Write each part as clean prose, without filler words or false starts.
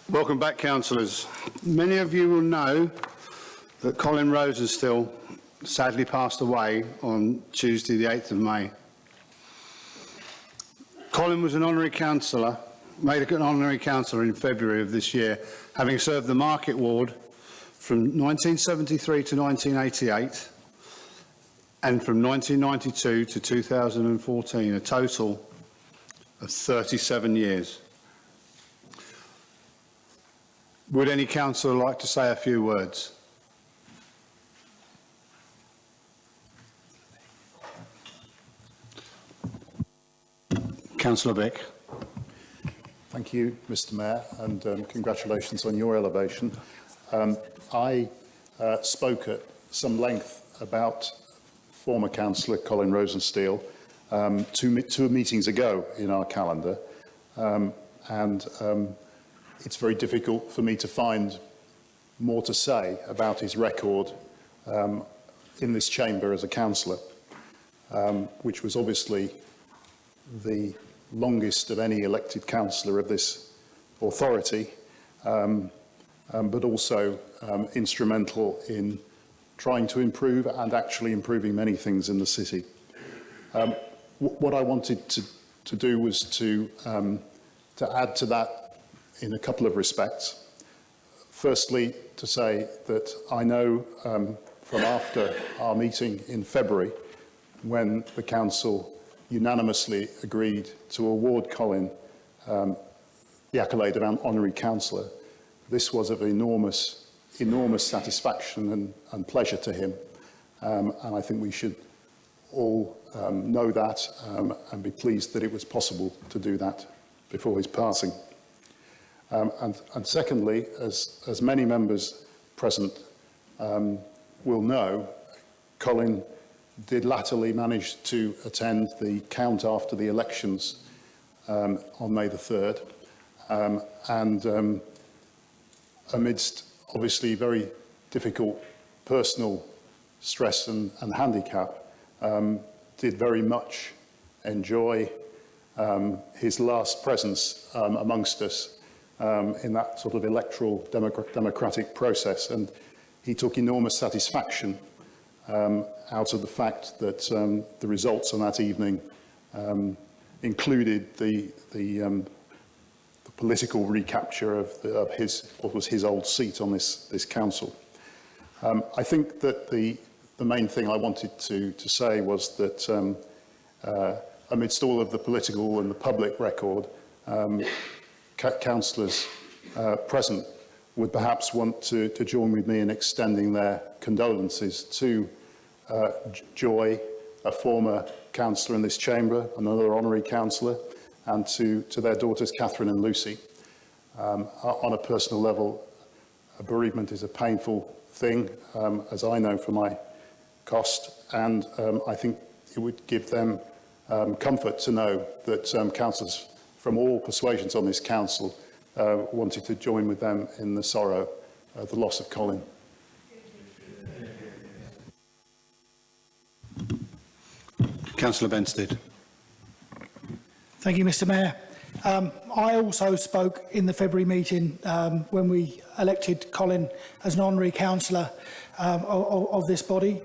Welcome back, councillors. Many of you will know that Colin Rosenstiel sadly passed away on Tuesday the 8th of May. Colin was an honorary councillor, made an honorary councillor in February of this year, having served the Market Ward from 1973 to 1988 and from 1992 to 2014, a total of 37 years. Would any councillor like to say a few words? Councillor Vick. Thank you, Mr. Mayor, and congratulations on your elevation. I spoke at some length about former councillor Colin Rosenstiel two meetings ago in our calendar, it's very difficult for me to find more to say about his record in this chamber as a councillor, which was obviously the longest of any elected councillor of this authority, but also instrumental in trying to improve and actually improving many things in the city. What I wanted to do was to add to that in a couple of respects. Firstly, to say that I know from after our meeting in February, when the council unanimously agreed to award Colin the accolade of honorary councillor, this was of enormous satisfaction and pleasure to him, and I think we should all know that and be pleased that it was possible to do that before his passing. And secondly, as many members present will know, Colin did latterly manage to attend the count after the elections on May the 3rd, amidst obviously very difficult personal stress and handicap, did very much enjoy his last presence amongst us in that sort of electoral democratic process, and he took enormous satisfaction out of the fact that the results on that evening included the political recapture of what was his old seat on this council. I think that the main thing I wanted to say was that amidst all of the political and the public record, councillors present would perhaps want to join with me in extending their condolences to Joy, a former councillor in this chamber, another honorary councillor, and to their daughters Catherine and Lucy. On a personal level, a bereavement is a painful thing, as I know from my cost, and I think it would give them comfort to know that councillors from all persuasions on this council wanted to join with them in the sorrow of the loss of Colin. Councillor Benstead. Thank you, Mr. Mayor. I also spoke in the February meeting when we elected Colin as an honorary councillor of this body.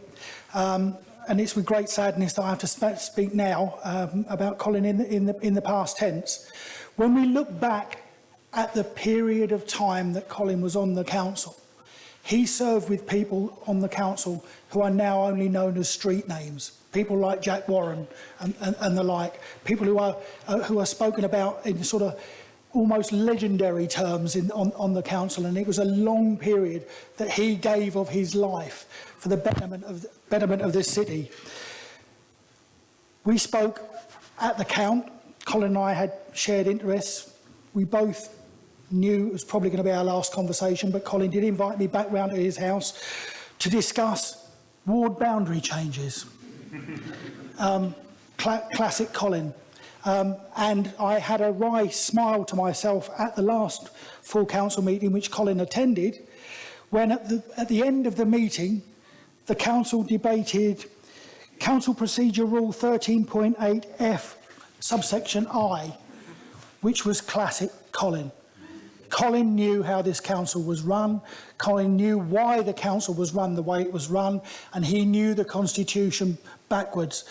And it's with great sadness that I have to speak now about Colin in the past tense. When we look back at the period of time that Colin was on the council, he served with people on the council who are now only known as street names. People like Jack Warren and the like. People who are spoken about in sort of almost legendary terms on the council, and it was a long period that he gave of his life for the betterment of this city. We spoke at the count. Colin and I had shared interests. We both knew it was probably going to be our last conversation, but Colin did invite me back round to his house to discuss ward boundary changes. Classic Colin. And I had a wry smile to myself at the last full council meeting which Colin attended, when at the end of the meeting the council debated Council Procedure Rule 13.8F subsection I, which was classic Colin. Colin knew how this council was run, Colin knew why the council was run the way it was run, and he knew the constitution backwards.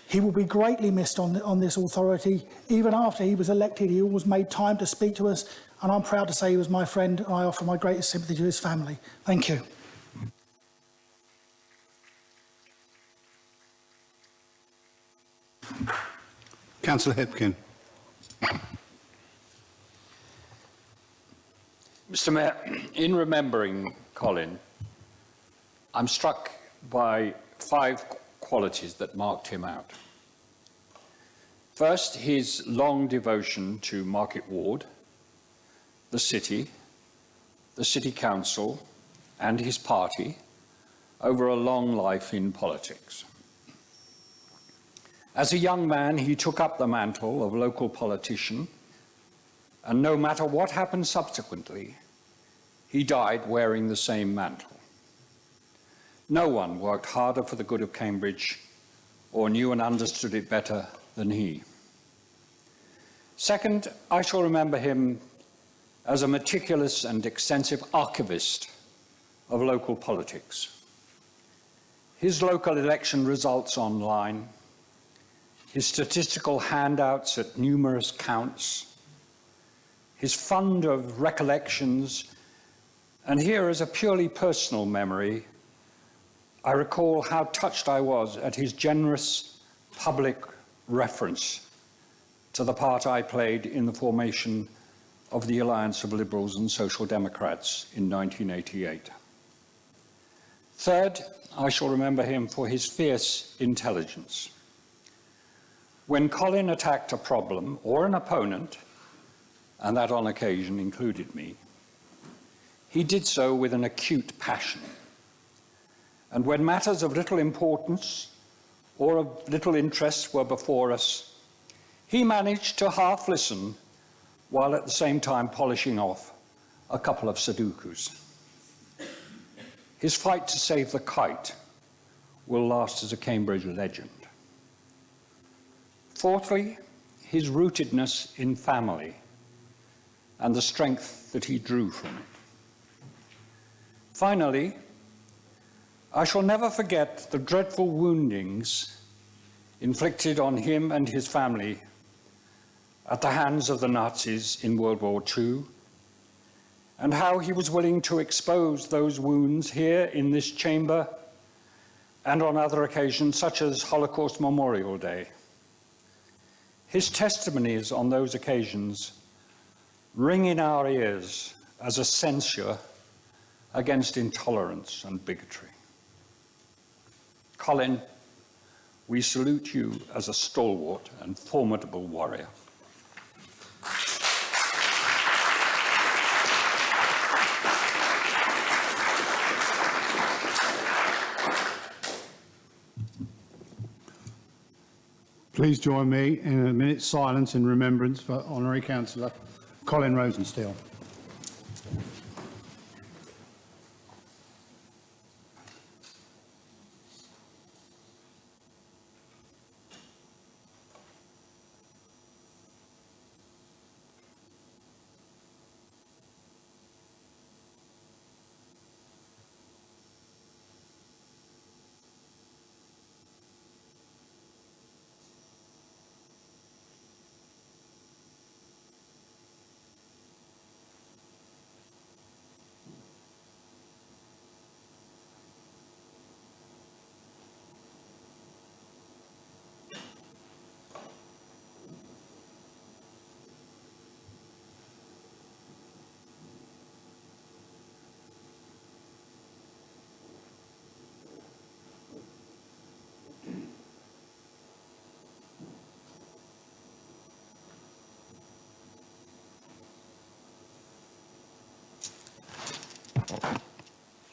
He will be greatly missed on this authority. Even after he was elected, he always made time to speak to us, and I'm proud to say he was my friend, and I offer my greatest sympathy to his family. Thank you. Councillor Hipkin. Mr. Mayor, in remembering Colin, I'm struck by 5 qualities that marked him out. First, his long devotion to Market Ward, the City Council, and his party over a long life in politics. As a young man, he took up the mantle of local politician, and no matter what happened subsequently, he died wearing the same mantle. No one worked harder for the good of Cambridge or knew and understood it better than he. Second, I shall remember him as a meticulous and extensive archivist of local politics. His local election results online, his statistical handouts at numerous counts, his fund of recollections, and here as a purely personal memory, I recall how touched I was at his generous public reference to the part I played in the formation of the Alliance of Liberals and Social Democrats in 1988. Third, I shall remember him for his fierce intelligence. When Colin attacked a problem or an opponent, and that on occasion included me, he did so with an acute passion. And when matters of little importance or of little interest were before us, he managed to half listen while at the same time polishing off a couple of Sudokus. His fight to save the kite will last as a Cambridge legend. Fourthly, his rootedness in family and the strength that he drew from it. Finally, I shall never forget the dreadful woundings inflicted on him and his family at the hands of the Nazis in World War II, and how he was willing to expose those wounds here in this chamber and on other occasions, such as Holocaust Memorial Day. His testimonies on those occasions ring in our ears as a censure against intolerance and bigotry. Colin, we salute you as a stalwart and formidable warrior. Please join me in a minute's silence in remembrance for Honorary Councillor Colin Rosensteel.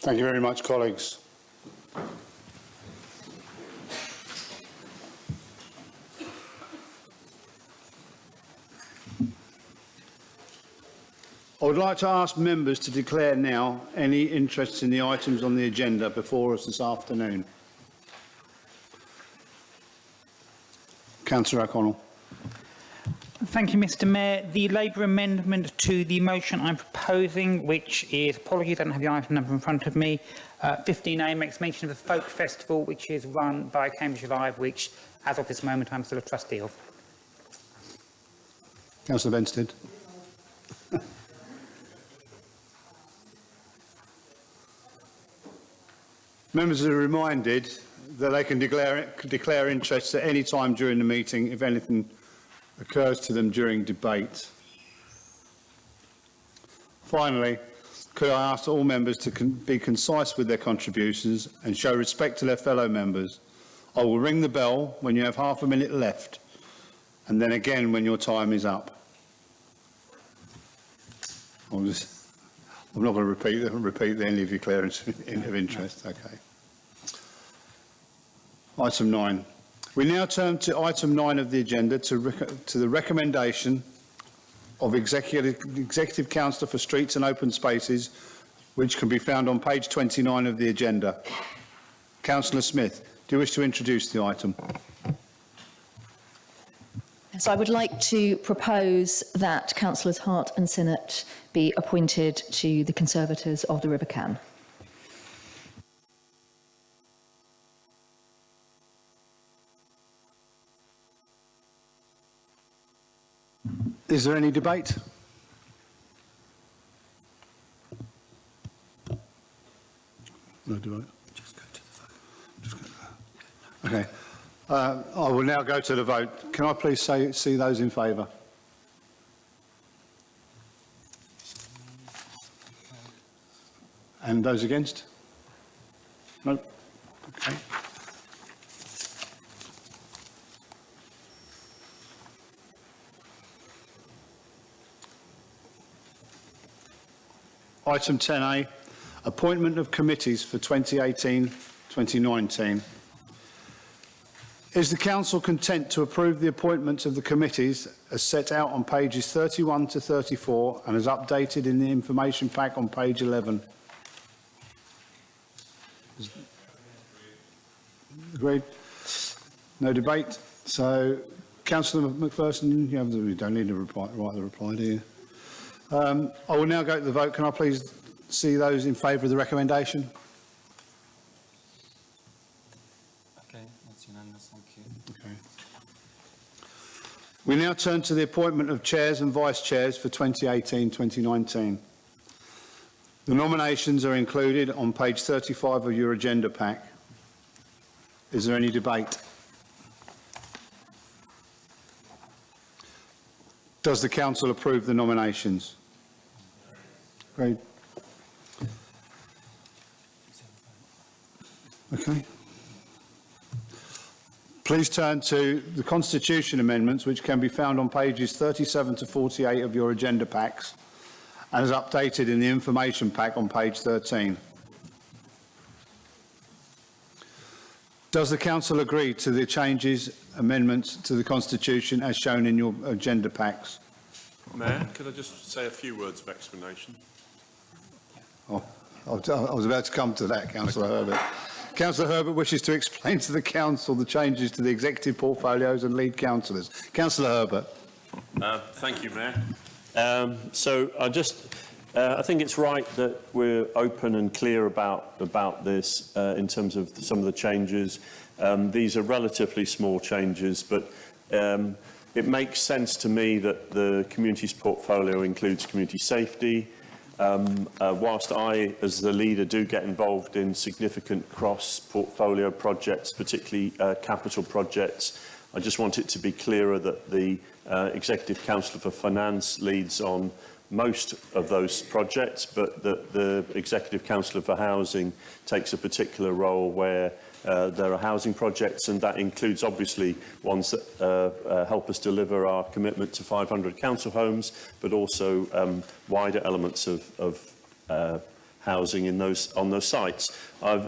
Thank you very much, colleagues. I would like to ask members to declare now any interest in the items on the agenda before us this afternoon. Councillor O'Connell. Thank you, Mr Mayor. The Labour amendment to the motion I'm proposing, which is, apologies, I don't have the item number in front of me, 15A, makes mention of the Folk Festival, which is run by Cambridge Live, which, as of this moment, I'm still a trustee of. Councillor Benstead. Members are reminded that they can declare interest at any time during the meeting if anything occurs to them during debate. Finally, could I ask all members to be concise with their contributions and show respect to their fellow members? I will ring the bell when you have half a minute left, and then again when your time is up. I'm not going to repeat any of your clearance of interest. Okay. Item 9. We now turn to item 9 of the agenda, to the recommendation of Executive Councillor for Streets and Open Spaces, which can be found on page 29 of the agenda. Councillor Smith, do you wish to introduce the item? So I would like to propose that Councillors Hart and Sinnott be appointed to the Conservators of the River Cam. Is there any debate? No debate. Just go to the vote. Okay. I will now go to the vote. Can I please see those in favour? And those against? No. Okay. Item 10A, appointment of committees for 2018-2019. Is the Council content to approve the appointments of the committees as set out on pages 31 to 34 and as updated in the information pack on page 11? Agreed? No debate. So, Councillor McPherson, you don't need to write the reply, do you? I will now go to the vote. Can I please see those in favour of the recommendation? Okay, that's unanimous, thank you. Okay. We now turn to the appointment of chairs and vice chairs for 2018-2019. The nominations are included on page 35 of your agenda pack. Is there any debate? Does the Council approve the nominations? Great. Okay. Please turn to the Constitution amendments, which can be found on pages 37 to 48 of your agenda packs and is updated in the information pack on page 13. Does the Council agree to the amendments to the Constitution as shown in your agenda packs? Mayor, could I just say a few words of explanation? Oh, I was about to come to that, Councillor Herbert. Councillor Herbert wishes to explain to the Council the changes to the executive portfolios and lead councillors. Councillor Herbert. Thank you, Mayor. I think it's right that we're open and clear about this in terms of some of the changes. These are relatively small changes, but it makes sense to me that the community's portfolio includes community safety. Whilst I, as the leader, do get involved in significant cross-portfolio projects, particularly capital projects, I just want it to be clearer that the Executive Councillor for Finance leads on most of those projects, but that the Executive Councillor for Housing takes a particular role where there are housing projects, and that includes obviously ones that help us deliver our commitment to 500 council homes, but also wider elements of housing on those sites. I've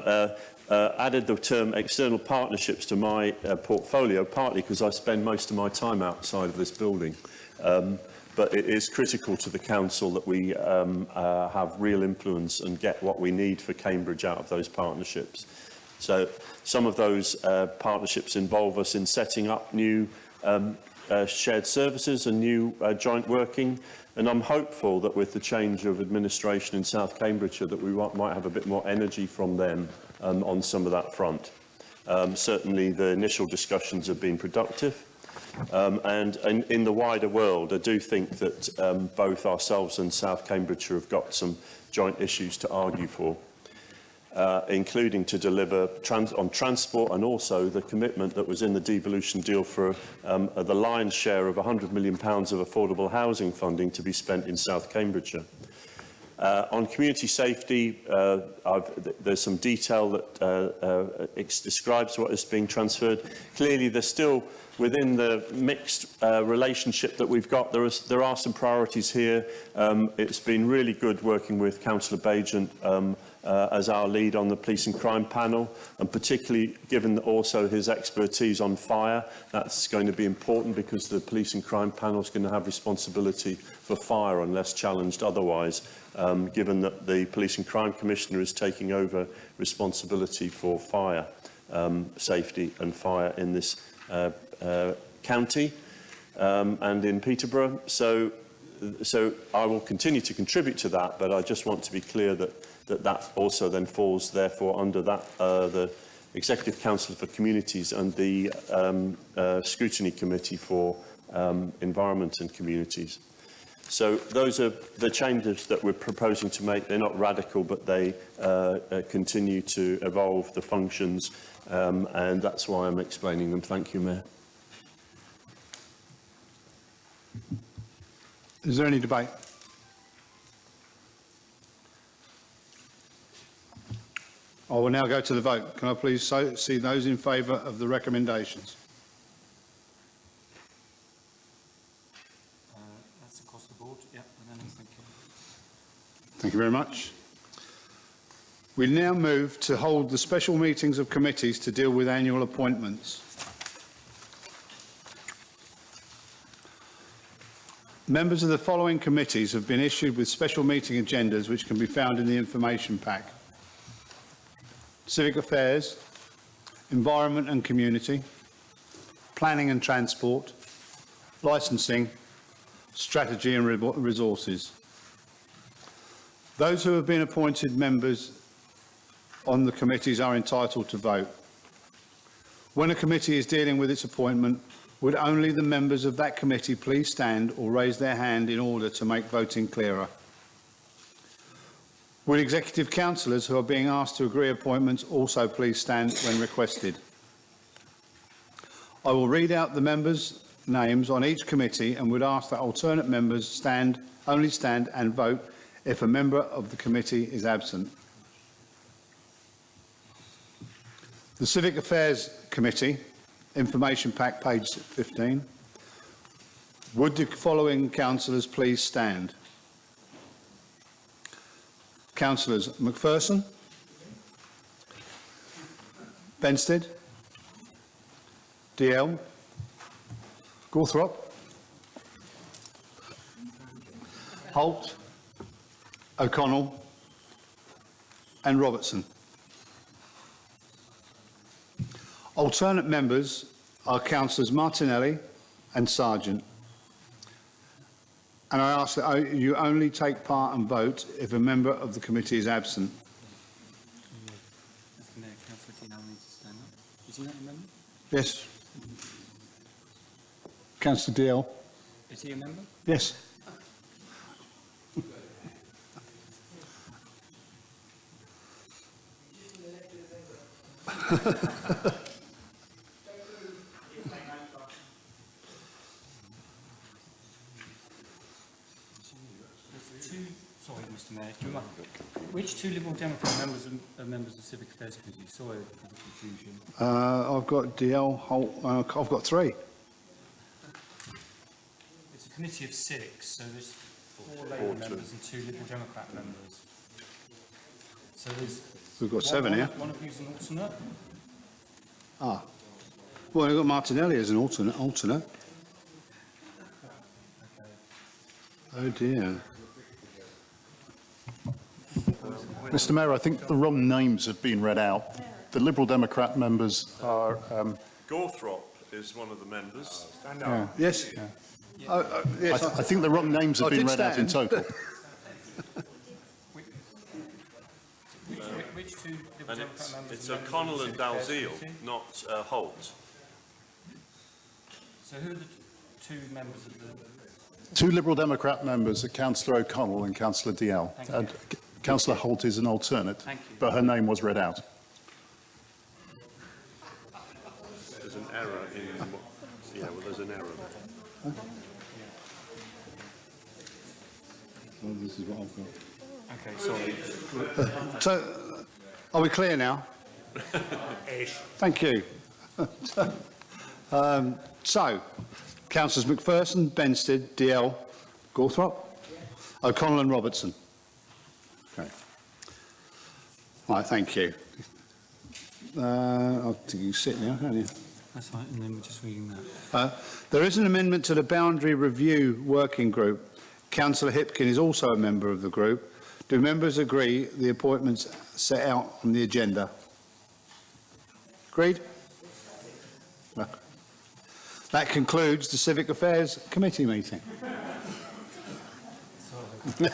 added the term external partnerships to my portfolio, partly because I spend most of my time outside of this building. But it is critical to the Council that we have real influence and get what we need for Cambridge out of those partnerships. So some of those partnerships involve us in setting up new shared services and new joint working. And I'm hopeful that with the change of administration in South Cambridgeshire that we might have a bit more energy from them on some of that front. Certainly the initial discussions have been productive. And in the wider world, I do think that both ourselves and South Cambridgeshire have got some joint issues to argue for, including to deliver on transport, and also the commitment that was in the devolution deal for the lion's share of £100 million of affordable housing funding to be spent in South Cambridgeshire. On community safety, there's some detail that describes what is being transferred. Clearly, there's still, within the mixed relationship that we've got, there are some priorities here. It's been really good working with Councillor Bagent as our lead on the police and crime panel, and particularly given also his expertise on fire. That's going to be important because the police and crime panel is going to have responsibility for fire unless challenged otherwise, given that the Police and Crime Commissioner is taking over responsibility for fire safety and fire in this county and in Peterborough. So I will continue to contribute to that, but I just want to be clear that also then falls therefore under that the Executive Council for Communities and the Scrutiny Committee for Environment and Communities. So those are the changes that we're proposing to make. They're not radical, but they continue to evolve the functions, and that's why I'm explaining them. Thank you, Mayor. Is there any debate? I will now go to the vote. Can I please see those in favour of the recommendations? That's across the board. Yeah, unanimous. Thank you. Thank you very much. We now move to hold the special meetings of committees to deal with annual appointments. Members of the following committees have been issued with special meeting agendas which can be found in the information pack: Civic Affairs, Environment and Community, Planning and Transport, Licensing, Strategy and Resources. Those who have been appointed members on the committees are entitled to vote. When a committee is dealing with its appointment, would only the members of that committee please stand or raise their hand in order to make voting clearer? Would executive councillors who are being asked to agree appointments also please stand when requested? I will read out the members' names on each committee and would ask that alternate members only stand and vote if a member of the committee is absent. The Civic Affairs Committee, Information Pack, page 15. Would the following councillors please stand? Councillors Macpherson, Benstead, DL, Gawthorpe, Holt, O'Connell and Robertson. Alternate members are Councillors Martinelli and Sargent. And I ask that you only take part and vote if a member of the committee is absent. Mr. Mayor, Councillor Dean Allen needs to stand up. Is he not a member? Yes. Councillor DL. Is he a member? Yes. Sorry, Mr. Mayor, do you mind? Which two Liberal Democrat members are members of the Civic Affairs Committee? Sorry for the confusion. I've got DL, Holt, I've got three. It's a committee of 6, so there's 4 Labour members and 2 Liberal Democrat members. So there's... We've got 7 here. One of you's an alternate. Ah. Well, we've got Martinelli as an alternate. Okay. Oh dear. Mr Mayor, I think the wrong names have been read out. The Liberal Democrat members are Gawthorpe is one of the members. Yes? Yes, I think the wrong names have I been did read out in stand. total. Which two Liberal And Democrat members? it's are members of O'Connell the and Civic Affairs Dalziel, Committee? not Holt. So who are the two members of the? Two Liberal Democrat members are Councillor O'Connell and Councillor Dalziel. Thank you. And Councillor Holt is an alternate, Thank you. but her name was read out. There's an error in what, yeah, well, there's an error there. This is what I've got. Okay, sorry. So, are we clear now? Thank you. So, Councillors McPherson, Benstead, DL, Gawthorpe, O'Connell and Robertson. Okay. Right, thank you. I think you can sit now, can't you? That's fine, and then we're just reading that. There is an amendment to the Boundary Review Working Group. Councillor Hipkin is also a member of the group. Do members agree the appointments set out on the agenda? Agreed? No. That concludes the Civic Affairs Committee meeting. The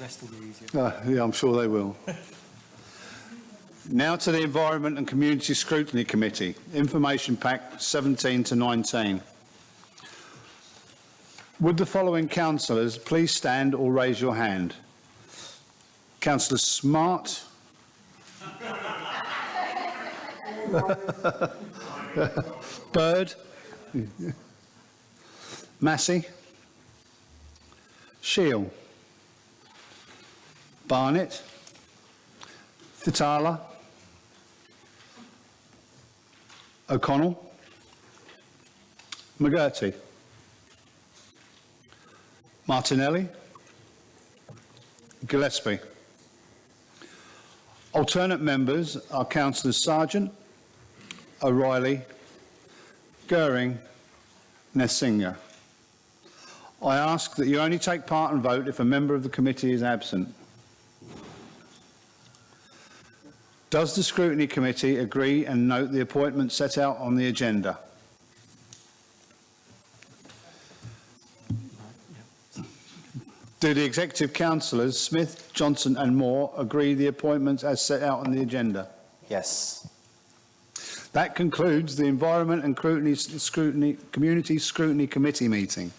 rest will be easier. Yeah, I'm sure they will. Now to the Environment and Community Scrutiny Committee, Information Pack 17 to 19. Would the following councillors please stand or raise your hand? Councillor Smart. Bird. Massey. Shield. Barnett. Fitala. O'Connell. McGurty. Martinelli. Gillespie. Alternate members are Councillors Sargent, O'Reilly, Goering, Nessinger. I ask that you only take part and vote if a member of the committee is absent. Does the Scrutiny Committee agree and note the appointment set out on the agenda? Do the Executive Councillors Smith, Johnson and Moore agree the appointments as set out on the agenda? Yes. That concludes the Environment and Community Scrutiny Committee meeting.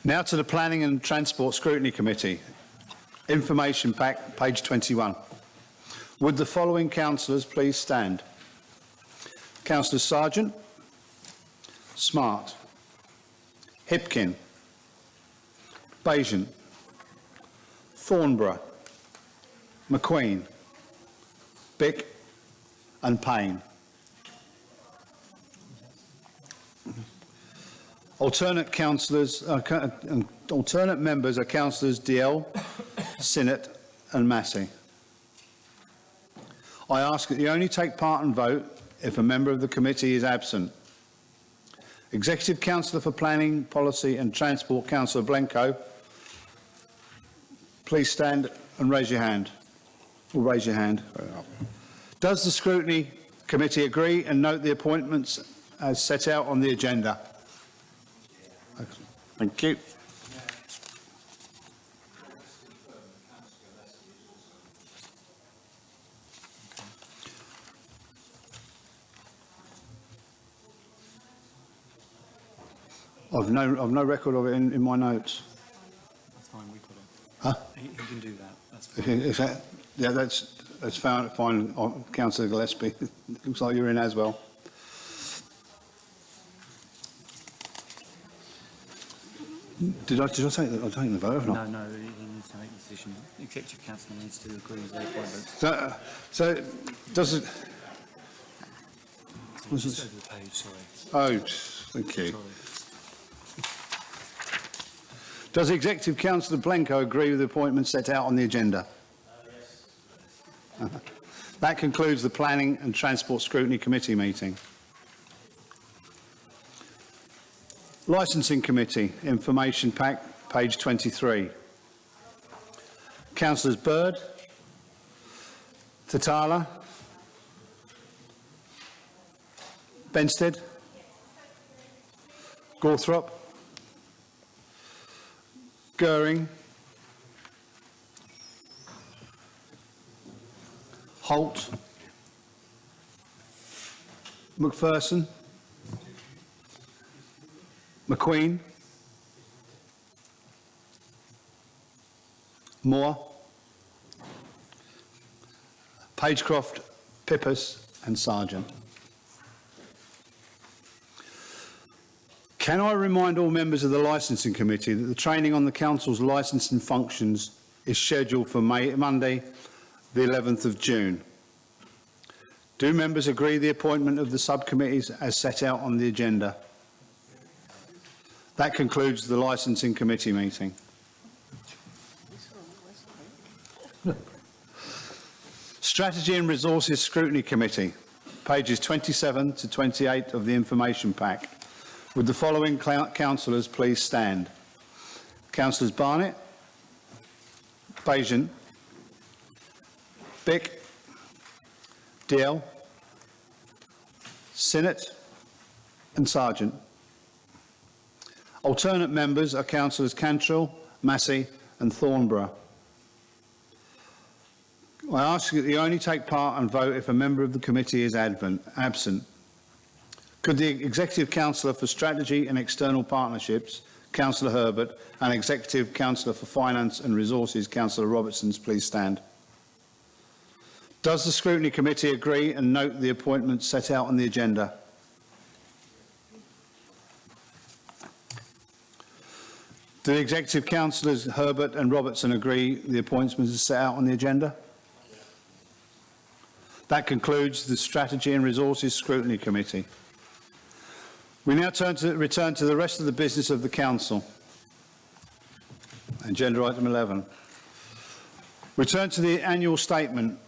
Now to the Planning and Transport Scrutiny Committee. Information Pack, page 21. Would the following councillors please stand? Councillor Sargent, Smart, Hipkin, Bayesian, Thornborough, McQueen, Bick and Payne. Alternate members are Councillors DL, Sinnott and Massey. I ask that you only take part and vote if a member of the committee is absent. Executive Councillor for Planning, Policy and Transport, Councillor Blencowe, please stand and raise your hand. Or raise your hand. Does the Scrutiny Committee agree and note the appointments as set out on the agenda? Thank you. I've no record of it in my notes. That's fine, we've got it. Huh? He can do that, that's fine. Okay, is that, yeah, that's fine. Councillor Gillespie. Looks like you're in as well. Did I take the vote or not? No, he needs to make a decision. The Executive Council needs to agree with the appointments. So does it? Just over the page, sorry. Oh, thank you. Sorry. Does Executive Councillor Blencowe agree with the appointment set out on the agenda? Yes. That concludes the Planning and Transport Scrutiny Committee meeting. Licensing Committee, Information Pack, page 23. Councillors Bird, Tatala, Benstead? Gawthorpe? Goering? Holt? McPherson? McQueen? Moore? Pagecroft, Pippas and Sargent. Can I remind all members of the Licensing Committee that the training on the Council's licensing functions is scheduled for Monday, the 11th of June. Do members agree the appointment of the subcommittees as set out on the agenda? That concludes the Licensing Committee meeting. Strategy and Resources Scrutiny Committee, pages 27 to 28 of the information pack. Would the following councillors please stand? Councillors Barnett, Bajan, Bick, Dale, Sinnott and Sargent. Alternate members are Councillors Cantrill, Massey and Thornborough. I ask that you only take part and vote if a member of the committee is absent. Could the Executive Councillor for Strategy and External Partnerships, Councillor Herbert, and Executive Councillor for Finance and Resources, Councillor Robertson, please stand? Does the Scrutiny Committee agree and note the appointments set out on the agenda? Do the Executive Councillors Herbert and Robertson agree the appointments are set out on the agenda? That concludes the Strategy and Resources Scrutiny Committee. We now return to the rest of the business of the Council. Agenda item 11. We turn to the annual statement.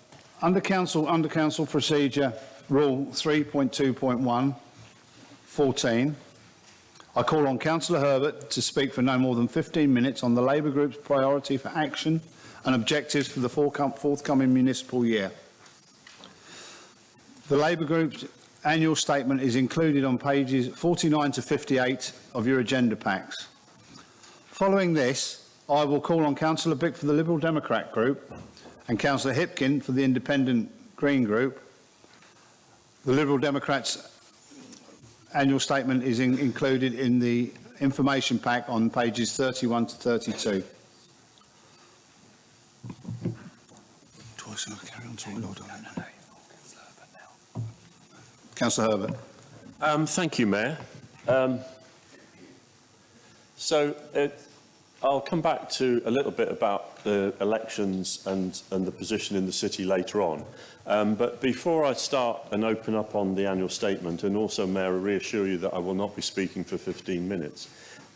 Under Council Procedure Rule 3.2.1, 14, I call on Councillor Herbert to speak for no more than 15 minutes on the Labour Group's priority for action and objectives for the forthcoming municipal year. The Labour Group's annual statement is included on pages 49 to 58 of your agenda packs. Following this, I will call on Councillor Bick for the Liberal Democrat Group and Councillor Hipkin for the Independent Green Group. The Liberal Democrats' annual statement is included in the information pack on pages 31 to 32. Councillor Herbert. Thank you, Mayor. I'll come back to a little bit about the elections and the position in the city later on. But before I start and open up on the annual statement, and also, Mayor, I reassure you that I will not be speaking for 15 minutes,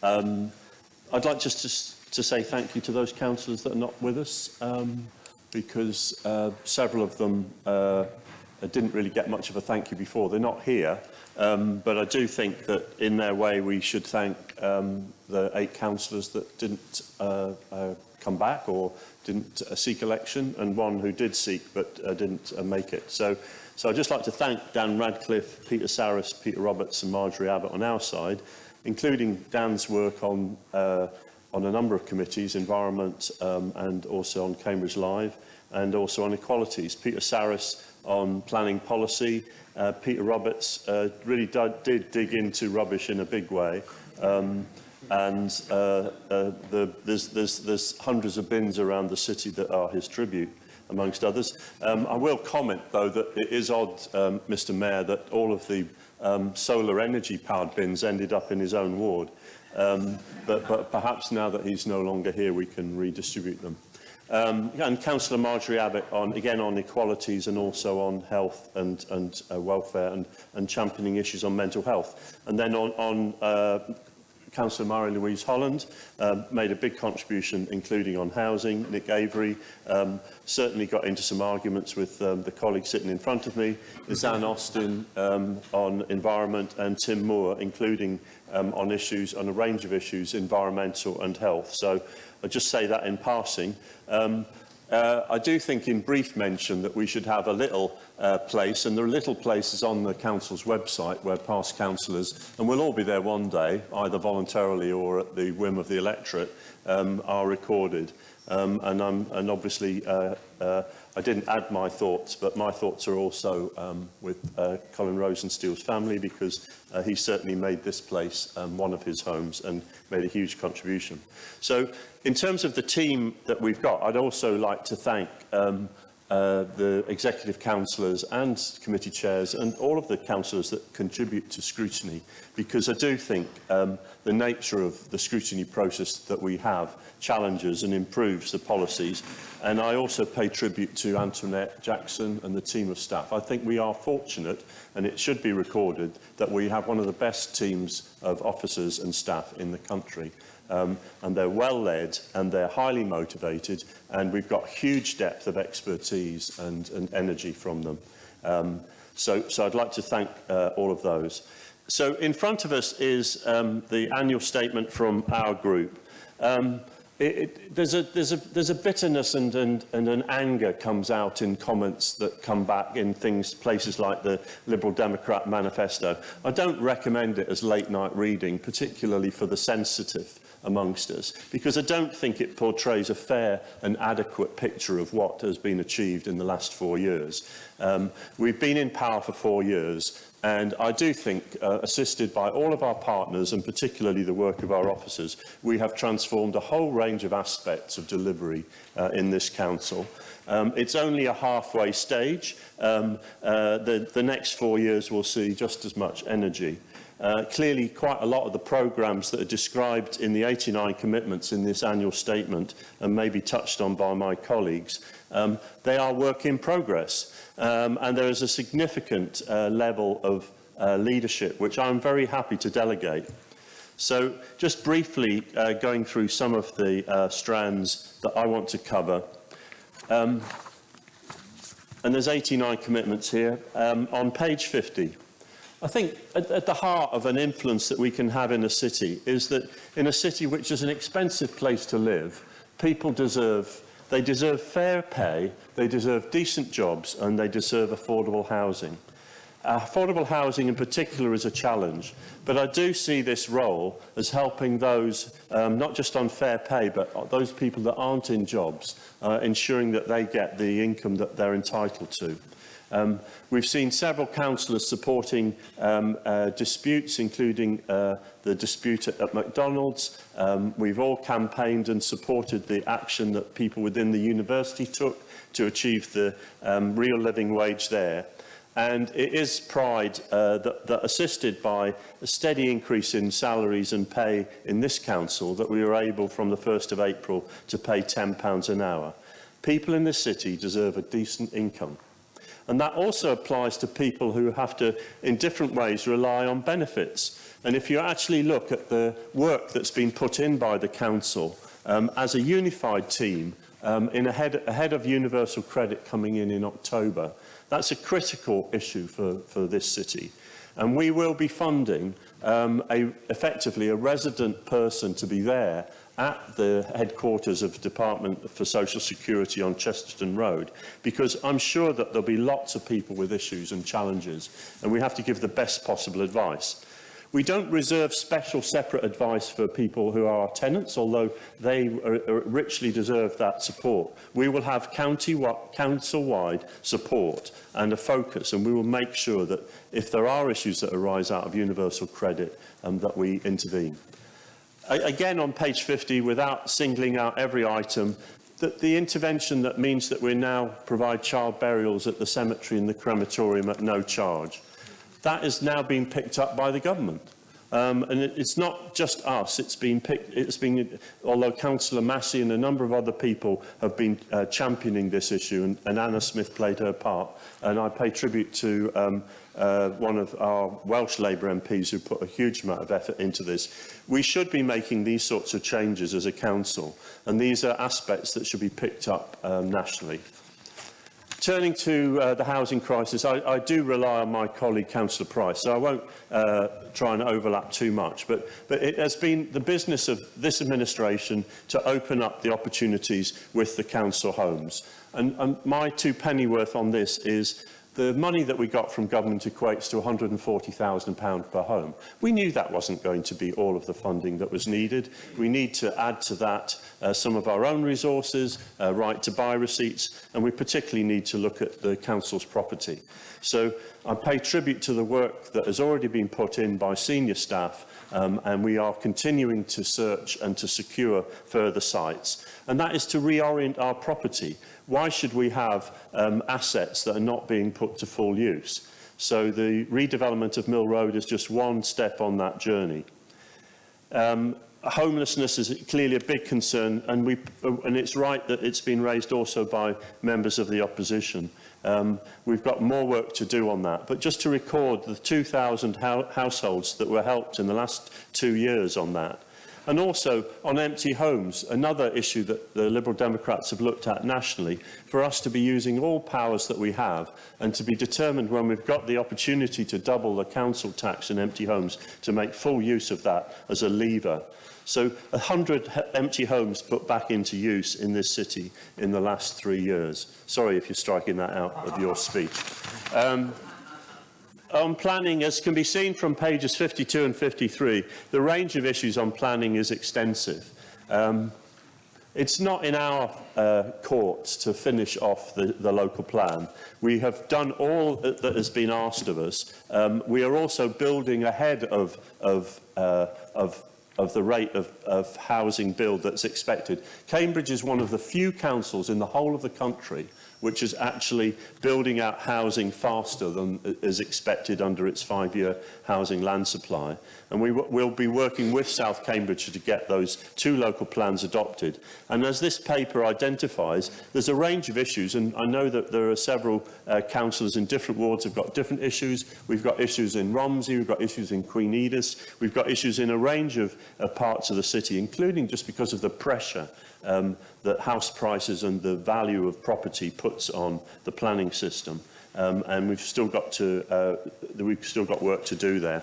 I'd like just to say thank you to those councillors that are not with us, because several of them didn't really get much of a thank you before. They're not here, but I do think that in their way we should thank the 8 councillors that didn't come back or didn't seek election, and one who did seek but didn't make it. So I'd just like to thank Dan Radcliffe, Peter Saris, Peter Roberts and Marjorie Abbott on our side, including Dan's work on a number of committees, Environment and also on Cambridge Live, and also on Equalities. Peter Saris on planning policy. Peter Roberts really did dig into rubbish in a big way. There's hundreds of bins around the city that are his tribute, amongst others. I will comment, though, that it is odd, Mr. Mayor, that all of the solar energy powered bins ended up in his own ward. But perhaps now that he's no longer here, we can redistribute them. And Councillor Marjorie Abbott on equalities and also on health and welfare and championing issues on mental health. And then on Councillor Marie-Louise Holland made a big contribution, including on housing. Nick Avery certainly got into some arguments with the colleague sitting in front of me. Zan Austin on environment, and Tim Moore, including on a range of issues, environmental and health. So I'll just say that in passing. I do think in brief mention that we should have a little place, and there are little places on the council's website where past councillors, and we'll all be there one day, either voluntarily or at the whim of the electorate, are recorded. And obviously, I didn't add my thoughts, but my thoughts are also with Colin Rosensteel's family, because he certainly made this place one of his homes and made a huge contribution. So in terms of the team that we've got, I'd also like to thank the executive councillors and committee chairs and all of the councillors that contribute to scrutiny, because I do think the nature of the scrutiny process that we have challenges and improves the policies. And I also pay tribute to Antoinette Jackson and the team of staff. I think we are fortunate, and it should be recorded, that we have one of the best teams of officers and staff in the country. And they're well led and they're highly motivated, and we've got huge depth of expertise and energy from them. So I'd like to thank all of those. So in front of us is the annual statement from our group. There's a bitterness and an anger comes out in comments that come back in places like the Liberal Democrat manifesto. I don't recommend it as late night reading, particularly for the sensitive amongst us, because I don't think it portrays a fair and adequate picture of what has been achieved in the last 4 years. We've been in power for 4 years, and I do think, assisted by all of our partners, and particularly the work of our officers, we have transformed a whole range of aspects of delivery in this council. It's only a halfway stage. The next 4 years will see just as much energy. Clearly, quite a lot of the programmes that are described in the 89 commitments in this annual statement, and maybe touched on by my colleagues, they are work in progress. And there is a significant level of leadership, which I'm very happy to delegate. So just briefly going through some of the strands that I want to cover. And there's 89 commitments here. On page 50, I think at the heart of an influence that we can have in a city is that in a city which is an expensive place to live, people deserve fair pay, they deserve decent jobs, and they deserve affordable housing. Affordable housing in particular is a challenge, but I do see this role as helping those, not just on fair pay, but those people that aren't in jobs, ensuring that they get the income that they're entitled to. We've seen several councillors supporting disputes, including the dispute at McDonald's. We've all campaigned and supported the action that people within the university took to achieve the real living wage there. And it is pride that assisted by a steady increase in salaries and pay in this council, that we were able from the 1st of April to pay £10 an hour. People in this city deserve a decent income. And that also applies to people who have to, in different ways, rely on benefits. And if you actually look at the work that's been put in by the council as a unified team, ahead of universal credit coming in October, that's a critical issue for this city. And we will be funding effectively a resident person to be there at the headquarters of the Department for Social Security on Chesterton Road, because I'm sure that there'll be lots of people with issues and challenges, and we have to give the best possible advice. We don't reserve special separate advice for people who are our tenants, although they richly deserve that support. We will have council-wide support and a focus, and we will make sure that if there are issues that arise out of universal credit, that we intervene. Again, on page 50, without singling out every item, the intervention that means that we now provide child burials at the cemetery and the crematorium at no charge. That is now being picked up by the government. And it's not just us, although Councillor Massey and a number of other people have been championing this issue, and Anna Smith played her part. And I pay tribute to one of our Welsh Labour MPs who put a huge amount of effort into this. We should be making these sorts of changes as a council, and these are aspects that should be picked up nationally. Turning to the housing crisis, I do rely on my colleague Councillor Price, so I won't try and overlap too much. But it has been the business of this administration to open up the opportunities with the council homes. And my two pennyworth on this is the money that we got from government equates to £140,000 per home. We knew that wasn't going to be all of the funding that was needed. We need to add to that some of our own resources, right to buy receipts, and we particularly need to look at the council's property. So I pay tribute to the work that has already been put in by senior staff, and we are continuing to search and to secure further sites. And that is to reorient our property. Why should we have assets that are not being put to full use? So the redevelopment of Mill Road is just one step on that journey. Homelessness is clearly a big concern, and it's right that it's been raised also by members of the opposition. We've got more work to do on that. But just to record the 2,000 households that were helped in the last 2 years on that. And also on empty homes, another issue that the Liberal Democrats have looked at nationally, for us to be using all powers that we have and to be determined when we've got the opportunity to double the council tax in empty homes to make full use of that as a lever. So 100 empty homes put back into use in this city in the last 3 years. Sorry if you're striking that out of your speech. On planning, as can be seen from pages 52 and 53, the range of issues on planning is extensive. It's not in our courts to finish off the local plan. We have done all that has been asked of us. We are also building ahead of the rate of housing build that's expected. Cambridge is one of the few councils in the whole of the country which is actually building out housing faster than is expected under its 5-year housing land supply. And we'll be working with South Cambridgeshire to get those 2 local plans adopted. And as this paper identifies, there's a range of issues, and I know that there are several councillors in different wards have got different issues. We've got issues in Romsey, we've got issues in Queen Edith, we've got issues in a range of parts of the city, including just because of the pressure that house prices and the value of property puts on the planning system, and we've still got work to do there.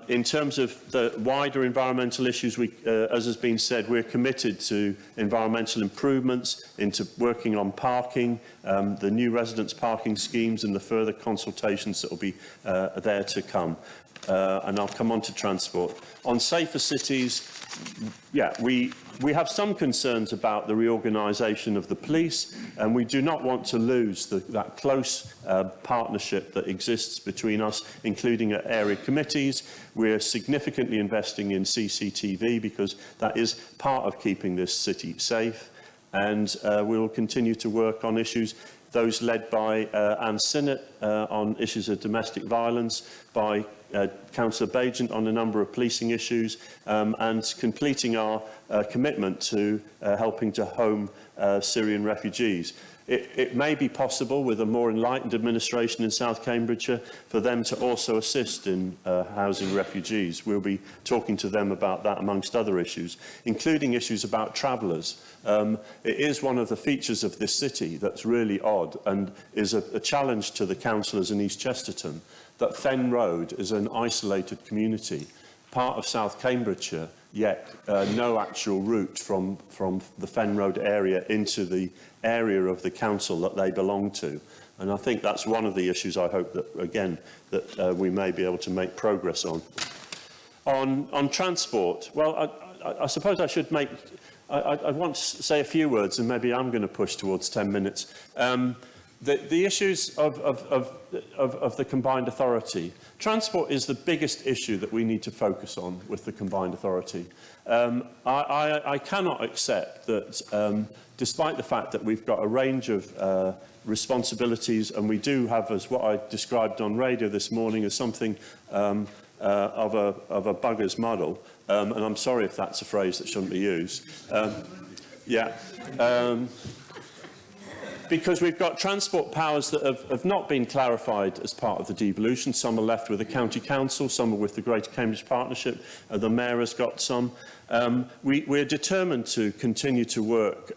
In terms of the wider environmental issues, as has been said, we're committed to environmental improvements, into working on parking, the new residence parking schemes and the further consultations that will be there to come. And I'll come on to transport. On safer cities, yeah, we have some concerns about the reorganisation of the police, and we do not want to lose that close partnership that exists between us, including at area committees. We're significantly investing in CCTV because that is part of keeping this city safe, and we will continue to work on issues, those led by Anne Sinnott on issues of domestic violence, by Councillor Bagent on a number of policing issues, and completing our commitment to helping to home Syrian refugees. It may be possible with a more enlightened administration in South Cambridgeshire for them to also assist in housing refugees. We'll be talking to them about that amongst other issues, including issues about travellers. It is one of the features of this city that's really odd and is a challenge to the councillors in East Chesterton, that Fen Road is an isolated community, part of South Cambridgeshire, yet no actual route from the Fen Road area into the area of the council that they belong to. And I think that's one of the issues I hope that, again, that we may be able to make progress on. On transport, well, I suppose I should make, I want to say a few words, and maybe I'm going to push towards 10 minutes. The issues of the combined authority. Transport is the biggest issue that we need to focus on with the combined authority. I cannot accept that, despite the fact that we've got a range of responsibilities, and we do have, as what I described on radio this morning, as something of a bugger's model, and I'm sorry if that's a phrase that shouldn't be used. because we've got transport powers that have not been clarified as part of the devolution. Some are left with the County Council, some are with the Greater Cambridge Partnership, the Mayor has got some. We're determined to continue to work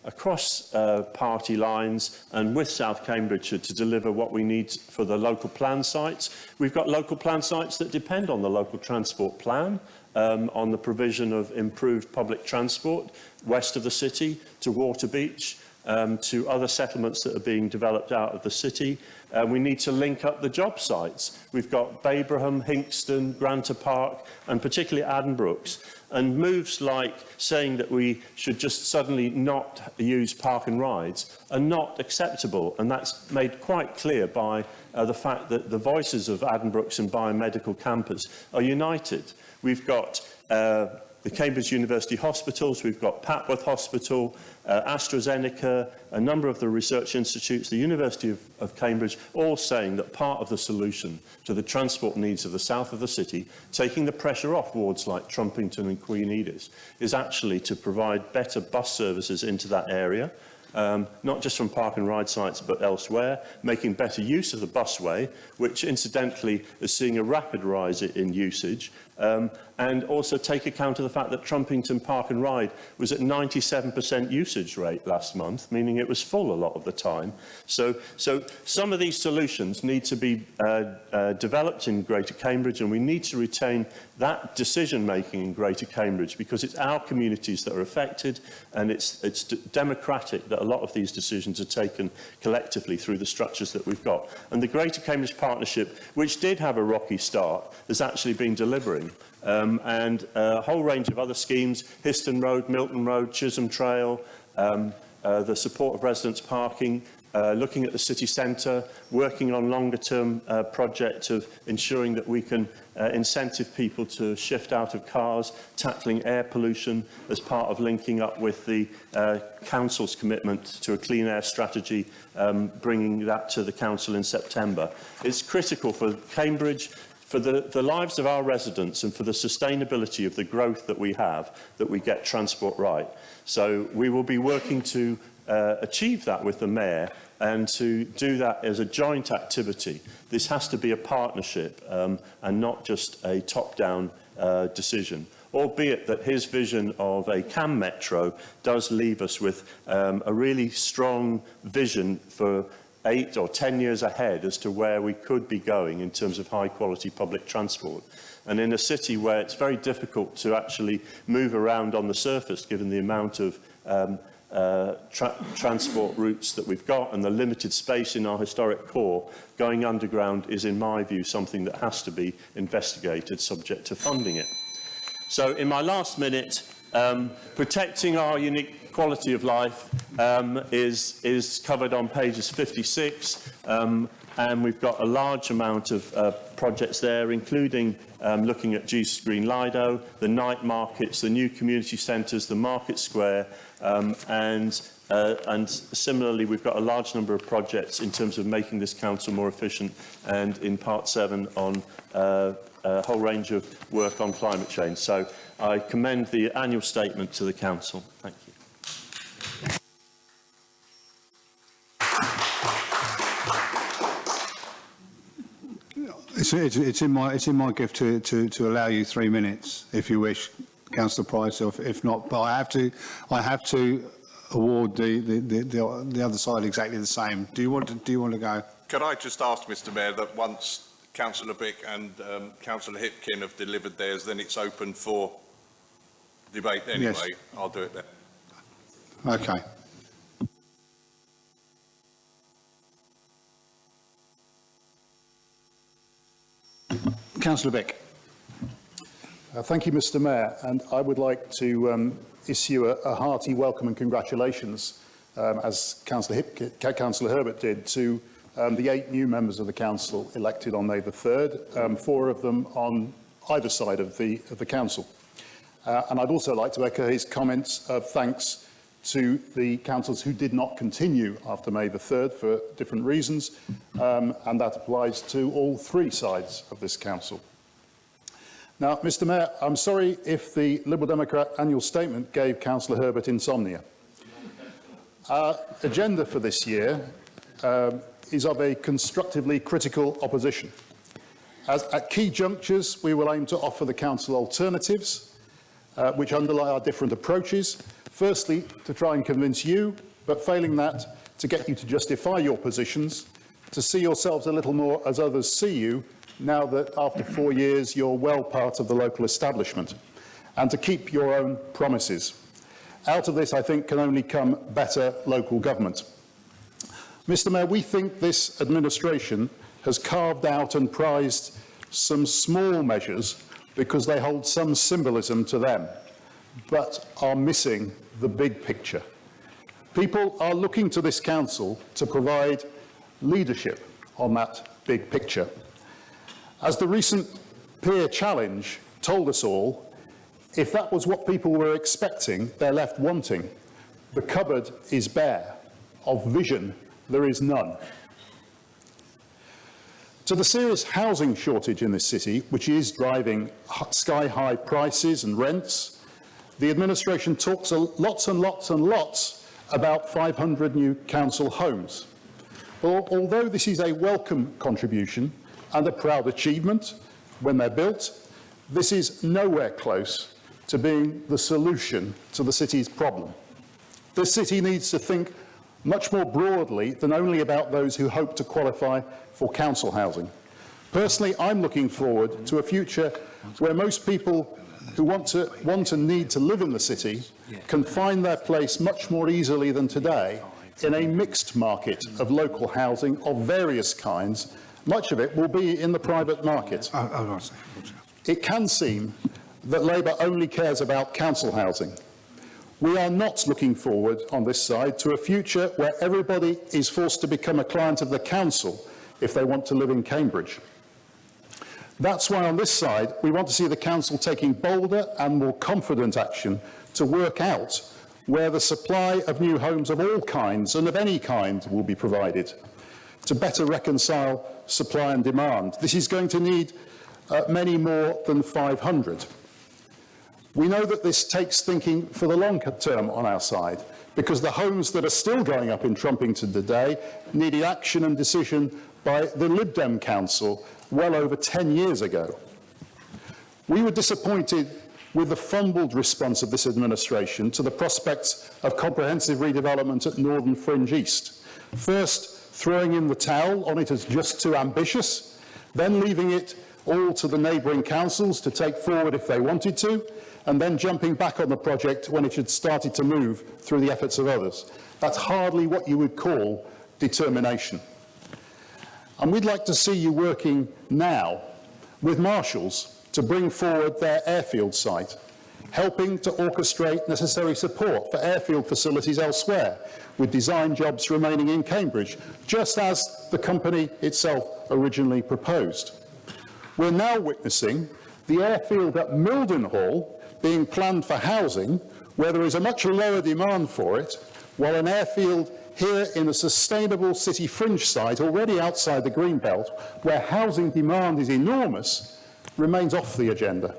across party lines and with South Cambridgeshire to deliver what we need for the local plan sites. We've got local plan sites that depend on the local transport plan, on the provision of improved public transport west of the city to Waterbeach, to other settlements that are being developed out of the city. We need to link up the job sites. We've got Babraham, Hinxton, Granta Park, and particularly Addenbrooks. And moves like saying that we should just suddenly not use park and rides are not acceptable. And that's made quite clear by the fact that the voices of Addenbrooks and Biomedical Campus are united. We've got the Cambridge University Hospitals, we've got Papworth Hospital, AstraZeneca, a number of the research institutes, the University of Cambridge, all saying that part of the solution to the transport needs of the south of the city, taking the pressure off wards like Trumpington and Queen Edith, is actually to provide better bus services into that area, not just from park and ride sites but elsewhere, making better use of the busway, which incidentally is seeing a rapid rise in usage, and also take account of the fact that Trumpington Park and Ride was at 97% usage rate last month, meaning it was full a lot of the time. So some of these solutions need to be developed in Greater Cambridge, and we need to retain that decision-making in Greater Cambridge because it's our communities that are affected, and it's democratic that a lot of these decisions are taken collectively through the structures that we've got. And the Greater Cambridge Partnership, which did have a rocky start, has actually been delivering. And a whole range of other schemes, Histon Road, Milton Road, Chisholm Trail, the support of residents parking, looking at the city centre, working on longer-term project of ensuring that we can incentive people to shift out of cars, tackling air pollution as part of linking up with the Council's commitment to a clean air strategy, bringing that to the Council in September. It's critical for Cambridge, for the lives of our residents and for the sustainability of the growth that we have, that we get transport right. So we will be working to achieve that with the Mayor and to do that as a joint activity. This has to be a partnership and not just a top-down decision, albeit that his vision of a CAM Metro does leave us with a really strong vision for 8 or 10 years ahead as to where we could be going in terms of high-quality public transport. And in a city where it's very difficult to actually move around on the surface, given the amount of transport routes that we've got and the limited space in our historic core, going underground is, in my view, something that has to be investigated, subject to funding it. So in my last minute, protecting our unique quality of life is covered on pages 56, and we've got a large amount of projects there, including looking at Jesus Green Lido, the night markets, the new community centres, the market square, and similarly we've got a large number of projects in terms of making this council more efficient, and in part 7 on a whole range of work on climate change. So I commend the annual statement to the council. Thank you. It's in my gift to allow you 3 minutes, if you wish, Councillor Price. Or if not, but I have to award the other side exactly the same. Do you want to go? Could I just ask, Mr. Mayor, that once Councillor Bick and Councillor Hipkin have delivered theirs, then it's open for debate anyway. Yes. I'll do it then. Okay. Councillor Bick. Thank you, Mr. Mayor, and I would like to issue a hearty welcome and congratulations, as Councillor Herbert did, to the 8 new members of the council elected on May the 3rd, 4 of them on either side of the council. And I'd also like to echo his comments of thanks to the councillors who did not continue after May the 3rd for different reasons, and that applies to all 3 sides of this council. Now, Mr. Mayor, I'm sorry if the Liberal Democrat annual statement gave Councillor Herbert insomnia. Our agenda for this year is of a constructively critical opposition. At key junctures, we will aim to offer the Council alternatives which underlie our different approaches. Firstly, to try and convince you, but failing that, to get you to justify your positions, to see yourselves a little more as others see you, now that after 4 years you're well part of the local establishment, and to keep your own promises. Out of this, I think, can only come better local government. Mr. Mayor, we think this administration has carved out and prized some small measures because they hold some symbolism to them, but are missing the big picture. People are looking to this council to provide leadership on that big picture. As the recent peer challenge told us all, if that was what people were expecting, they're left wanting. The cupboard is bare. Of vision, there is none. To the serious housing shortage in this city, which is driving sky-high prices and rents, the administration talks lots and lots and lots about 500 new council homes. Well, although this is a welcome contribution and a proud achievement when they're built, this is nowhere close to being the solution to the city's problem. This city needs to think much more broadly than only about those who hope to qualify for council housing. Personally, I'm looking forward to a future where most people who want and need to live in the city can find their place much more easily than today in a mixed market of local housing of various kinds. Much of it will be in the private market. It can seem that Labour only cares about council housing. We are not looking forward on this side to a future where everybody is forced to become a client of the council if they want to live in Cambridge. That's why on this side we want to see the council taking bolder and more confident action to work out where the supply of new homes of all kinds and of any kind will be provided to better reconcile supply and demand. This is going to need many more than 500. We know that this takes thinking for the long term on our side, because the homes that are still going up in Trumpington today needed action and decision by the Lib Dem Council well over 10 years ago. We were disappointed with the fumbled response of this administration to the prospects of comprehensive redevelopment at Northern Fringe East. First, throwing in the towel on it as just too ambitious, then leaving it all to the neighbouring councils to take forward if they wanted to, and then jumping back on the project when it had started to move through the efforts of others. That's hardly what you would call determination. And we'd like to see you working now with marshals to bring forward their airfield site, helping to orchestrate necessary support for airfield facilities elsewhere, with design jobs remaining in Cambridge, just as the company itself originally proposed. We're now witnessing the airfield at Mildenhall being planned for housing, where there is a much lower demand for it, while an airfield here in a sustainable city fringe site, already outside the Greenbelt, where housing demand is enormous, remains off the agenda.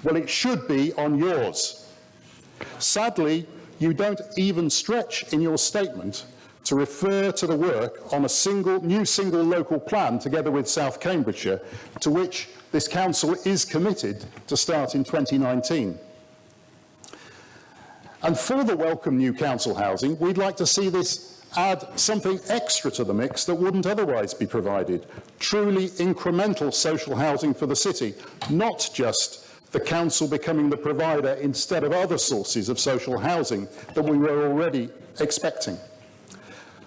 Well, it should be on yours. Sadly, you don't even stretch in your statement to refer to the work on a new single local plan together with South Cambridgeshire, to which this council is committed to start in 2019. And for the welcome new council housing, we'd like to see this add something extra to the mix that wouldn't otherwise be provided. Truly incremental social housing for the city, not just the council becoming the provider instead of other sources of social housing that we were already expecting.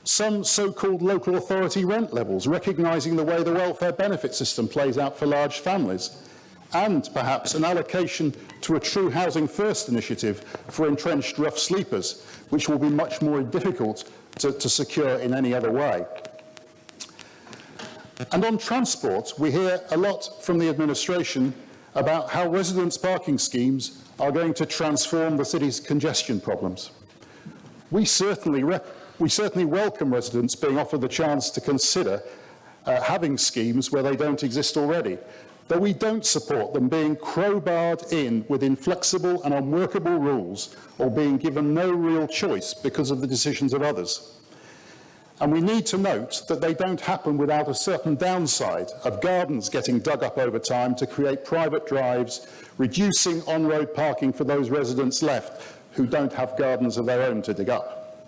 Some so-called local authority rent levels, recognising the way the welfare benefit system plays out for large families, and perhaps an allocation to a true Housing First initiative for entrenched rough sleepers, which will be much more difficult to secure in any other way. And on transport, we hear a lot from the administration about how residents' parking schemes are going to transform the city's congestion problems. We certainly welcome residents being offered the chance to consider having schemes where they don't exist already. though we don't support them being crowbarred in with inflexible and unworkable rules or being given no real choice because of the decisions of others. And we need to note that they don't happen without a certain downside of gardens getting dug up over time to create private drives, reducing on-road parking for those residents left who don't have gardens of their own to dig up.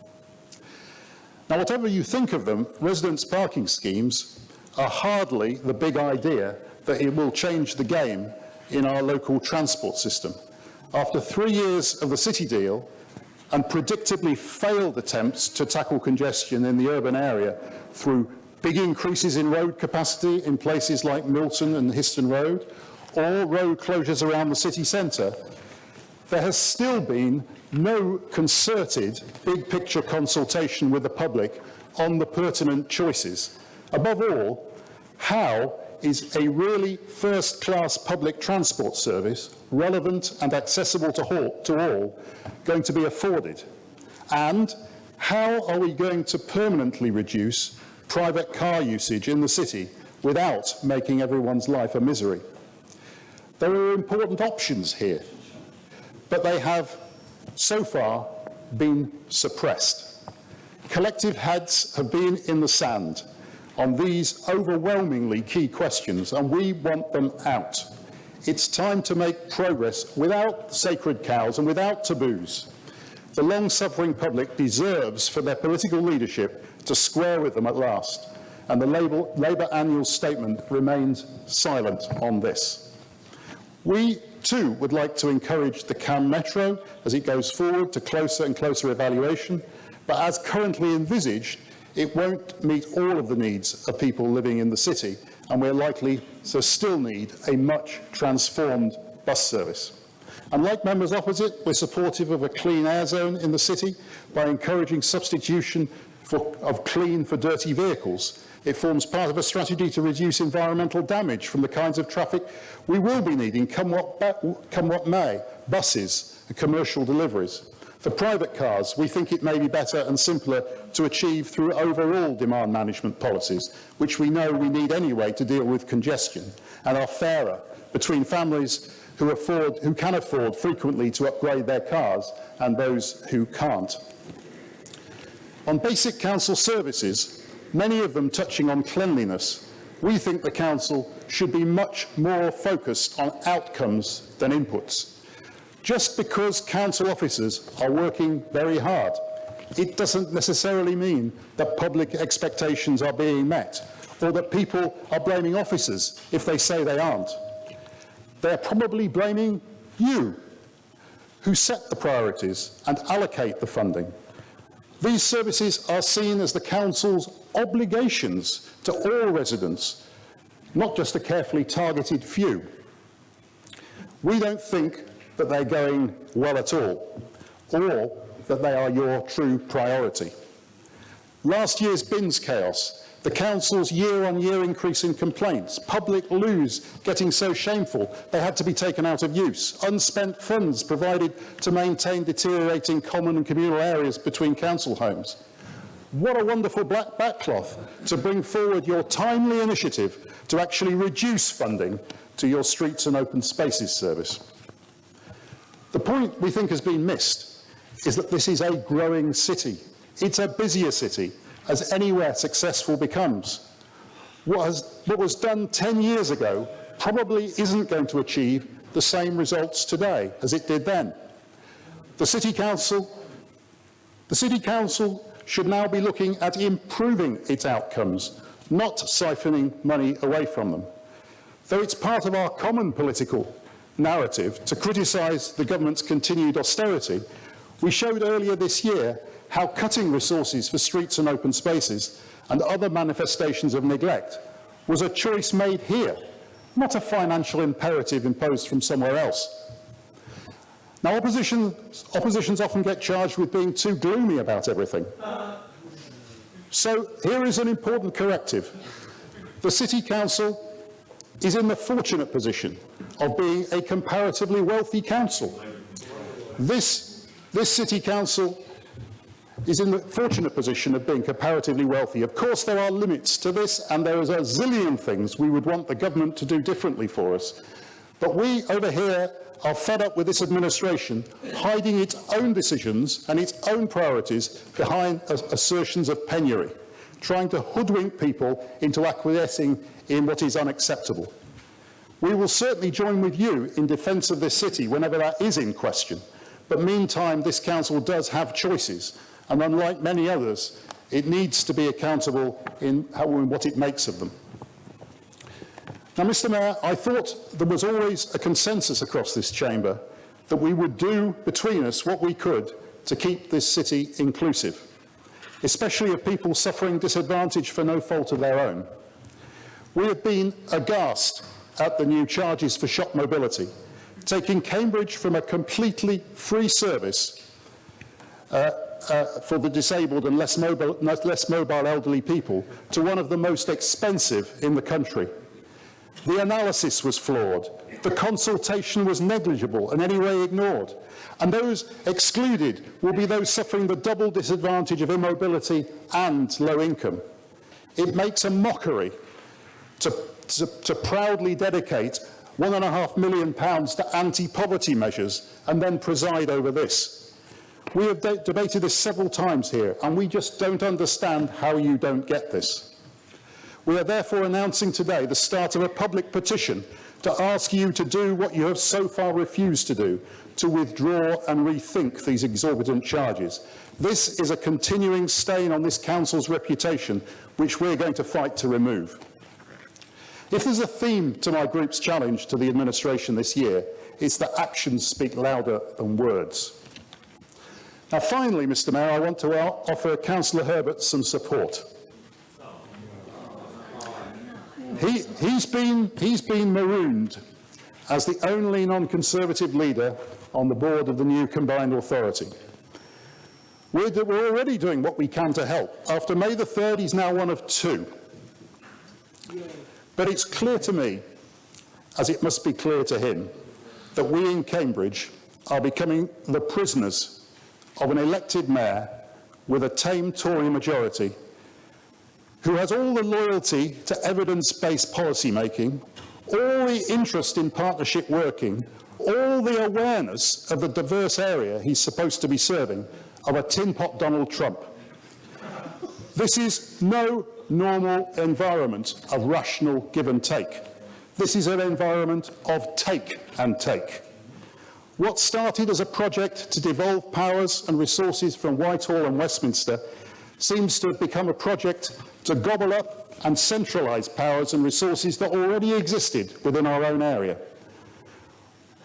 Now, whatever you think of them, residents' parking schemes are hardly the big idea that it will change the game in our local transport system. After 3 years of the city deal, and predictably failed attempts to tackle congestion in the urban area through big increases in road capacity in places like Milton and Histon Road, or road closures around the city centre, there has still been no concerted big picture consultation with the public on the pertinent choices. Above all, how is a really first-class public transport service, relevant and accessible to all, going to be afforded? And how are we going to permanently reduce private car usage in the city without making everyone's life a misery? There are important options here, but they have so far been suppressed. Collective heads have been in the sand on these overwhelmingly key questions, and we want them out. It's time to make progress without sacred cows and without taboos. The long-suffering public deserves for their political leadership to square with them at last, and the Labour annual statement remains silent on this. We too would like to encourage the CAM Metro as it goes forward to closer and closer evaluation, but as currently envisaged, it won't meet all of the needs of people living in the city, and we're likely to still need a much transformed bus service. And like members opposite, we're supportive of a clean air zone in the city by encouraging substitution of clean for dirty vehicles. It forms part of a strategy to reduce environmental damage from the kinds of traffic we will be needing, come what may, buses and commercial deliveries. For private cars, we think it may be better and simpler to achieve through overall demand management policies, which we know we need anyway to deal with congestion, and are fairer between families who can afford frequently to upgrade their cars and those who can't. On basic council services, many of them touching on cleanliness, we think the council should be much more focused on outcomes than inputs. Just because council officers are working very hard, it doesn't necessarily mean that public expectations are being met, or that people are blaming officers if they say they aren't. They're probably blaming you, who set the priorities and allocate the funding. These services are seen as the council's obligations to all residents, not just a carefully targeted few. We don't think that they're going well at all, or that they are your true priority. Last year's bins chaos, the council's year-on-year increase in complaints, public loos getting so shameful they had to be taken out of use, unspent funds provided to maintain deteriorating common and communal areas between council homes. What a wonderful black backcloth to bring forward your timely initiative to actually reduce funding to your streets and open spaces service. The point we think has been missed is that this is a growing city. It's a busier city, as anywhere successful becomes. What was done 10 years ago probably isn't going to achieve the same results today as it did then. The City Council should now be looking at improving its outcomes, not siphoning money away from them. Though it's part of our common political narrative to criticise the government's continued austerity, we showed earlier this year how cutting resources for streets and open spaces and other manifestations of neglect was a choice made here, not a financial imperative imposed from somewhere else. Now, oppositions often get charged with being too gloomy about everything. So here is an important corrective. The City Council is in the fortunate position of being a comparatively wealthy council. This City Council is in the fortunate position of being comparatively wealthy. Of course, there are limits to this, and there is a zillion things we would want the government to do differently for us. But we over here are fed up with this administration hiding its own decisions and its own priorities behind assertions of penury, trying to hoodwink people into acquiescing in what is unacceptable. We will certainly join with you in defence of this city whenever that is in question. But meantime, this council does have choices, and unlike many others, it needs to be accountable in what it makes of them. Now, Mr. Mayor, I thought there was always a consensus across this chamber that we would do between us what we could to keep this city inclusive, especially of people suffering disadvantage for no fault of their own. We have been aghast at the new charges for shop mobility, taking Cambridge from a completely free service for the disabled and less mobile elderly people to one of the most expensive in the country. The analysis was flawed, the consultation was negligible and anyway ignored, and those excluded will be those suffering the double disadvantage of immobility and low income. It makes a mockery to proudly dedicate £1.5 million to anti-poverty measures and then preside over this. We have debated this several times here, and we just don't understand how you don't get this. We are therefore announcing today the start of a public petition to ask you to do what you have so far refused to do, to withdraw and rethink these exorbitant charges. This is a continuing stain on this council's reputation, which we're going to fight to remove. If there's a theme to my group's challenge to the administration this year, it's that actions speak louder than words. Now, finally, Mr. Mayor, I want to offer Councillor Herbert some support. He's been marooned as the only non-Conservative leader on the board of the new combined authority. We're already doing what we can to help. After May the 3rd, he's now one of two. But it's clear to me, as it must be clear to him, that we in Cambridge are becoming the prisoners of an elected mayor with a tame Tory majority who has all the loyalty to evidence-based policy making, all the interest in partnership working, all the awareness of the diverse area he's supposed to be serving of a tin pot Donald Trump. This is no normal environment of rational give and take. This is an environment of take and take. What started as a project to devolve powers and resources from Whitehall and Westminster seems to have become a project to gobble up and centralise powers and resources that already existed within our own area.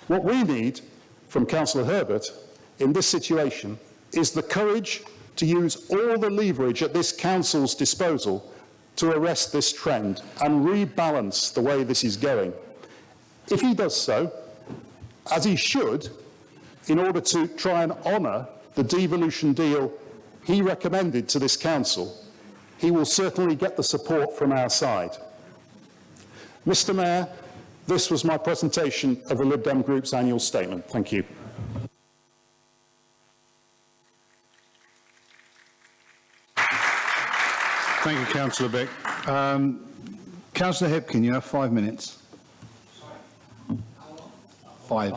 What we need from Councillor Herbert in this situation is the courage to use all the leverage at this council's disposal to arrest this trend and rebalance the way this is going. If he does so, as he should, in order to try and honour the devolution deal he recommended to this council, he will certainly get the support from our side. Mr. Mayor, this was my presentation of the Lib Dem Group's annual statement. Thank you. Thank you, Councillor Bick. Councillor Hipkin, you have 5 minutes. 5.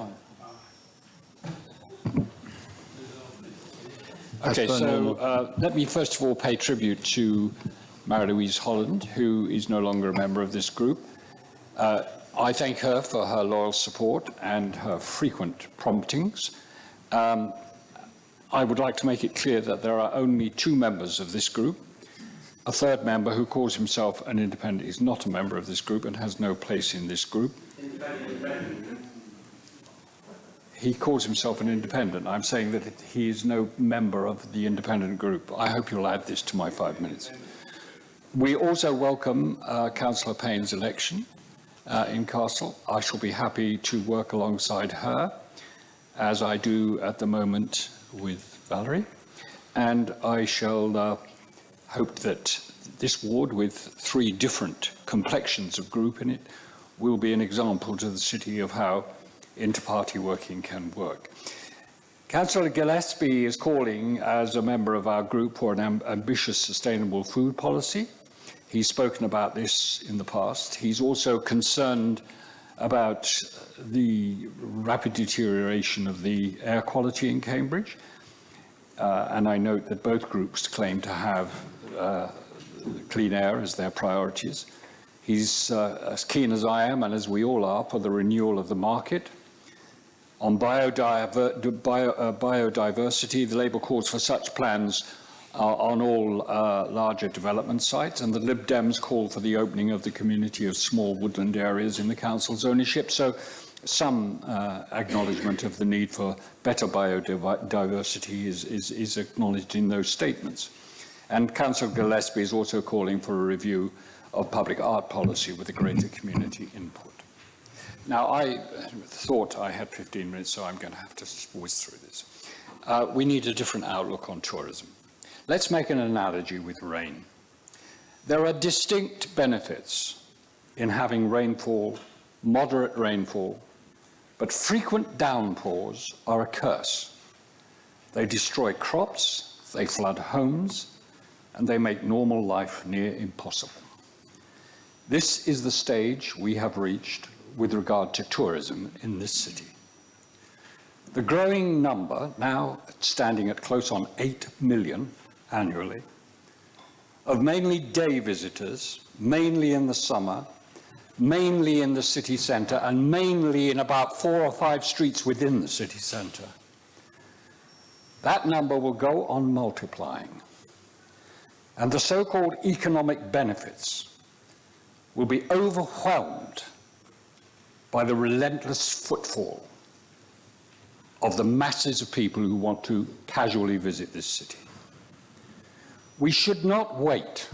Okay, so let me first of all pay tribute to Mary-Louise Holland, who is no longer a member of this group. I thank her for her loyal support and her frequent promptings. I would like to make it clear that there are only 2 members of this group. A third member who calls himself an independent is not a member of this group and has no place in this group. He calls himself an independent. I'm saying that he is no member of the independent group. I hope you'll add this to my 5 minutes. We also welcome Councillor Payne's election in Castle. I shall be happy to work alongside her, as I do at the moment with Valerie. And I shall hope that this ward, with 3 different complexions of group in it, will be an example to the city of how inter-party working can work. Councillor Gillespie is calling, as a member of our group, for an ambitious sustainable food policy. He's spoken about this in the past. He's also concerned about the rapid deterioration of the air quality in Cambridge. And I note that both groups claim to have clean air as their priorities. He's as keen as I am, and as we all are, for the renewal of the market. On biodiversity, the Labour calls for such plans on all larger development sites, and the Lib Dems call for the opening of the community of small woodland areas in the council's ownership. So some acknowledgement of the need for better biodiversity is acknowledged in those statements. And Councillor Gillespie is also calling for a review of public art policy with a greater community input. Now, I thought I had 15 minutes, so I'm going to have to whiz through this. We need a different outlook on tourism. Let's make an analogy with rain. There are distinct benefits in having rainfall, moderate rainfall, but frequent downpours are a curse. They destroy crops, they flood homes, and they make normal life near impossible. This is the stage we have reached with regard to tourism in this city. The growing number, now standing at close on 8 million annually, of mainly day visitors, mainly in the summer, mainly in the city centre, and mainly in about 4 or 5 streets within the city centre. That number will go on multiplying. And the so-called economic benefits will be overwhelmed by the relentless footfall of the masses of people who want to casually visit this city. We should not wait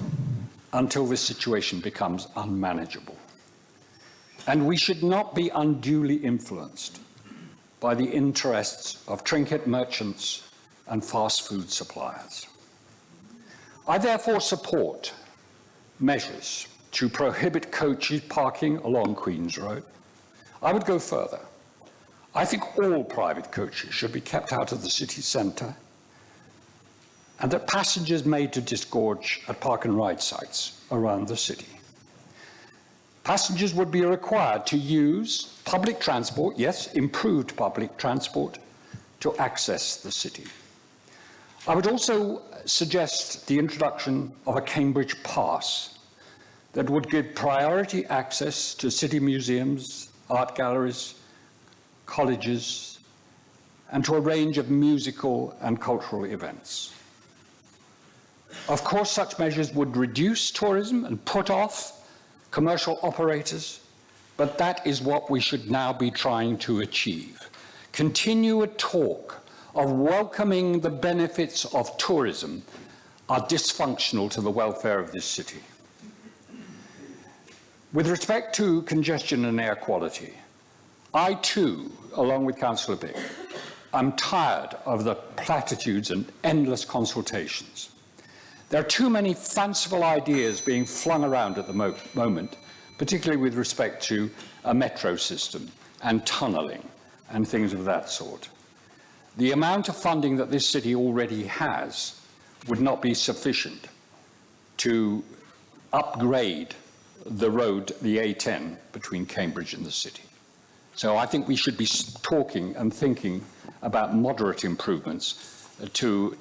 until this situation becomes unmanageable. And we should not be unduly influenced by the interests of trinket merchants and fast food suppliers. I therefore support measures to prohibit coaches parking along Queen's Road. I would go further. I think all private coaches should be kept out of the city centre, and that passengers made to disgorge at park and ride sites around the city. Passengers would be required to use public transport, yes, improved public transport, to access the city. I would also suggest the introduction of a Cambridge Pass that would give priority access to city museums, art galleries, colleges, and to a range of musical and cultural events. Of course, such measures would reduce tourism and put off commercial operators, but that is what we should now be trying to achieve. Continue a talk of welcoming the benefits of tourism are dysfunctional to the welfare of this city. With respect to congestion and air quality, I too, along with Councillor Bick, am tired of the platitudes and endless consultations. There are too many fanciful ideas being flung around at the moment, particularly with respect to a metro system and tunnelling and things of that sort. The amount of funding that this city already has would not be sufficient to upgrade the road, the A10, between Cambridge and the city. So I think we should be talking and thinking about moderate improvements to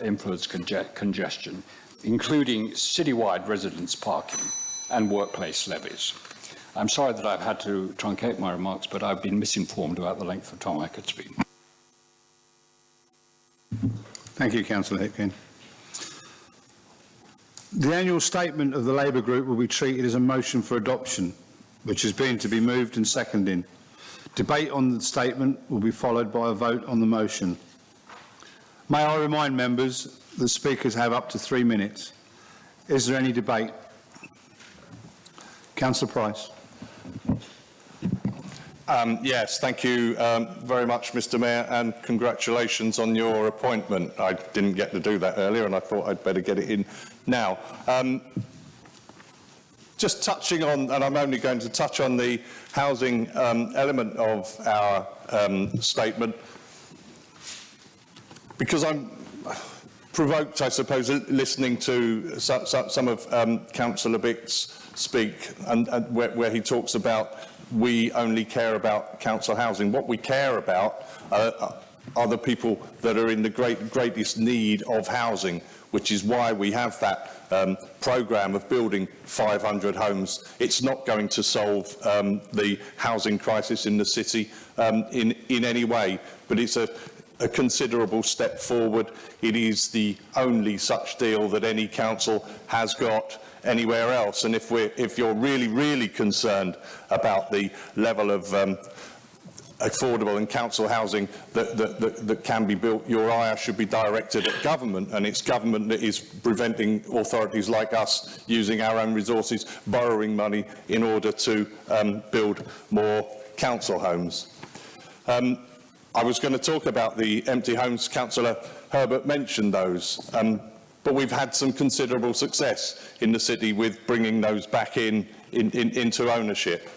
influence congestion, including citywide residence parking and workplace levies. I'm sorry that I've had to truncate my remarks, but I've been misinformed about the length of time I could speak. Thank you, Councillor Hipkin. The annual statement of the Labour Group will be treated as a motion for adoption, which is being to be moved and seconded. Debate on the statement will be followed by a vote on the motion. May I remind members that speakers have up to 3 minutes. Is there any debate? Councillor Price. Yes, thank you very much, Mr. Mayor, and congratulations on your appointment. I didn't get to do that earlier, and I thought I'd better get it in now. Just touching on, and I'm only going to touch on the housing element of our statement. because I'm provoked, I suppose, listening to some of Councillor Bick's speak, and where he talks about we only care about council housing. What we care about are the people that are in the greatest need of housing, which is why we have that programme of building 500 homes. It's not going to solve the housing crisis in the city in any way, but it's a considerable step forward. It is the only such deal that any council has got anywhere else. And if you're really concerned about the level of affordable and council housing that can be built, your ire should be directed at government, and it's government that is preventing authorities like us using our own resources, borrowing money in order to build more council homes. I was going to talk about the empty homes. Councillor Herbert mentioned those, but we've had some considerable success in the city with bringing those back into ownership.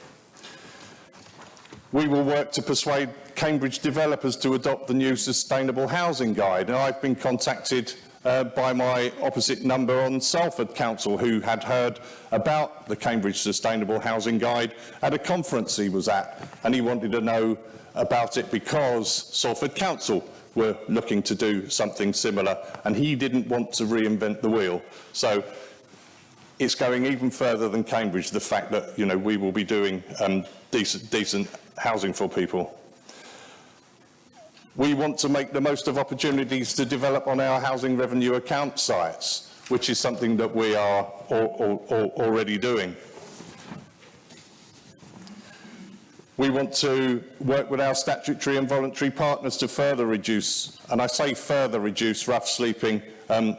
We will work to persuade Cambridge developers to adopt the new Sustainable Housing Guide, and I've been contacted by my opposite number on Salford Council, who had heard about the Cambridge Sustainable Housing Guide at a conference he was at, and he wanted to know about it because Salford Council were looking to do something similar, and he didn't want to reinvent the wheel. So it's going even further than Cambridge, the fact that, you know, we will be doing decent housing for people. We want to make the most of opportunities to develop on our housing revenue account sites, which is something that we are already doing. We want to work with our statutory and voluntary partners to further reduce, and I say further reduce, rough sleeping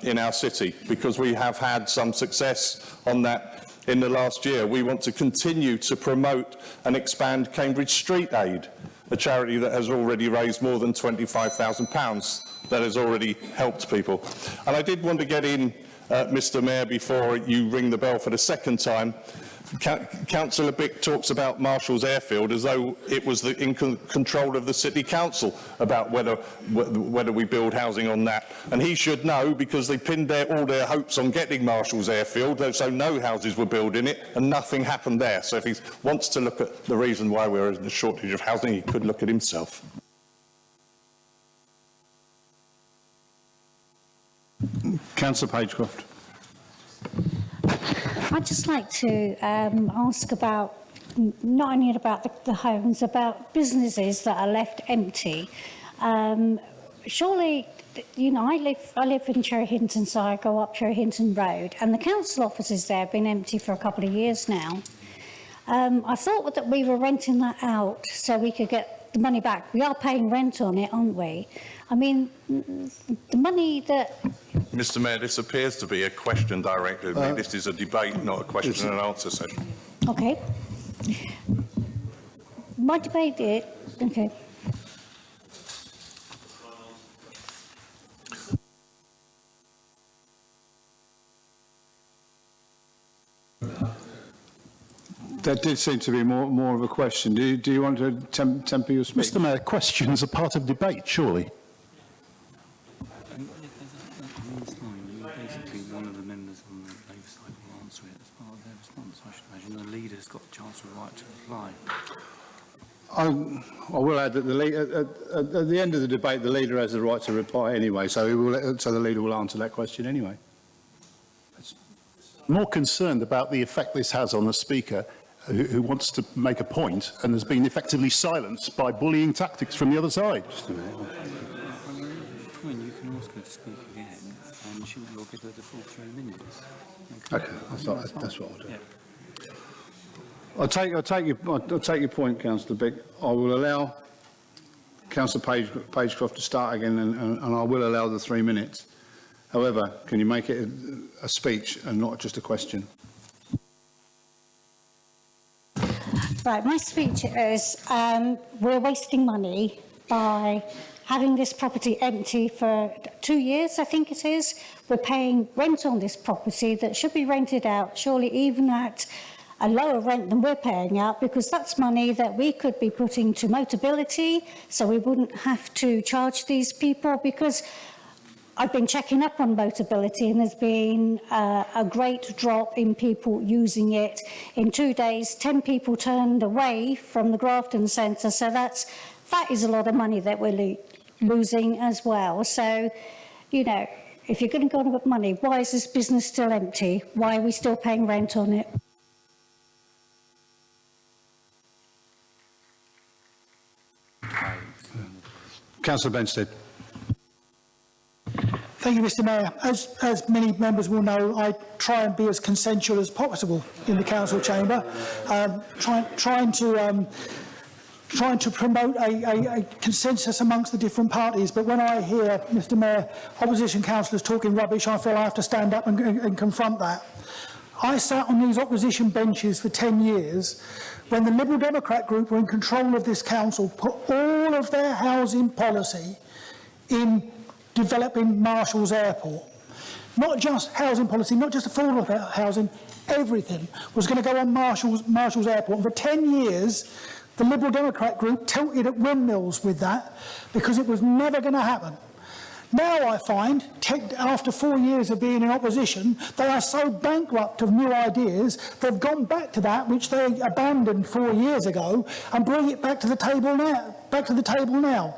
in our city, because we have had some success on that in the last year. We want to continue to promote and expand Cambridge Street Aid, a charity that has already raised more than £25,000 that has already helped people. And I did want to get in, Mr Mayor, before you ring the bell for the second time. Councillor Bick talks about Marshall's Airfield as though it was in control of the City Council about whether we build housing on that. And he should know, because they pinned all their hopes on getting Marshall's Airfield, so no houses were built in it and nothing happened there. So if he wants to look at the reason why we're in a shortage of housing, he could look at himself. Councillor Pagecroft. I'd just like to ask about, not only about the homes, about businesses that are left empty. Surely, you know, I live in Cherry Hinton, so I go up Cherry Hinton Road, and the council offices there have been empty for a couple of years now. I thought that we were renting that out so we could get the money back. We are paying rent on it, aren't we? I mean, the money that... Mr Mayor, this appears to be a question directed at me. This is a debate, not a question and answer session. Okay. My debate is... Okay. That did seem to be more of a question. Do you want to temper your speech? Mr Mayor, questions are part of debate, surely. Basically, one of the members on the Labour side will answer it as part of their response, I should imagine. The leader's got the chance and right to reply. I will add that at the end of the debate, the leader has the right to reply anyway, so the leader will answer that question anyway. More concerned about the effect this has on the Speaker, who wants to make a point and has been effectively silenced by bullying tactics from the other side. Just a minute. You can ask her to speak again, and she will give her the full 3 minutes. Okay, that's what I'll do. Yeah. I'll take your point, Councillor Bick. I will allow Councillor Pagecroft to start again, and I will allow the 3 minutes. However, can you make it a speech and not just a question? Right, my speech is we're wasting money by having this property empty for 2 years, I think it is. We're paying rent on this property that should be rented out, surely even at a lower rent than we're paying out, because that's money that we could be putting to Motability, so we wouldn't have to charge these people, because I've been checking up on Motability, and there's been a great drop in people using it. In 2 days, 10 people turned away from the Grafton Centre, so that is a lot of money that we're losing as well. So, you know, if you're going to go on with money, why is this business still empty? Why are we still paying rent on it? Councillor Benstead. Thank you, Mr Mayor. As many members will know, I try and be as consensual as possible in the council chamber, trying to promote a consensus amongst the different parties. But when I hear, Mr Mayor, opposition councillors talking rubbish, I feel I have to stand up and confront that. I sat on these opposition benches for 10 years when the Liberal Democrat group were in control of this council, put all of their housing policy in developing Marshall's Airport. Not just housing policy, not just affordable housing, everything was going to go on Marshall's Airport. And for 10 years, the Liberal Democrat group tilted at windmills with that because it was never going to happen. Now I find, after 4 years of being in opposition, they are so bankrupt of new ideas, they've gone back to that which they abandoned 4 years ago and bring it back to the table now.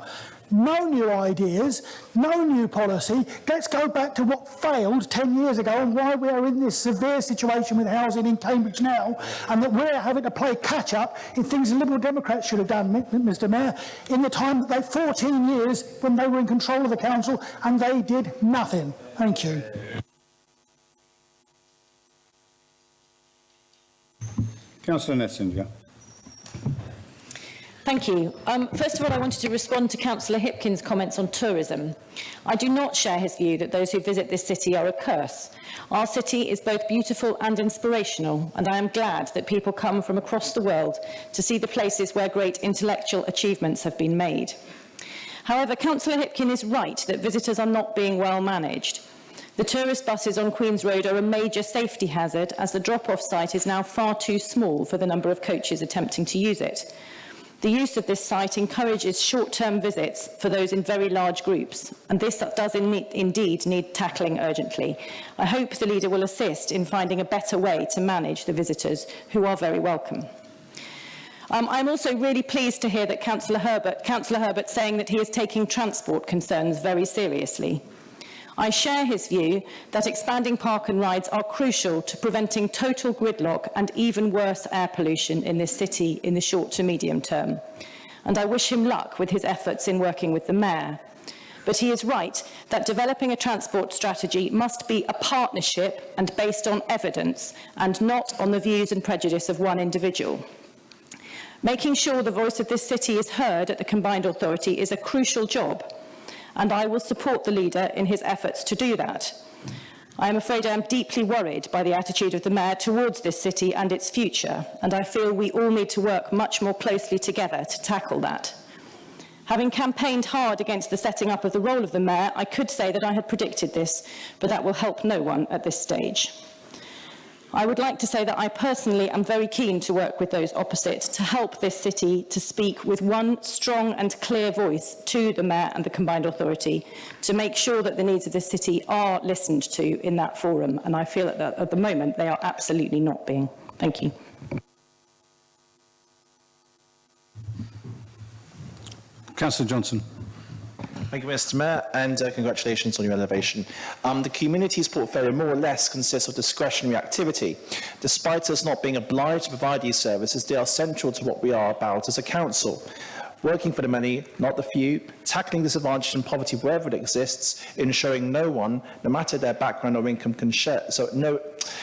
No new ideas, no new policy. Let's go back to what failed 10 years ago and why we are in this severe situation with housing in Cambridge now, and that we're having to play catch-up in things the Liberal Democrats should have done, Mr Mayor, in the time that 14 years when they were in control of the council and they did nothing. Thank you. Councillor Nessinger. Thank you. First of all, I wanted to respond to Councillor Hipkins' comments on tourism. I do not share his view that those who visit this city are a curse. Our city is both beautiful and inspirational, and I am glad that people come from across the world to see the places where great intellectual achievements have been made. However, Councillor Hipkin is right that visitors are not being well managed. The tourist buses on Queen's Road are a major safety hazard, as the drop-off site is now far too small for the number of coaches attempting to use it. The use of this site encourages short-term visits for those in very large groups, and this does indeed need tackling urgently. I hope the leader will assist in finding a better way to manage the visitors, who are very welcome. I'm also really pleased to hear that Councillor Herbert saying that he is taking transport concerns very seriously. I share his view that expanding park and rides are crucial to preventing total gridlock and even worse air pollution in this city in the short to medium term. And I wish him luck with his efforts in working with the Mayor. But he is right that developing a transport strategy must be a partnership and based on evidence and not on the views and prejudice of one individual. Making sure the voice of this city is heard at the Combined Authority is a crucial job, and I will support the leader in his efforts to do that. I am afraid I am deeply worried by the attitude of the Mayor towards this city and its future, and I feel we all need to work much more closely together to tackle that. Having campaigned hard against the setting up of the role of the Mayor, I could say that I had predicted this, but that will help no one at this stage. I would like to say that I personally am very keen to work with those opposite to help this city to speak with one strong and clear voice to the Mayor and the Combined Authority to make sure that the needs of this city are listened to in that forum, and I feel that at the moment they are absolutely not being. Thank you. Councillor Johnson. Thank you, Mr Mayor, and congratulations on your elevation. The community's portfolio more or less consists of discretionary activity. Despite us not being obliged to provide these services, they are central to what we are about as a council. Working for the many, not the few, tackling disadvantage and poverty wherever it exists, ensuring no one, no matter their background or income, can share.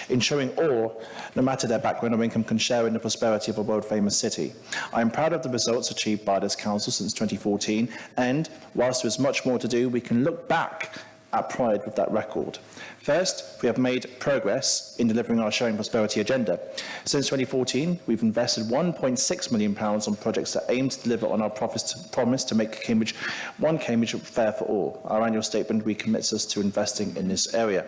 Ensuring all, no matter their background or income, can share in the prosperity of a world-famous city. I am proud of the results achieved by this council since 2014, and whilst there is much more to do, we can look back at pride with that record. First, we have made progress in delivering our sharing prosperity agenda. Since 2014, we've invested £1.6 million on projects that aim to deliver on our promise to make Cambridge fair for all. Our annual statement recommits us to investing in this area.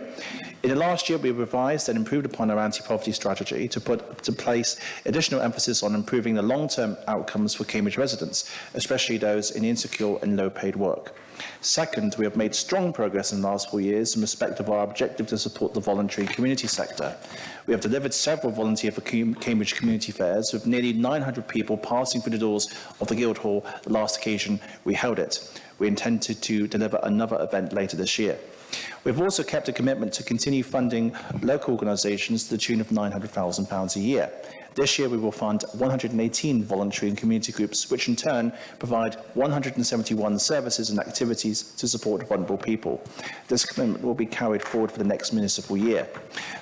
In the last year, we revised and improved upon our anti-poverty strategy to put to place additional emphasis on improving the long-term outcomes for Cambridge residents, especially those in insecure and low-paid work. Second, we have made strong progress in the last 4 years in respect of our objective to support the voluntary and community sector. We have delivered several volunteer for Cambridge community fairs, with nearly 900 people passing through the doors of the Guildhall the last occasion we held it. We intended to deliver another event later this year. We've also kept a commitment to continue funding local organisations to the tune of £900,000 a year. This year we will fund 118 voluntary and community groups, which in turn provide 171 services and activities to support vulnerable people. This commitment will be carried forward for the next municipal year.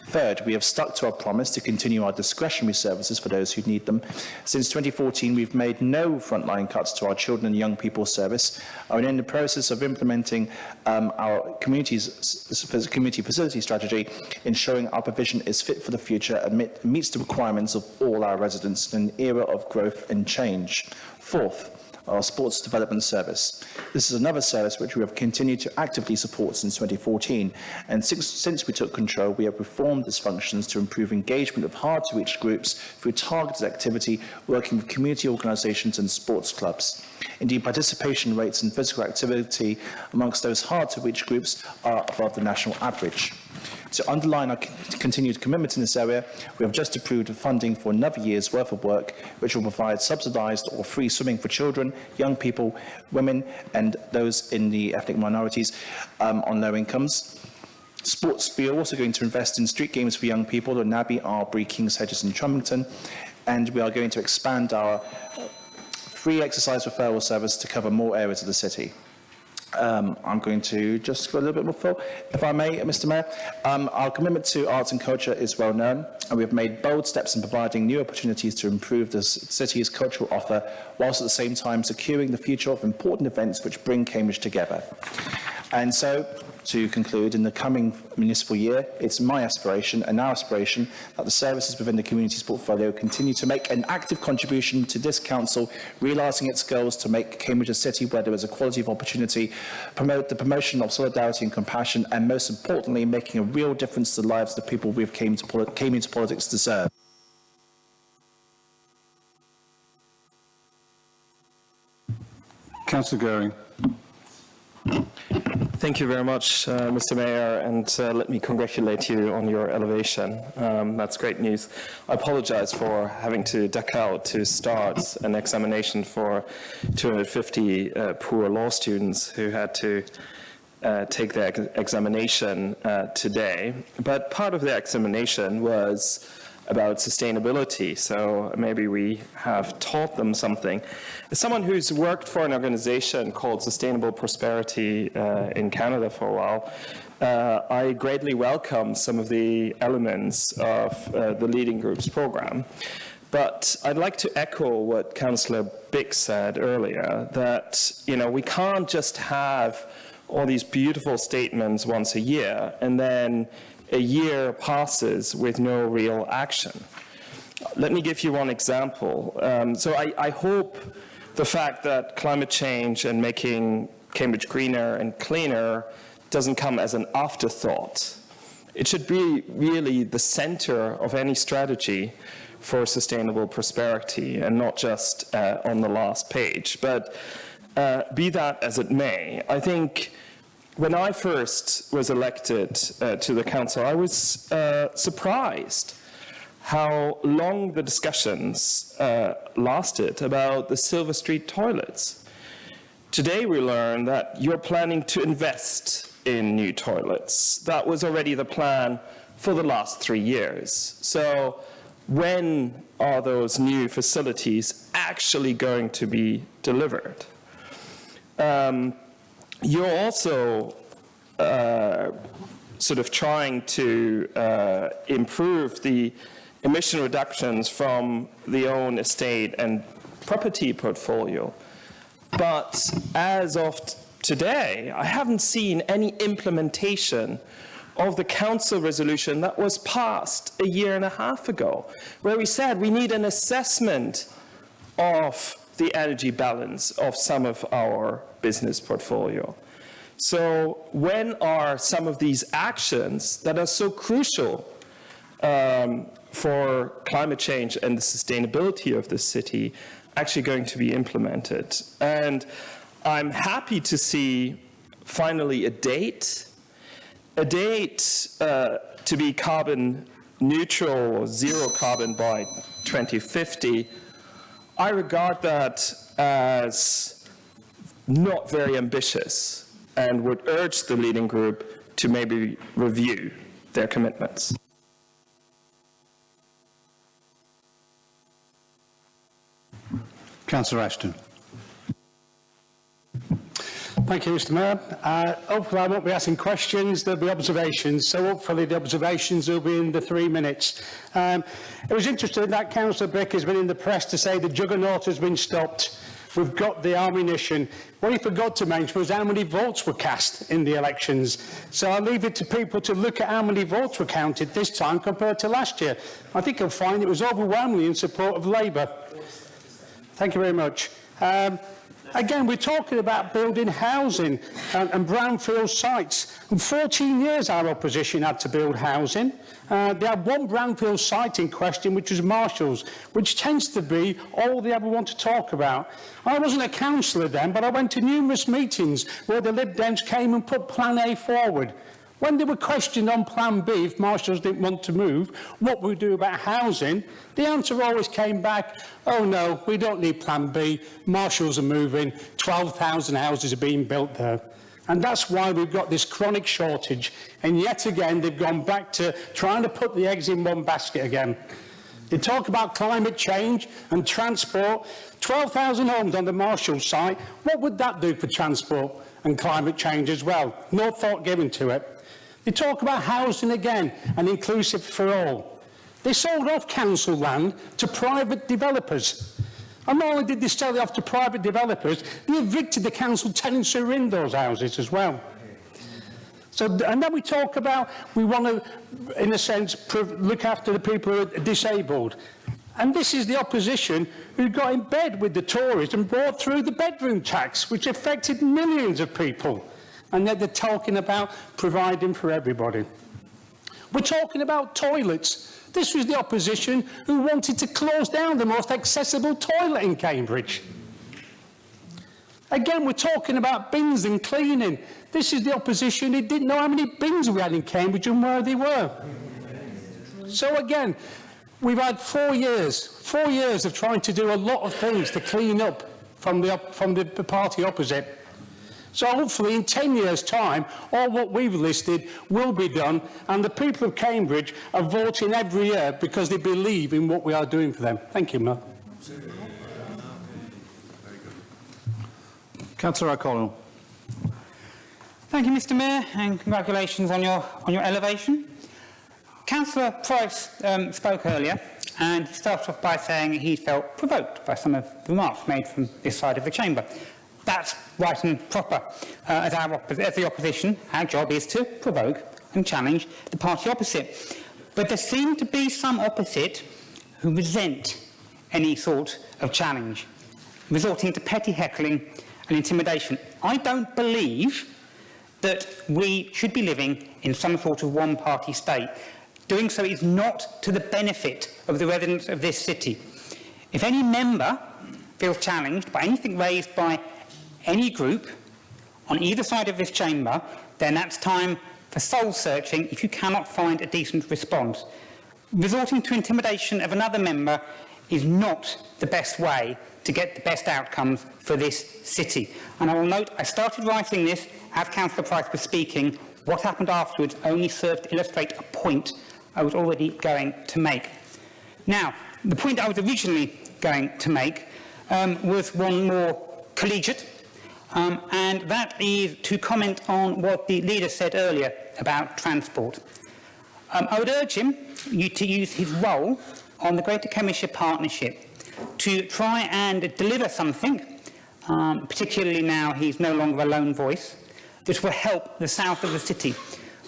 Third, we have stuck to our promise to continue our discretionary services for those who need them. Since 2014, we've made no frontline cuts to our children and young people service, and are in the process of implementing our community facility strategy, ensuring our provision is fit for the future and meets the requirements of all our residents in an era of growth and change. Fourth, our Sports Development Service. This is another service which we have continued to actively support since 2014, and since we took control, we have reformed its functions to improve engagement of hard-to-reach groups through targeted activity, working with community organisations and sports clubs. Indeed, participation rates in physical activity amongst those hard-to-reach groups are above the national average. To underline our continued commitment in this area, we have just approved funding for another year's worth of work, which will provide subsidised or free swimming for children, young people, women, and those in the ethnic minorities on low incomes. Sports, we are also going to invest in street games for young people at Naby, Arbury, Kings Hedges and Trumpington, and we are going to expand our free exercise referral service to cover more areas of the city. I'm going to just go a little bit more full, if I may, Mr. Mayor. Our commitment to arts and culture is well known, and we have made bold steps in providing new opportunities to improve the city's cultural offer, whilst at the same time securing the future of important events which bring Cambridge together. And so, to conclude, in the coming municipal year, it's my aspiration and our aspiration that the services within the community's portfolio continue to make an active contribution to this council, realising its goals to make Cambridge a city where there is equality of opportunity, promote the promotion of solidarity and compassion, and most importantly, making a real difference to the lives of the people we came into politics to serve. Councillor Goering. Thank you very much, Mr. Mayor, and let me congratulate you on your elevation. That's great news. I apologize for having to duck out to start an examination for 250 poor law students who had to take their examination today. But part of the examination was about sustainability, so maybe we have taught them something. As someone who's worked for an organization called Sustainable Prosperity in Canada for a while, I greatly welcome some of the elements of the Leading Groups program. But I'd like to echo what Councillor Biggs said earlier, that we can't just have all these beautiful statements once a year and then a year passes with no real action. Let me give you one example. So I hope the fact that climate change and making Cambridge greener and cleaner doesn't come as an afterthought. It should be really the center of any strategy for sustainable prosperity and not just on the last page. But be that as it may, I think when I first was elected to the council, I was surprised how long the discussions lasted about the Silver Street toilets. Today we learn that you're planning to invest in new toilets. That was already the plan for the last 3 years. So when are those new facilities actually going to be delivered? You're also sort of trying to improve the emission reductions from the own estate and property portfolio. But as of today, I haven't seen any implementation of the council resolution that was passed a year and a half ago, where we said we need an assessment of the energy balance of some of our business portfolio. So when are some of these actions that are so crucial for climate change and the sustainability of the city actually going to be implemented? And I'm happy to see finally a date to be carbon neutral or zero carbon by 2050. I regard that as not very ambitious and would urge the leading group to maybe review their commitments. Councillor Ashton. Thank you, Mr. Mayor. Hopefully I won't be asking questions, there'll be observations, so hopefully the observations will be in the 3 minutes. It was interesting that Councillor Bick has been in the press to say the juggernaut has been stopped. We've got the ammunition. What he forgot to mention was how many votes were cast in the elections. So I'll leave it to people to look at how many votes were counted this time compared to last year. I think you'll find it was overwhelmingly in support of Labour. Thank you very much. Again, we're talking about building housing and brownfield sites. In 14 years, our opposition had to build housing. They had one brownfield site in question, which was Marshall's, which tends to be all they ever want to talk about. I wasn't a councillor then, but I went to numerous meetings where the Lib Dems came and put Plan A forward. When they were questioned on Plan B, if Marshalls didn't want to move, what we do about housing, the answer always came back, oh no, we don't need Plan B, Marshalls are moving, 12,000 houses are being built there. And that's why we've got this chronic shortage. And yet again, they've gone back to trying to put the eggs in one basket again. They talk about climate change and transport. 12,000 homes on the Marshall site, what would that do for transport and climate change as well? No thought given to it. They talk about housing again and inclusive for all. They sold off council land to private developers. And not only did they sell it off to private developers, they evicted the council tenants who were in those houses as well. So, and then we talk about we want to, in a sense, look after the people who are disabled. And this is the opposition who got in bed with the Tories and brought through the bedroom tax, which affected millions of people. And yet they're talking about providing for everybody. We're talking about toilets. This was the opposition who wanted to close down the most accessible toilet in Cambridge. Again, we're talking about bins and cleaning. This is the opposition who didn't know how many bins we had in Cambridge and where they were. So again, we've had 4 years of trying to do a lot of things to clean up from the party opposite. So hopefully in 10 years' time, all what we've listed will be done, and the people of Cambridge are voting every year because they believe in what we are doing for them. Thank you, Mayor. Councillor O'Connell. Thank you, Mr. Mayor, and congratulations on your elevation. Councillor Price spoke earlier, and he started off by saying he felt provoked by some of the remarks made from this side of the chamber. That's right and proper. As the opposition, our job is to provoke and challenge the party opposite. But there seem to be some opposite who resent any sort of challenge, resorting to petty heckling and intimidation. I don't believe that we should be living in some sort of one-party state. Doing so is not to the benefit of the residents of this city. If any member feels challenged by anything raised by any group on either side of this chamber, then that's time for soul-searching if you cannot find a decent response. Resorting to intimidation of another member is not the best way to get the best outcomes for this city. And I will note, I started writing this as Councillor Price was speaking. What happened afterwards only served to illustrate a point I was already going to make. Now, the point I was originally going to make was one more collegiate, and that is to comment on what the leader said earlier about transport. I would urge him to use his role on the Greater Cambridgeshire Partnership to try and deliver something, particularly now he's no longer a lone voice, that will help the south of the city.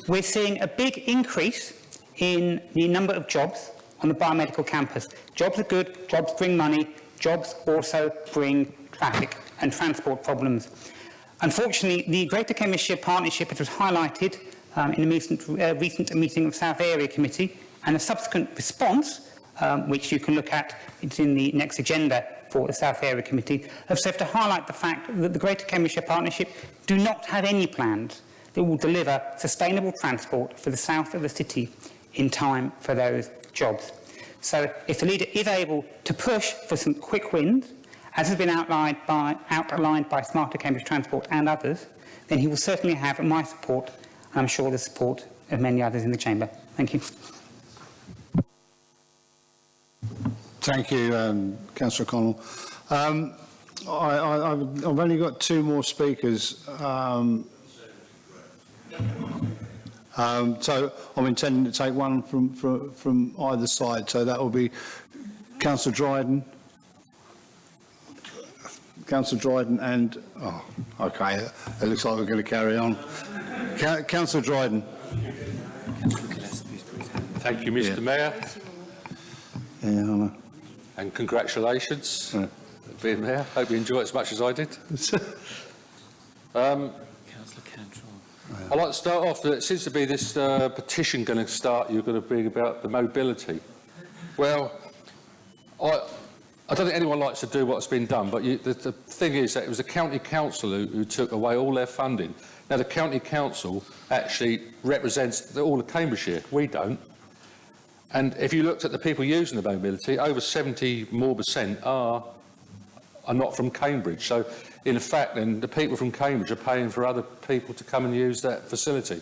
We're seeing a big increase in the number of jobs on the biomedical campus. Jobs are good, jobs bring money, jobs also bring traffic and transport problems. Unfortunately, the Greater Cambridgeshire Partnership, as was highlighted in a recent meeting of South Area Committee, and a subsequent response which you can look at, it's in the next agenda for the South Area Committee, have served to highlight the fact that the Greater Cambridgeshire Partnership do not have any plans that will deliver sustainable transport for the south of the city in time for those jobs. So if the leader is able to push for some quick wins, as has been outlined by Smarter Cambridge Transport and others, then he will certainly have my support, and I'm sure the support of many others in the Chamber. Thank you. Thank you, Councillor Connell. I've only got two more speakers. So I'm intending to take one from either side. So that will be Councillor Dryden. Councillor Dryden and... Oh, OK, it looks like we're going to carry on. Councillor Dryden. Thank you, Mr. Mayor. Yeah, I know. And congratulations for being there. Hope you enjoy it as much as I did. I'd like to start off, there seems to be this petition going to start, you're going to bring about the mobility. Well, I don't think anyone likes to do what's been done, but the thing is that it was the county council who took away all their funding. Now, the county council actually represents all of Cambridgeshire. We don't. And if you looked at the people using the mobility, over 70% more are not from Cambridge. So, in fact, then the people from Cambridge are paying for other people to come and use that facility.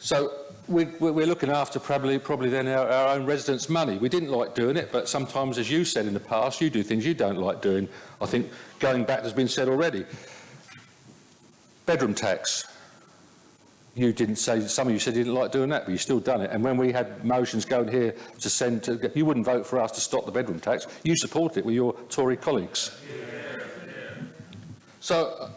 So we're looking after probably then our own residents' money. We didn't like doing it, but sometimes, as you said in the past, you do things you don't like doing. I think going back has been said already. Bedroom tax. You didn't say, some of you said you didn't like doing that, but you still done it. And when we had motions going here to send to, you wouldn't vote for us to stop the bedroom tax. You supported it with your Tory colleagues. So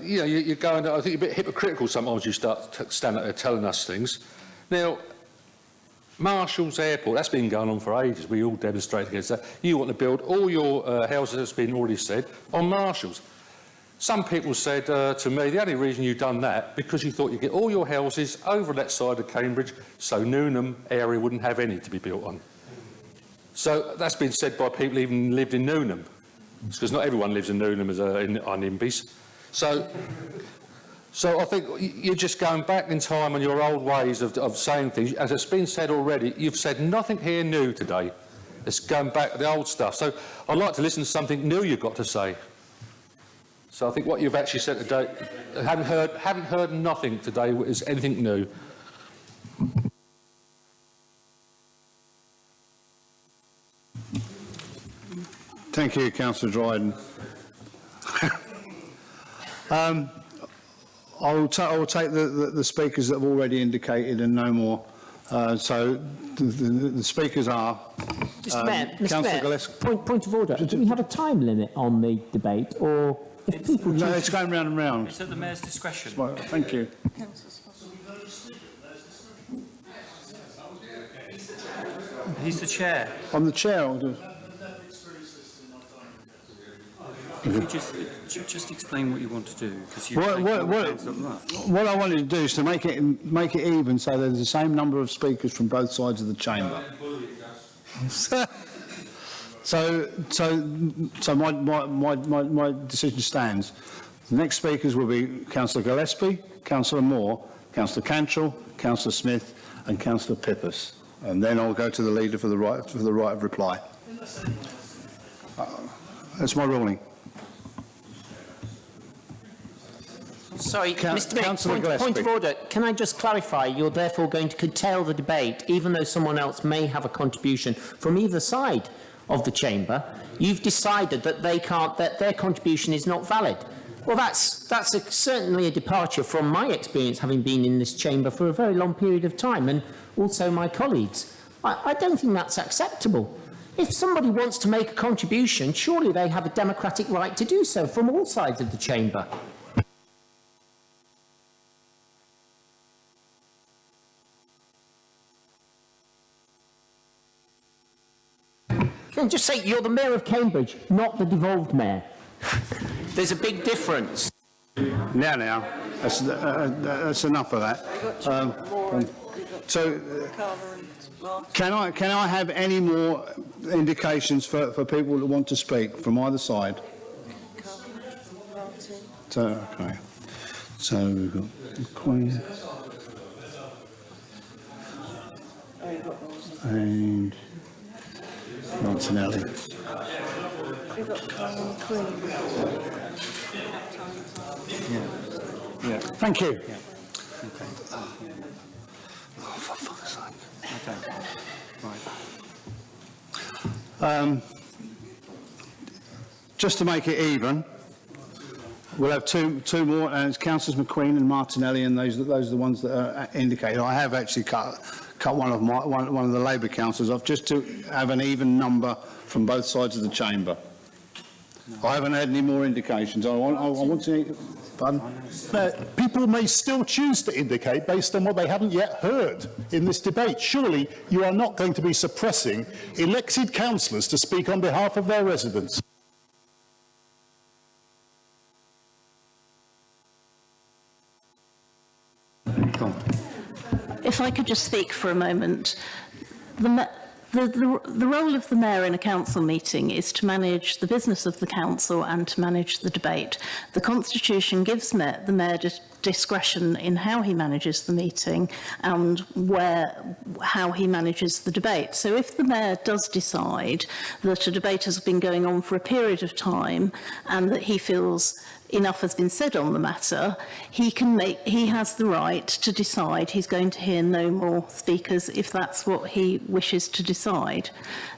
you know, you're going, I think you're a bit hypocritical sometimes you start standing there telling us things. Now, Marshall's Airport, that's been going on for ages. We all demonstrate against that. You want to build all your houses, as has been already said, on Marshall's. Some people said to me, the only reason you've done that, because you thought you'd get all your houses over that side of Cambridge, so Newnham area wouldn't have any to be built on. So that's been said by people even lived in Newnham. It's because not everyone lives in Newnham on IMBYs. So I think you're just going back in time on your old ways of saying things. As it's been said already, you've said nothing here new today. It's going back to the old stuff. So I'd like to listen to something new you've got to say. So I think what you've actually said today, haven't heard nothing today is anything new. Thank you, Councillor Dryden. I will take the speakers that have already indicated and no more. So the speakers are... Mr Mayor, Councillor Gillespie. point of order. Do we have a time limit on the debate, or if people... No, it's going round and round. It's at the Mayor's discretion. Thank you. He's the chair. I'm the chair. I'll do. If you just explain what you want to do, because you What I wanted to do is to make it even, so there's the same number of speakers from both sides of the chamber. So my decision stands. The next speakers will be Councillor Gillespie, Councillor Moore, Councillor Cantrell, Councillor Smith, and Councillor Pippas, and then I'll go to the leader for the right of reply. That's my ruling. Sorry, Mr Mayor, point of order. Can I just clarify, you're therefore going to curtail the debate, even though someone else may have a contribution from either side of the chamber? You've decided that they can't, that their contribution is not valid. Well, that's certainly a departure from my experience, having been in this chamber for a very long period of time, and also my colleagues. I don't think that's acceptable. If somebody wants to make a contribution, surely they have a democratic right to do so from all sides of the chamber. And just say you're the Mayor of Cambridge, not the devolved Mayor. There's a big difference. Now, that's enough of that. Can I have any more indications for people that want to speak from either side? So, okay. So we've got Queen and Martinelli. Yeah. Thank you. Oh, for fuck's sake. Just to make it even, we'll have two more, and it's Councillors McQueen and Martinelli, and those are the ones that are indicated. I have actually cut one of the Labour councillors off just to have an even number from both sides of the chamber. I haven't had any more indications. I want to. Pardon? People may still choose to indicate based on what they haven't yet heard in this debate. Surely you are not going to be suppressing elected councillors to speak on behalf of their residents. If I could just speak for a moment. The role of the mayor in a council meeting is to manage the business of the council and to manage the debate. The constitution gives the mayor discretion in how he manages the meeting and how he manages the debate. So if the mayor does decide that a debate has been going on for a period of time and that he feels enough has been said on the matter, he has the right to decide he's going to hear no more speakers if that's what he wishes to decide.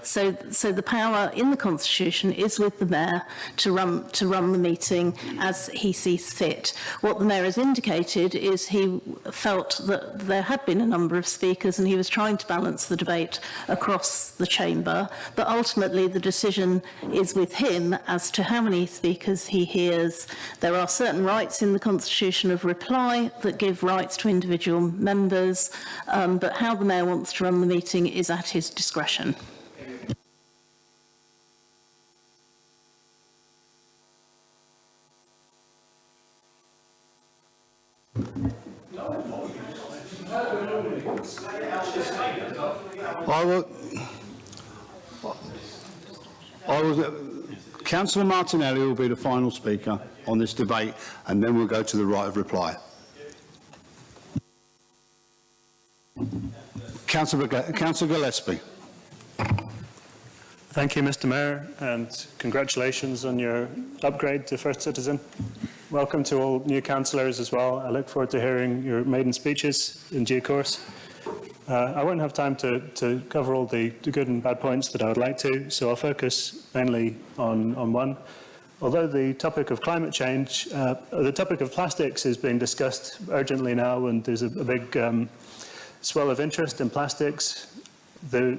So the power in the Constitution is with the mayor to run the meeting as he sees fit. What the mayor has indicated is he felt that there had been a number of speakers and he was trying to balance the debate across the chamber, but ultimately the decision is with him as to how many speakers he hears. There are certain rights in the Constitution of reply that give rights to individual members, but how the mayor wants to run the meeting is at his discretion. Councillor Martinelli will be the final speaker on this debate, and then we'll go to the right of reply. Councillor Gillespie. Thank you, Mr. Mayor, and congratulations on your upgrade to First Citizen. Welcome to all new councillors as well. I look forward to hearing your maiden speeches in due course. I won't have time to cover all the good and bad points that I would like to, so I'll focus mainly on one. Although the topic of climate change, the topic of plastics is being discussed urgently now, and there's a big swell of interest in plastics, there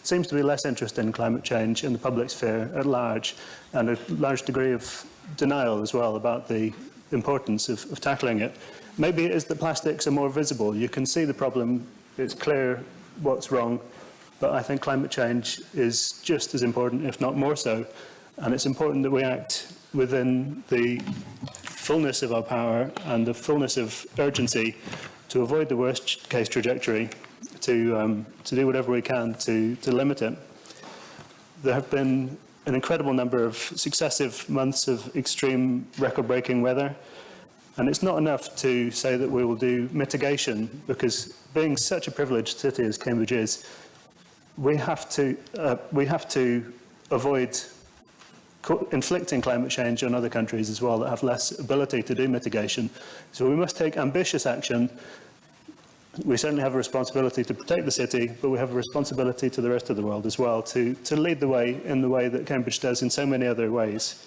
seems to be less interest in climate change in the public sphere at large, and a large degree of denial as well about the importance of tackling it. Maybe it is that plastics are more visible. You can see the problem, it's clear what's wrong, but I think climate change is just as important, if not more so, and it's important that we act within the fullness of our power and the fullness of urgency to avoid the worst case trajectory, to do whatever we can to limit it. There have been an incredible number of successive months of extreme record-breaking weather, and it's not enough to say that we will do mitigation, because being such a privileged city as Cambridge is, we have to avoid inflicting climate change on other countries as well that have less ability to do mitigation. So we must take ambitious action. We certainly have a responsibility to protect the city, but we have a responsibility to the rest of the world as well to lead the way in the way that Cambridge does in so many other ways.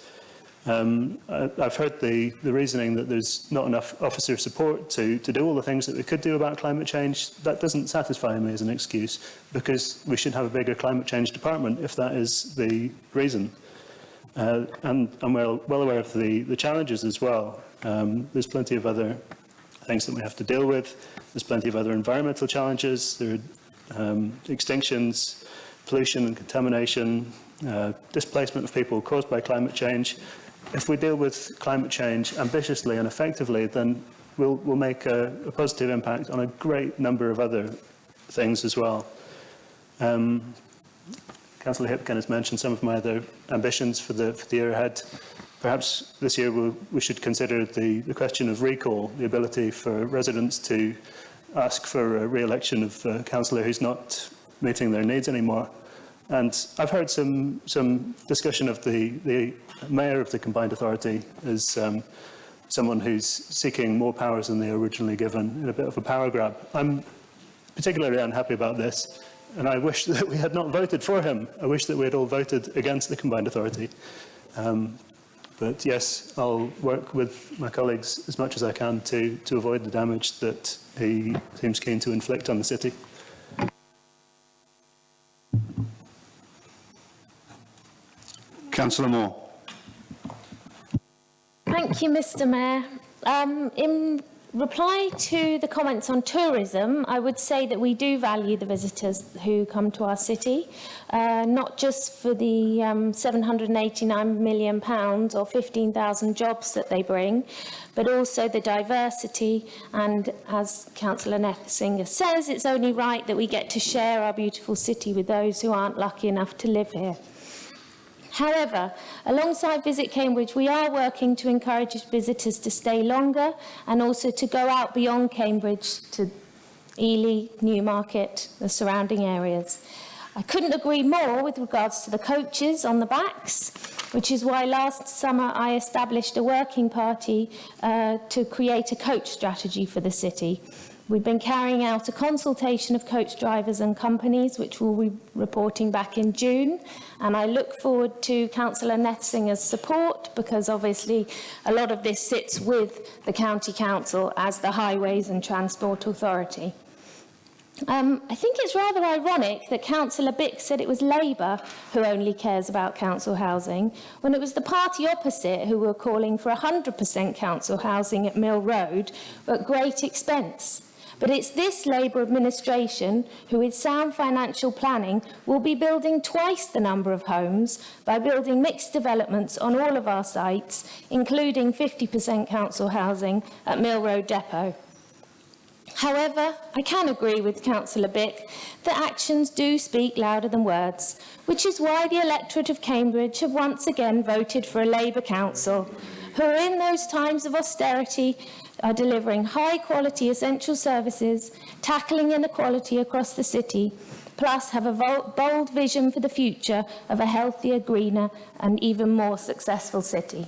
I've heard the reasoning that there's not enough officer support to do all the things that we could do about climate change. That doesn't satisfy me as an excuse, because we should have a bigger climate change department if that is the reason. And I'm well aware of the challenges as well. There's plenty of other things that we have to deal with. There's plenty of other environmental challenges. There are extinctions, pollution and contamination, displacement of people caused by climate change. If we deal with climate change ambitiously and effectively, then we'll make a positive impact on a great number of other things as well. Councillor Hipkin has mentioned some of my other ambitions for the year ahead. Perhaps this year we should consider the question of recall, the ability for residents to ask for a re-election of a councillor who's not meeting their needs anymore. And I've heard some discussion of the Mayor of the Combined Authority as someone who's seeking more powers than they were originally given in a bit of a power grab. I'm particularly unhappy about this, and I wish that we had not voted for him. I wish that we had all voted against the Combined Authority. But yes, I'll work with my colleagues as much as I can to avoid the damage that he seems keen to inflict on the city. Councillor Moore. Thank you, Mr. Mayor. In reply to the comments on tourism, I would say that we do value the visitors who come to our city, not just for the £789 million or 15,000 jobs that they bring, but also the diversity. And as Councillor Nethsinger says, it's only right that we get to share our beautiful city with those who aren't lucky enough to live here. However, alongside Visit Cambridge, we are working to encourage visitors to stay longer and also to go out beyond Cambridge to Ely, Newmarket, the surrounding areas. I couldn't agree more with regards to the coaches on the backs, which is why last summer I established a working party to create a coach strategy for the city. We've been carrying out a consultation of coach drivers and companies, which we'll be reporting back in June. And I look forward to Councillor Netzinger's support, because obviously a lot of this sits with the County Council as the Highways and Transport Authority. I think it's rather ironic that Councillor Bick said it was Labour who only cares about council housing, when it was the party opposite who were calling for 100% council housing at Mill Road at great expense. But it's this Labour administration who, with sound financial planning, will be building twice the number of homes by building mixed developments on all of our sites, including 50% council housing at Mill Road Depot. However, I can agree with Councillor Bick that actions do speak louder than words, which is why the electorate of Cambridge have once again voted for a Labour council, who are in those times of austerity are delivering high-quality essential services, tackling inequality across the city, plus have a bold vision for the future of a healthier, greener and even more successful city.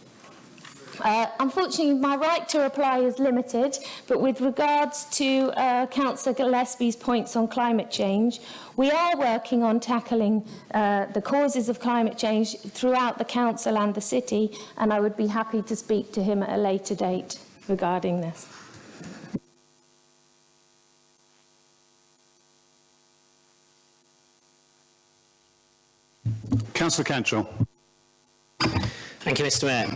Unfortunately, my right to reply is limited, but with regards to Councillor Gillespie's points on climate change, we are working on tackling the causes of climate change throughout the council and the city, and I would be happy to speak to him at a later date regarding this. Councillor Cantrell. Thank you, Mr. Mayor.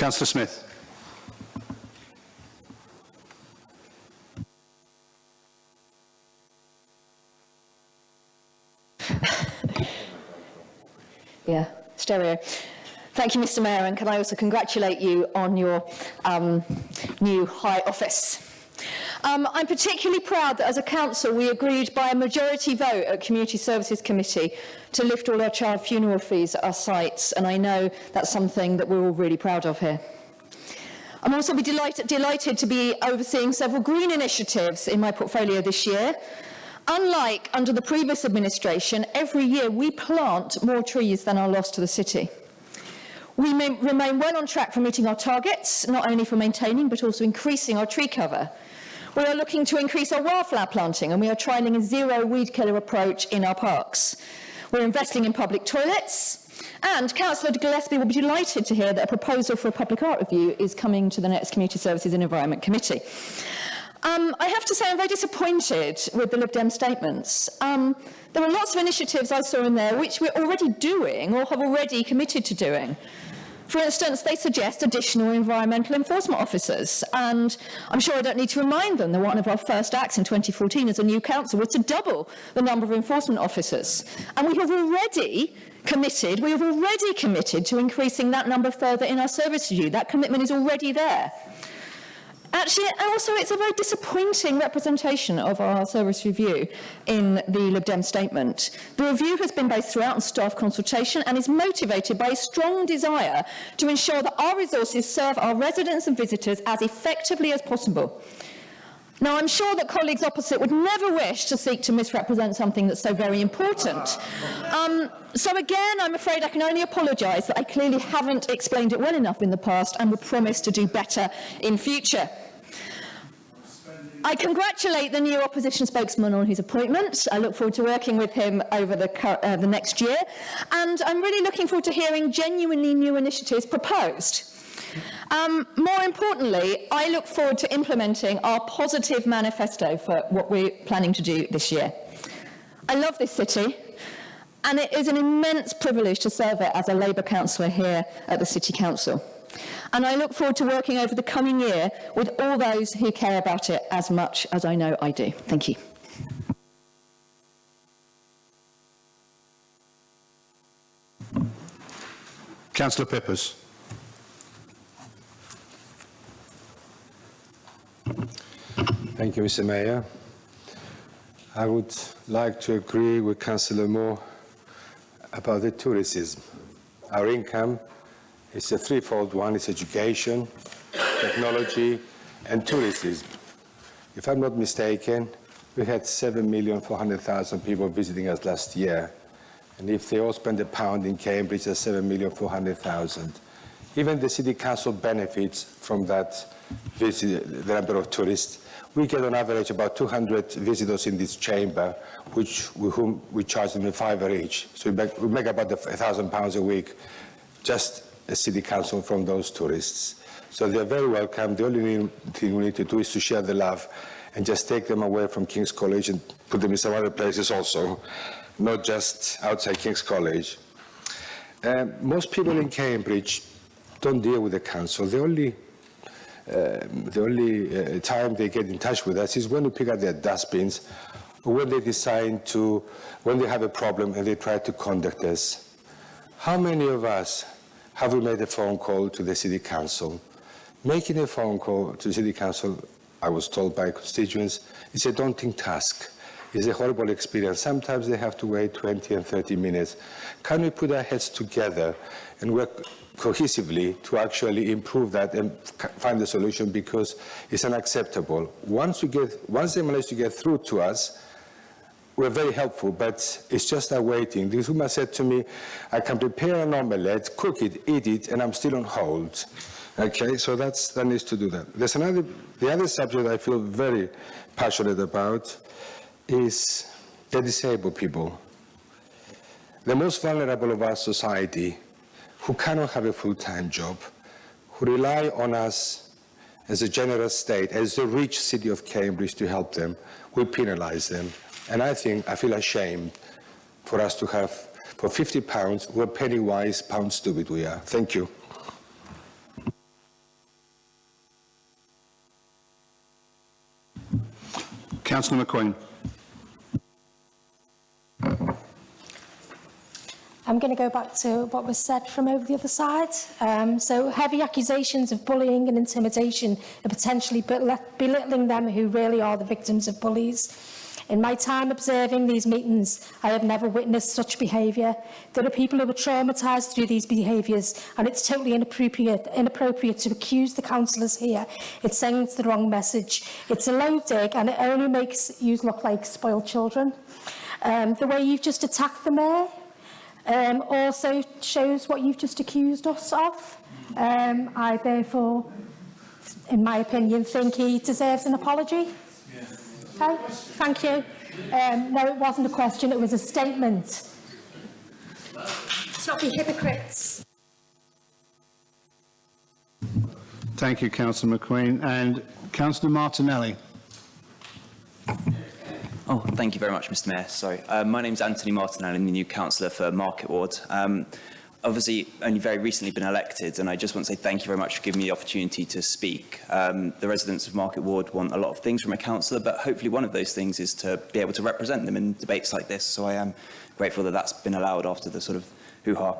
Councillor Smith. Yeah, stereo. Thank you, Mr. Mayor, and can I also congratulate you on your new high office. I'm particularly proud that as a council we agreed by a majority vote at Community Services Committee to lift all our child funeral fees at our sites, and I know that's something that we're all really proud of here. I'm also delighted to be overseeing several green initiatives in my portfolio this year. Unlike under the previous administration, every year we plant more trees than are lost to the city. We remain well on track for meeting our targets, not only for maintaining but also increasing our tree cover. We are looking to increase our wildflower planting, and we are trialling a zero weed killer approach in our parks. We're investing in public toilets, and Councillor Gillespie will be delighted to hear that a proposal for a public art review is coming to the next Community Services and Environment Committee. I have to say I'm very disappointed with the Lib Dem statements. There are lots of initiatives I saw in there which we're already doing or have already committed to doing. For instance, they suggest additional environmental enforcement officers, and I'm sure I don't need to remind them that one of our first acts in 2014 as a new council was to double the number of enforcement officers. And we have already committed to increasing that number further in our service review. That commitment is already there. Actually, also, it's a very disappointing representation of our service review in the Lib Dem statement. The review has been based throughout on staff consultation and is motivated by a strong desire to ensure that our resources serve our residents and visitors as effectively as possible. Now, I'm sure that colleagues opposite would never wish to seek to misrepresent something that's so very important. So again, I'm afraid I can only apologise that I clearly haven't explained it well enough in the past and will promise to do better in future. I congratulate the new opposition spokesman on his appointment. I look forward to working with him over the next year, and I'm really looking forward to hearing genuinely new initiatives proposed. More importantly, I look forward to implementing our positive manifesto for what we're planning to do this year. I love this city, and it is an immense privilege to serve it as a Labour councillor here at the City Council. And I look forward to working over the coming year with all those who care about it as much as I know I do. Thank you. Councillor Peppers. Thank you, Mr. Mayor. I would like to agree with Councillor Moore about the tourism. Our income is a threefold one. It's education, technology, and tourism. If I'm not mistaken, we had 7,400,000 people visiting us last year. And if they all spend £1 in Cambridge, that's 7,400,000. Even the City Council benefits from that visit, the number of tourists. We get on average about 200 visitors in this chamber, with whom we charge them £5 each. So we make about £1,000 a week, just a City Council from those tourists. So they're very welcome. The only thing we need to do is to share the love and just take them away from King's College and put them in some other places also, not just outside King's College. Most people in Cambridge don't deal with the council. The only time they get in touch with us is when we pick up their dustbins, or when they decide to, when they have a problem and they try to contact us. How many of us have we made a phone call to the City Council? Making a phone call to the City Council, I was told by constituents, is a daunting task. It's a horrible experience. Sometimes they have to wait 20 and 30 minutes. Can we put our heads together and work cohesively to actually improve that and find a solution, because it's unacceptable. Once they manage to get through to us, we're very helpful, but it's just our waiting. This woman said to me, I can prepare an omelette, cook it, eat it, and I'm still on hold. Okay, so that needs to do that. There's the other subject I feel very passionate about is the disabled people. The most vulnerable of our society, who cannot have a full-time job, who rely on us as a generous state, as the rich city of Cambridge to help them, we penalise them. And I feel ashamed for us to have, for £50, we're penny wise, pound stupid we are. Thank you. Councillor McQueen. I'm going to go back to what was said from over the other side. So heavy accusations of bullying and intimidation are potentially belittling them who really are the victims of bullies. In my time observing these meetings, I have never witnessed such behaviour. There are people who are traumatised through these behaviours, and it's totally inappropriate to accuse the councillors here. It sends the wrong message. It's a low dig, and it only makes you look like spoiled children. The way you've just attacked the mayor also shows what you've just accused us of. I therefore, in my opinion, think he deserves an apology. Okay, thank you. No, it wasn't a question, it was a statement. Let's not be hypocrites. Thank you, Councillor McQueen. And Councillor Martinelli. Oh, thank you very much, Mr. Mayor. Sorry. My name's Anthony Martinelli. I'm the new councillor for Market Ward. Obviously, only very recently been elected, and I just want to say thank you very much for giving me the opportunity to speak. The residents of Market Ward want a lot of things from a councillor, but hopefully one of those things is to be able to represent them in debates like this. So I am grateful that that's been allowed after the sort of hoo-ha.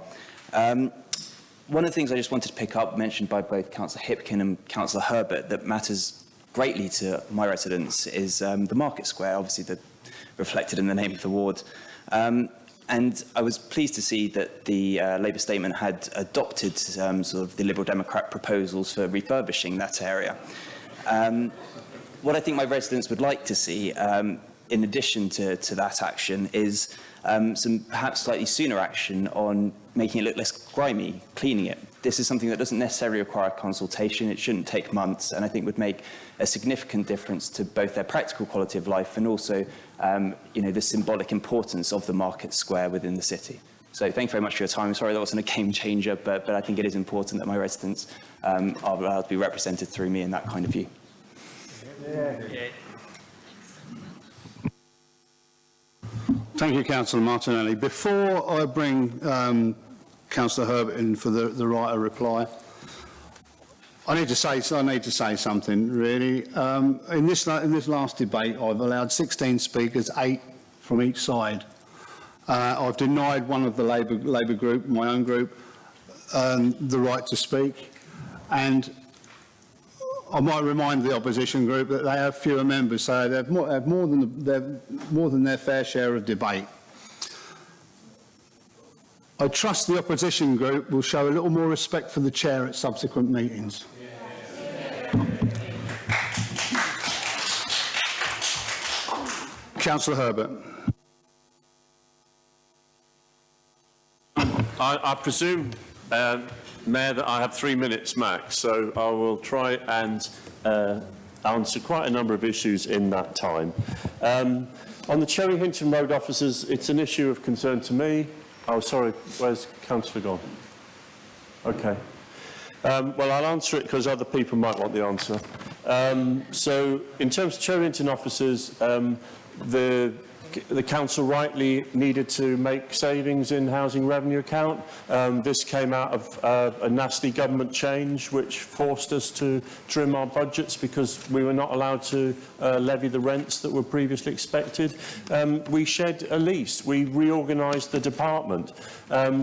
One of the things I just wanted to pick up, mentioned by both Councillor Hipkin and Councillor Herbert, that matters greatly to my residents is the Market Square, obviously reflected in the name of the ward. And I was pleased to see that the Labour statement had adopted sort of the Liberal Democrat proposals for refurbishing that area. What I think my residents would like to see, in addition to that action, is some perhaps slightly sooner action on making it look less grimy, cleaning it. This is something that doesn't necessarily require consultation. It shouldn't take months, and I think would make a significant difference to both their practical quality of life and also, the symbolic importance of the Market Square within the city. So thank you very much for your time. I'm sorry that wasn't a game changer, but I think it is important that my residents are allowed to be represented through me in that kind of view. Thank you, Councillor Martinelli. Before I bring Councillor Herbert in for the right of reply, I need to say something, really. In this last debate, I've allowed 16 speakers, 8 from each side. I've denied one of the Labour group, my own group, the right to speak. And I might remind the opposition group that they have fewer members, so they have more than their fair share of debate. I trust the opposition group will show a little more respect for the chair at subsequent meetings. Councillor Herbert. I presume, Mayor, that I have 3 minutes max, so I will try and answer quite a number of issues in that time. On the Cherry Hinton Road officers, it's an issue of concern to me. Oh, sorry, where's Councillor gone? Okay. Well, I'll answer it because other people might want the answer. So, in terms of Cherry Hinton officers, the council rightly needed to make savings in housing revenue account. This came out of a nasty government change which forced us to trim our budgets because we were not allowed to levy the rents that were previously expected. We shed a lease. We reorganised the department.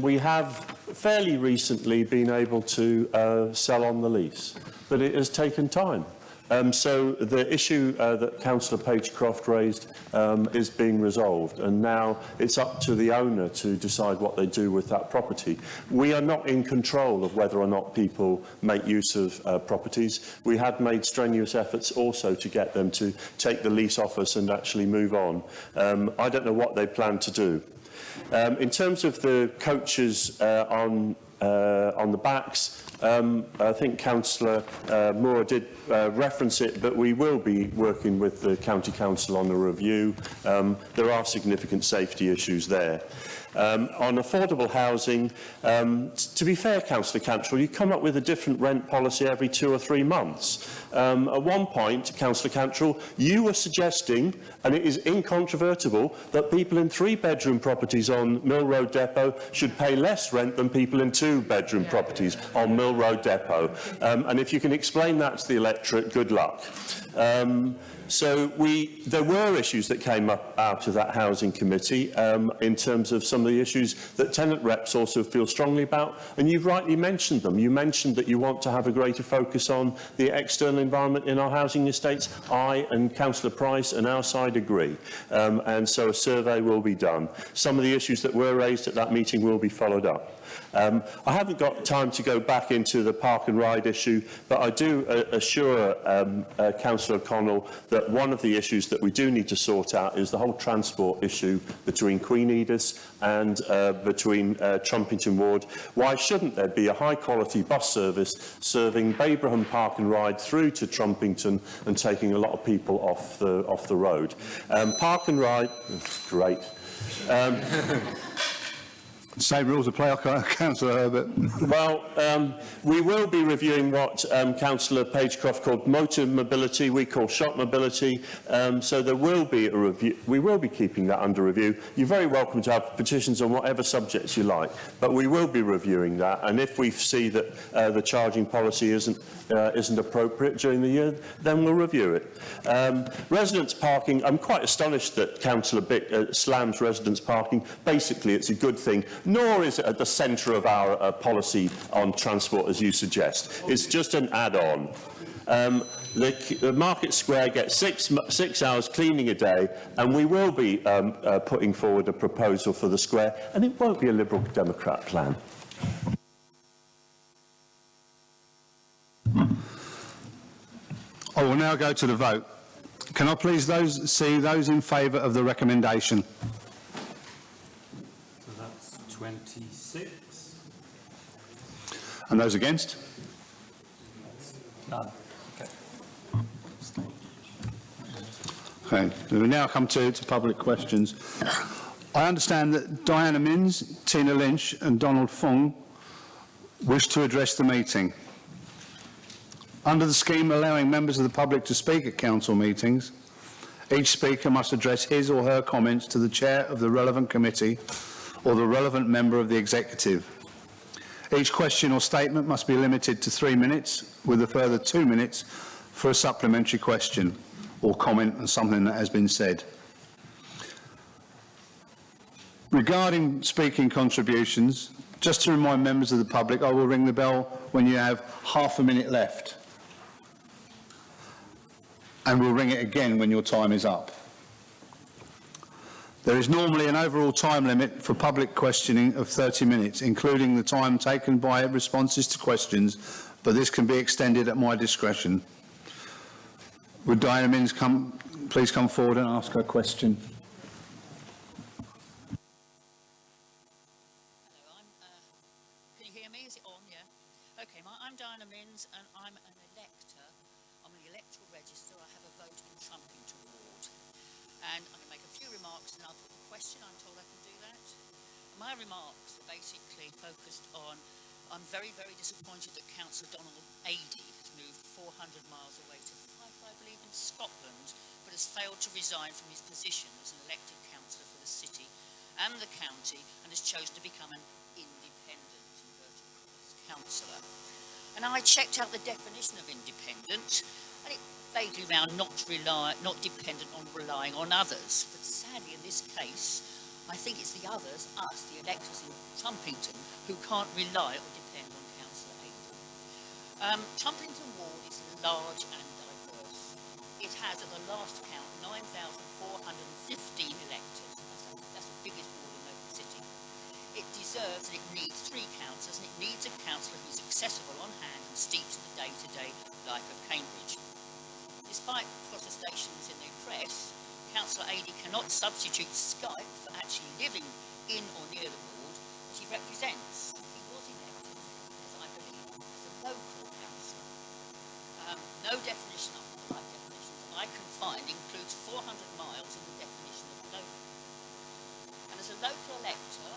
We have fairly recently been able to sell on the lease, but it has taken time. So the issue that Councillor Pagecroft raised is being resolved, and now it's up to the owner to decide what they do with that property. We are not in control of whether or not people make use of properties. We had made strenuous efforts also to get them to take the lease off us and actually move on. I don't know what they plan to do. In terms of the coaches on the backs, I think Councillor Moore did reference it, but we will be working with the County Council on a review. There are significant safety issues there. On affordable housing, to be fair, Councillor Cantrell, you come up with a different rent policy every 2 or 3 months. At one point, Councillor Cantrell, you were suggesting, and it is incontrovertible, that people in 3-bedroom properties on Mill Road Depot should pay less rent than people in 2-bedroom properties on Mill Mill Road Depot. And if you can explain that to the electorate, good luck. So there were issues that came up out of that housing committee in terms of some of the issues that tenant reps also feel strongly about, and you've rightly mentioned them. You mentioned that you want to have a greater focus on the external environment in our housing estates. I and Councillor Price and our side agree, and so a survey will be done. Some of the issues that were raised at that meeting will be followed up. I haven't got time to go back into the park and ride issue, but I do assure Councillor O'Connell that one of the issues that we do need to sort out is the whole transport issue between Queen Edith and between Trumpington Ward. Why shouldn't there be a high-quality bus service serving Babraham Park and Ride through to Trumpington and taking a lot of people off the road? Park and Ride, great. Same rules apply, Councillor Herbert. Well, we will be reviewing what Councillor Pagecroft called motor mobility, we call shop mobility, so there will be a review. We will be keeping that under review. You're very welcome to have petitions on whatever subjects you like, but we will be reviewing that, and if we see that the charging policy isn't appropriate during the year, then we'll review it. Residence parking, I'm quite astonished that Councillor Bick slams residence parking. Basically, it's a good thing, nor is it at the centre of our policy on transport, as you suggest. It's just an add-on. The Market Square gets six hours cleaning a day, and we will be putting forward a proposal for the square, and it won't be a Liberal Democrat plan. I will now go to the vote. Can I please see those in favour of the recommendation? So that's 26. And those against? None. Okay, we now come to public questions. I understand that Diana Minns, Tina Lynch and Donald Fung wish to address the meeting. Under the scheme allowing members of the public to speak at council meetings, each speaker must address his or her comments to the chair of the relevant committee or the relevant member of the executive. Each question or statement must be limited to 3 minutes, with a further 2 minutes for a supplementary question or comment on something that has been said. Regarding speaking contributions, just to remind members of the public, I will ring the bell when you have half a minute left. And we'll ring it again when your time is up. There is normally an overall time limit for public questioning of 30 minutes, including the time taken by responses to questions, but this can be extended at my discretion. Would Diana Minns please come forward and ask her question? Can you hear me? Is it on? Yeah. Okay, I'm Diana Minns and I'm an elector. I'm on the electoral register. I have a vote in Trumpington Ward. And I'm going to make a few remarks and I'll put the question. I'm told I can do that. My remarks are basically focused on, I'm very, very disappointed that Councillor Donald Adey has moved 400 miles away to Fife, I believe, in Scotland, but has failed to resign from his position as an elected councillor for the city and the county, and has chosen to become an independent councillor. And I checked out the definition of independent, and it vaguely around not dependent on relying on others. But sadly, in this case, I think it's the others, us, the electors in Trumpington, who can't rely or depend on Councillor Adey. Trumpington Ward is large and diverse. It has, at the last count, 9,415 electors. That's the biggest ward in Open City. It deserves and it needs 3 councillors, and it needs a councillor who's accessible on hand and steeped in the day-to-day life of Cambridge. Despite protestations in the press, Councillor Adey cannot substitute Skype for actually living in or near the ward that he represents. He was elected, as I believe, as a local councillor. No definition of the right definition that I can find includes 400 miles in the definition of local. And as a local elector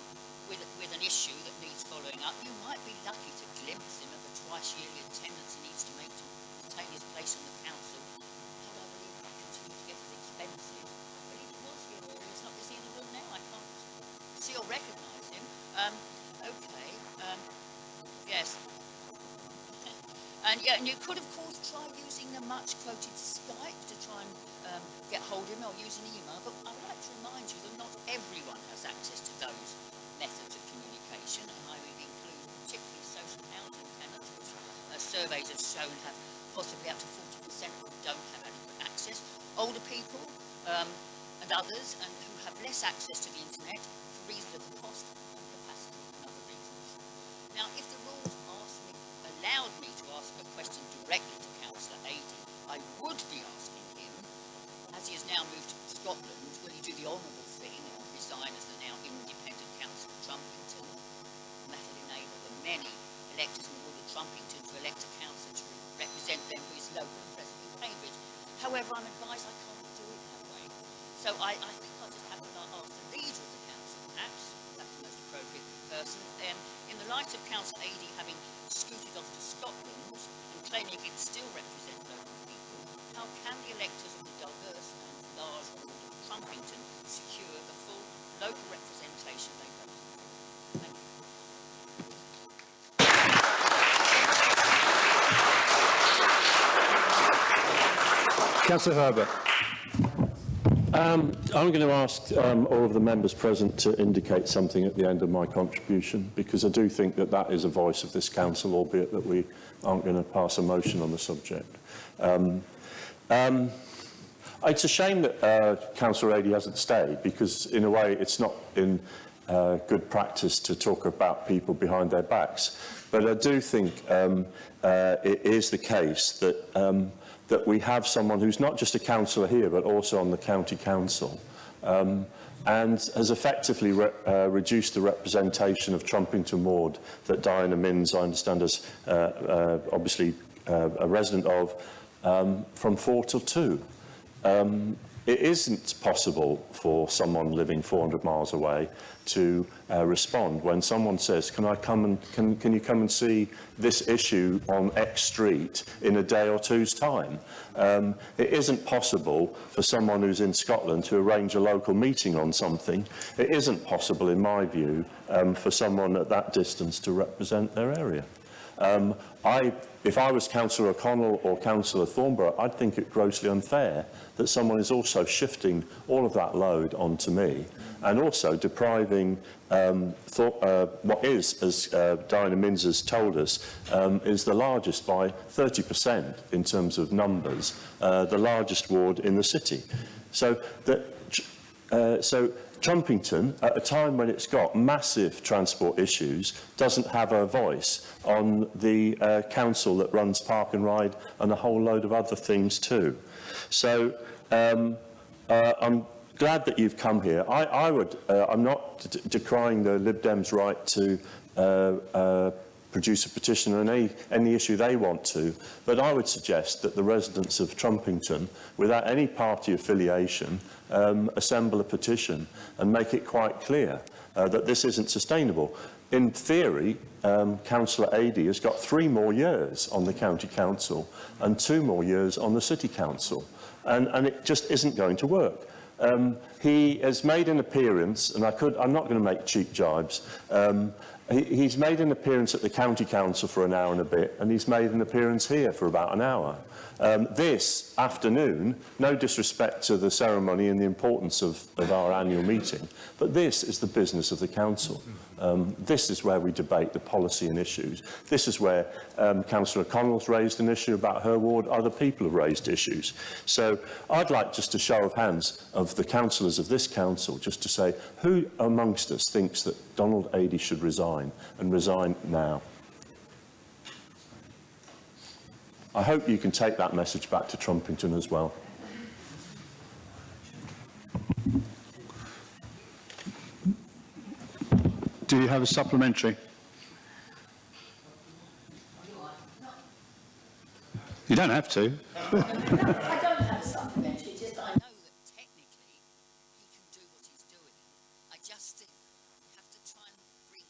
with an issue that needs following up, you might be lucky to glimpse him at the twice-yearly attendance he needs to make to retain his place on the council. And I believe that continue to get as expensive. I believe he was here earlier. It's not in the room now. I can't see or recognise him. Okay. Yes. And yeah, and you could of course try using the much quoted Skype to try and get hold of him, or use an email, but I would like to remind you that not everyone has access to those methods of communication, and I would include particularly social housing tenants, which surveys have shown have possibly up to 40% who don't have adequate access, older people and others, and who have less access to the internet for reasons of cost and capacity and other reasons. Now, if the rules allowed me to ask a question directly to Councillor Adey, I would be asking him, as he has now moved to Scotland, will he do the honourable thing and resign as the now independent Councillor Trumpington? And that will enable the many electors in the ward of Trumpington to elect a councillor to represent them who is local and present in Cambridge. However, I'm advised I can't do it that way. So I think I'll just have to ask the leader of the council, perhaps, that's the most appropriate person, in the light of Councillor Adey having scooted off to Scotland and claiming he can still represent local people, how can the electors of the diverse and large ward of Trumpington secure the full local representation they vote for? Thank you. Councillor Herbert. I'm going to ask all of the members present to indicate something at the end of my contribution, because I do think that that is a voice of this council, albeit that we aren't going to pass a motion on the subject. It's a shame that Councillor Adey hasn't stayed, because in a way it's not in good practice to talk about people behind their backs. But I do think it is the case that that we have someone who's not just a councillor here, but also on the county council, and has effectively reduced the representation of Trumpington Ward that Diana Minns, I understand, is obviously a resident of, from 4 to 2. It isn't possible for someone living 400 miles away to respond when someone says, can you come and see this issue on X street in a day or two's time? It isn't possible for someone who's in Scotland to arrange a local meeting on something. It isn't possible, in my view, for someone at that distance to represent their area. If I was Councillor O'Connell or Councillor Thornborough, I'd think it grossly unfair that someone is also shifting all of that load onto me, and also depriving what is, as Diana Minns has told us, is the largest by 30% in terms of numbers, the largest ward in the city. So Trumpington, at a time when it's got massive transport issues, doesn't have a voice on the council that runs Park and Ride and a whole load of other things too. So I'm glad that you've come here. I'm not decrying the Lib Dems' right to produce a petition on any issue they want to, but I would suggest that the residents of Trumpington, without any party affiliation, assemble a petition and make it quite clear that this isn't sustainable. In theory, Councillor Adey has got 3 more years on the county council and 2 more years on the city council, and it just isn't going to work. He has made an appearance, and I'm not going to make cheap jibes. He's made an appearance at the county council for an hour and a bit, and he's made an appearance here for about an hour. This afternoon, no disrespect to the ceremony and the importance of our annual meeting, but this is the business of the council. This is where we debate the policy and issues. This is where Councillor O'Connell's raised an issue about her ward, other people have raised issues. So I'd like just a show of hands of the councillors of this council just to say, who amongst us thinks that Donald Adey should resign, and resign now? I hope you can take that message back to Trumpington as well. Do you have a supplementary? You don't have to. I don't have a supplementary, just I know that technically he can do what he's doing. I just think you have to try and bring,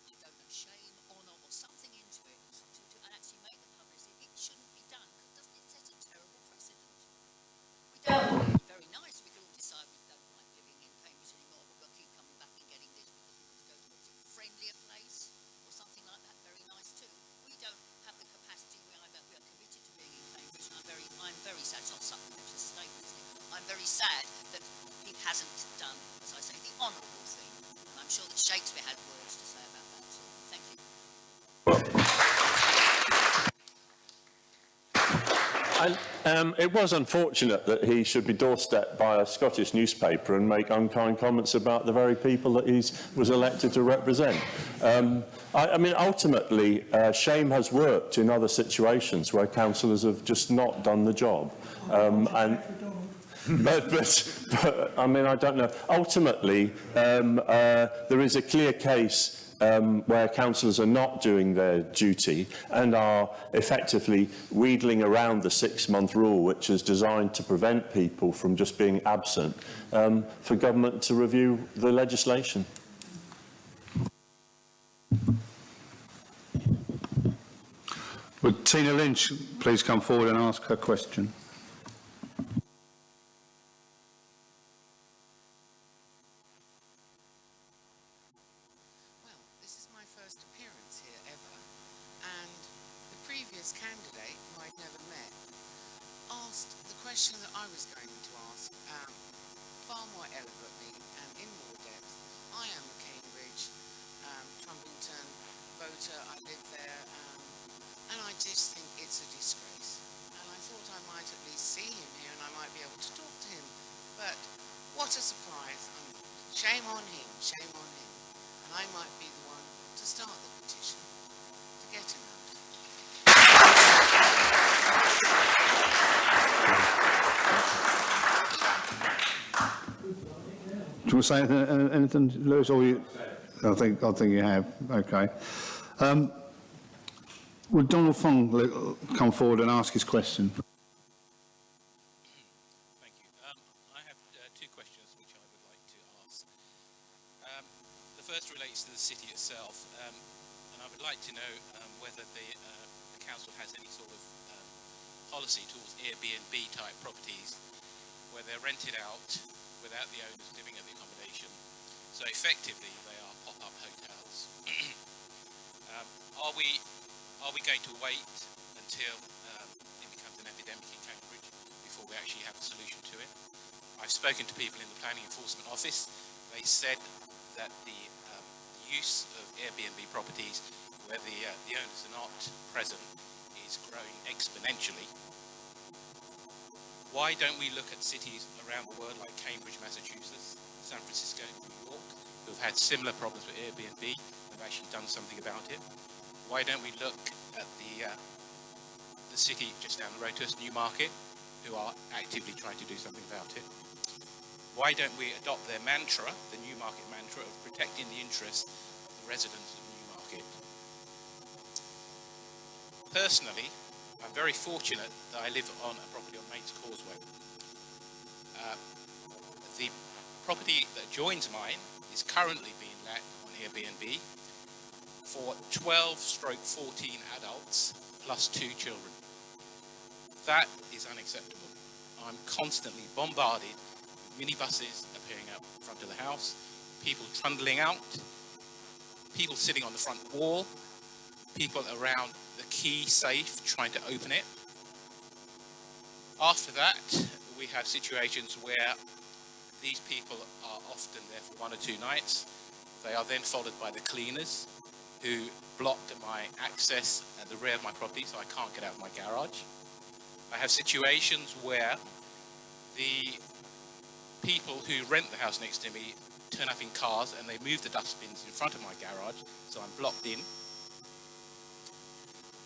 I don't know, shame, honour or something into it to actually make the publicity. It shouldn't be done, because doesn't it set a terrible precedent? We don't want it. Very nice, we can all decide we don't like living in Cambridge anymore, we've got to keep coming back and getting this because we want to go to a friendlier place or something like that. Very nice too. We don't have the capacity, we are hasn't done, as I say, the honourable thing. And I'm sure that Shakespeare had words to say about that. So thank you. It was unfortunate that he should be doorstepped by a Scottish newspaper and make unkind comments about the very people that he was elected to represent. I mean, ultimately, shame has worked in other situations where councillors have just not done the job. But I mean, I don't know. Ultimately, there is a clear case where councillors are not doing their duty and are effectively wheedling around the 6-month rule, which is designed to prevent people from just being absent, for government to review the legislation. Would Tina Lynch please come forward and ask her question? Candidate, who I'd never met, asked the question that I was going to ask far more eloquently and in more depth. I am a Cambridge, Trumpington voter, I live there, and I just think it's a disgrace. And I thought I might at least see him here and I might be able to talk to him. But what a surprise. Shame on him, shame on him. And I might be the one to start the petition to get him out. Do you want to say anything, Lewis, or you? I think you have. Okay. Would Donald Fong come forward and ask his question? Thank you. I have two questions which I would like to ask. The first relates to the city itself, and I would like to know whether the council has any sort of policy towards Airbnb type properties where they're rented out without the owners living at the accommodation. So effectively they are pop-up hotels. Are we going to wait until it becomes an epidemic in Cambridge before we actually have a solution to it? I've spoken to people in the Planning Enforcement Office. They said that the use of Airbnb properties where the owners are not present is growing exponentially. Why don't we look at cities around the world like Cambridge, Massachusetts, San Francisco, New York, who have had similar problems with Airbnb and have actually done something about it? Why don't we look at the city just down the road to us, Newmarket, who are actively trying to do something about it? Why don't we adopt their mantra, the Newmarket mantra, of protecting the interests of the residents of Newmarket? Personally, I'm very fortunate that I live on a property on Maid's Causeway. The property that adjoins mine is currently being let on Airbnb for 12/14 adults plus 2 children. That is unacceptable. I'm constantly bombarded with minibuses appearing out front of the house, people trundling out, people sitting on the front wall, people around the key safe trying to open it. After that, we have situations where these people are often there for 1 or 2 nights. They are then followed by the cleaners who blocked my access at the rear of my property, so I can't get out of my garage. I have situations where the people who rent the house next to me turn up in cars and they move the dustbins in front of my garage, so I'm blocked in.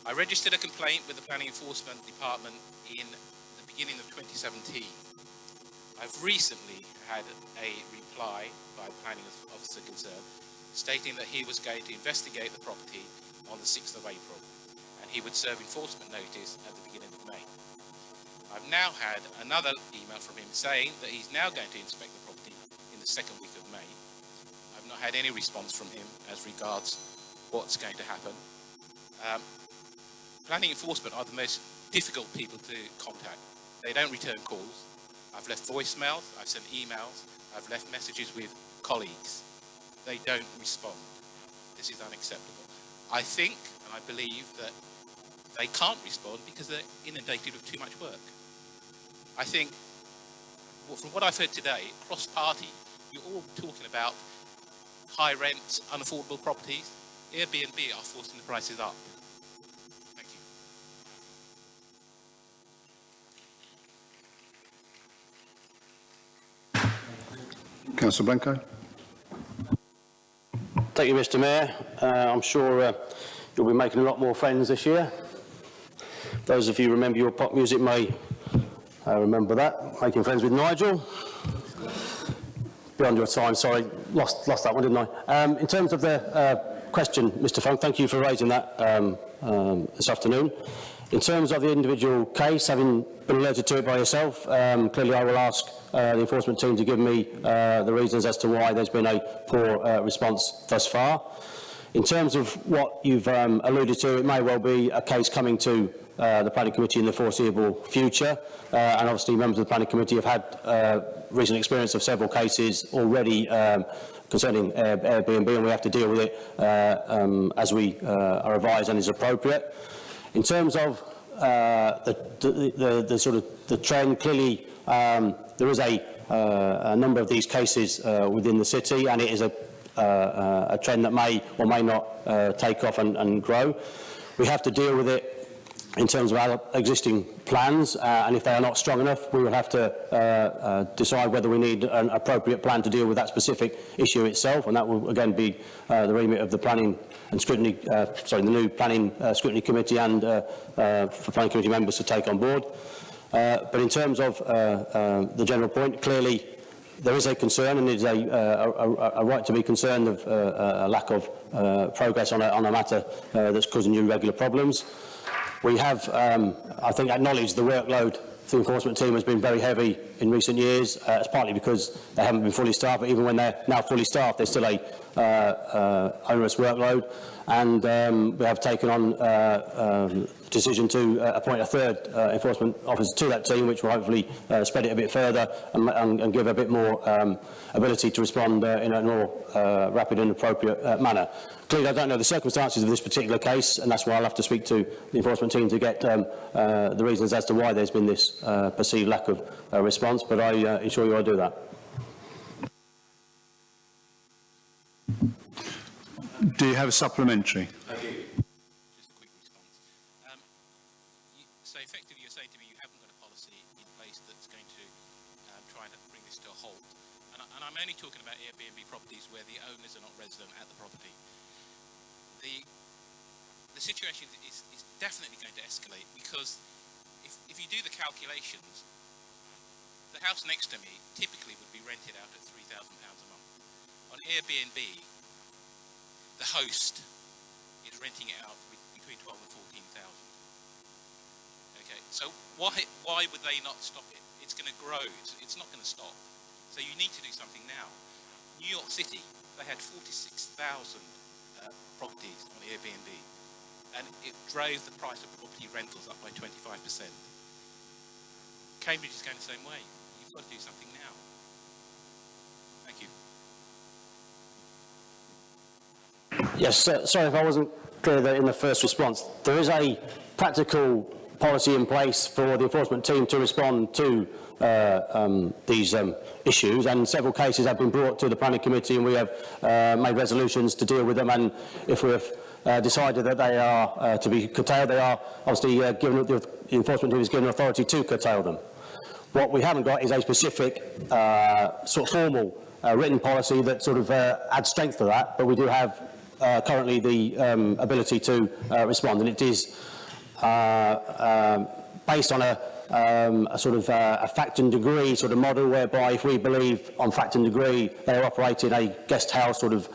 I registered a complaint with the Planning Enforcement Department in the beginning of 2017. I've recently had a reply by the planning officer concerned stating that he was going to investigate the property on the 6th of April and he would serve enforcement notice at the beginning of May. I've now had another email from him saying that he's now going to inspect the property in the 2nd week of May. I've not had any response from him as regards what's going to happen. Planning enforcement are the most difficult people to contact. They don't return calls. I've left voicemails, I've sent emails, I've left messages with colleagues. They don't respond. This is unacceptable. I think and I believe that they can't respond because they're inundated with too much work. I think from what I've heard today, cross-party, you're all talking about high rent, unaffordable properties. Airbnb are forcing the prices up. Thank you. Councillor Blanco. Thank you, Mr. Mayor. I'm sure you'll be making a lot more friends this year. Those of you who remember your pop music may remember that, making friends with Nigel. Beyond your time, sorry, lost that one, didn't I? In terms of the question, Mr. Funk, thank you for raising that this afternoon. In terms of the individual case, having been alerted to it by yourself, clearly I will ask the enforcement team to give me the reasons as to why there's been a poor response thus far. In terms of what you've alluded to, it may well be a case coming to the Planning Committee in the foreseeable future, and obviously members of the Planning Committee have had recent experience of several cases already concerning Airbnb, and we have to deal with it as we are advised and is appropriate. In terms of the sort of the trend, clearly there is a number of these cases within the city, and it is a trend that may or may not take off and grow. We have to deal with it in terms of our existing plans, and if they are not strong enough, we will have to decide whether we need an appropriate plan to deal with that specific issue itself, and that will again be the remit of the planning and scrutiny, the new planning scrutiny committee and for planning committee members to take on board. But in terms of the general point, clearly there is a concern, and it is a right to be concerned of a lack of progress on a matter that's causing you regular problems. We have, I think, acknowledged the workload for the enforcement team has been very heavy in recent years. It's partly because they haven't been fully staffed, but even when they're now fully staffed, there's still a onerous workload. And we have taken on the decision to appoint a third enforcement officer to that team, which will hopefully spread it a bit further and give a bit more ability to respond in a more rapid and appropriate manner. Clearly, I don't know the circumstances of this particular case, and that's why I'll have to speak to the enforcement team to get the reasons as to why there's been this perceived lack of response, but I assure you I'll do that. Do you have a supplementary? I do. Just a quick response. So effectively you're saying to me you haven't got a policy in place that's going to try and bring this to a halt. And I'm only talking about Airbnb properties where the owners are not resident at the property. The situation is definitely going to escalate, because if you do the calculations, the house next to me typically would be rented out at £3,000 a month. On Airbnb, the host is renting it out between 12 and 14,000. Okay, so why would they not stop it? It's going to grow. It's not going to stop. So you need to do something now. New York City, they had 46,000 properties on Airbnb, and it drove the price of property rentals up by 25%. Cambridge is going the same way. You've got to do something now. Thank you. Yes, sorry if I wasn't clear in the first response. There is a practical policy in place for the enforcement team to respond to these issues, and several cases have been brought to the planning committee, and we have made resolutions to deal with them, and if we have decided that they are to be curtailed, they are obviously given, the enforcement team is given authority to curtail them. What we haven't got is a specific sort of formal written policy that sort of adds strength to that, but we do have currently the ability to respond, and it is based on a sort of a fact and degree sort of model, whereby if we believe on fact and degree they are operating a guest house sort of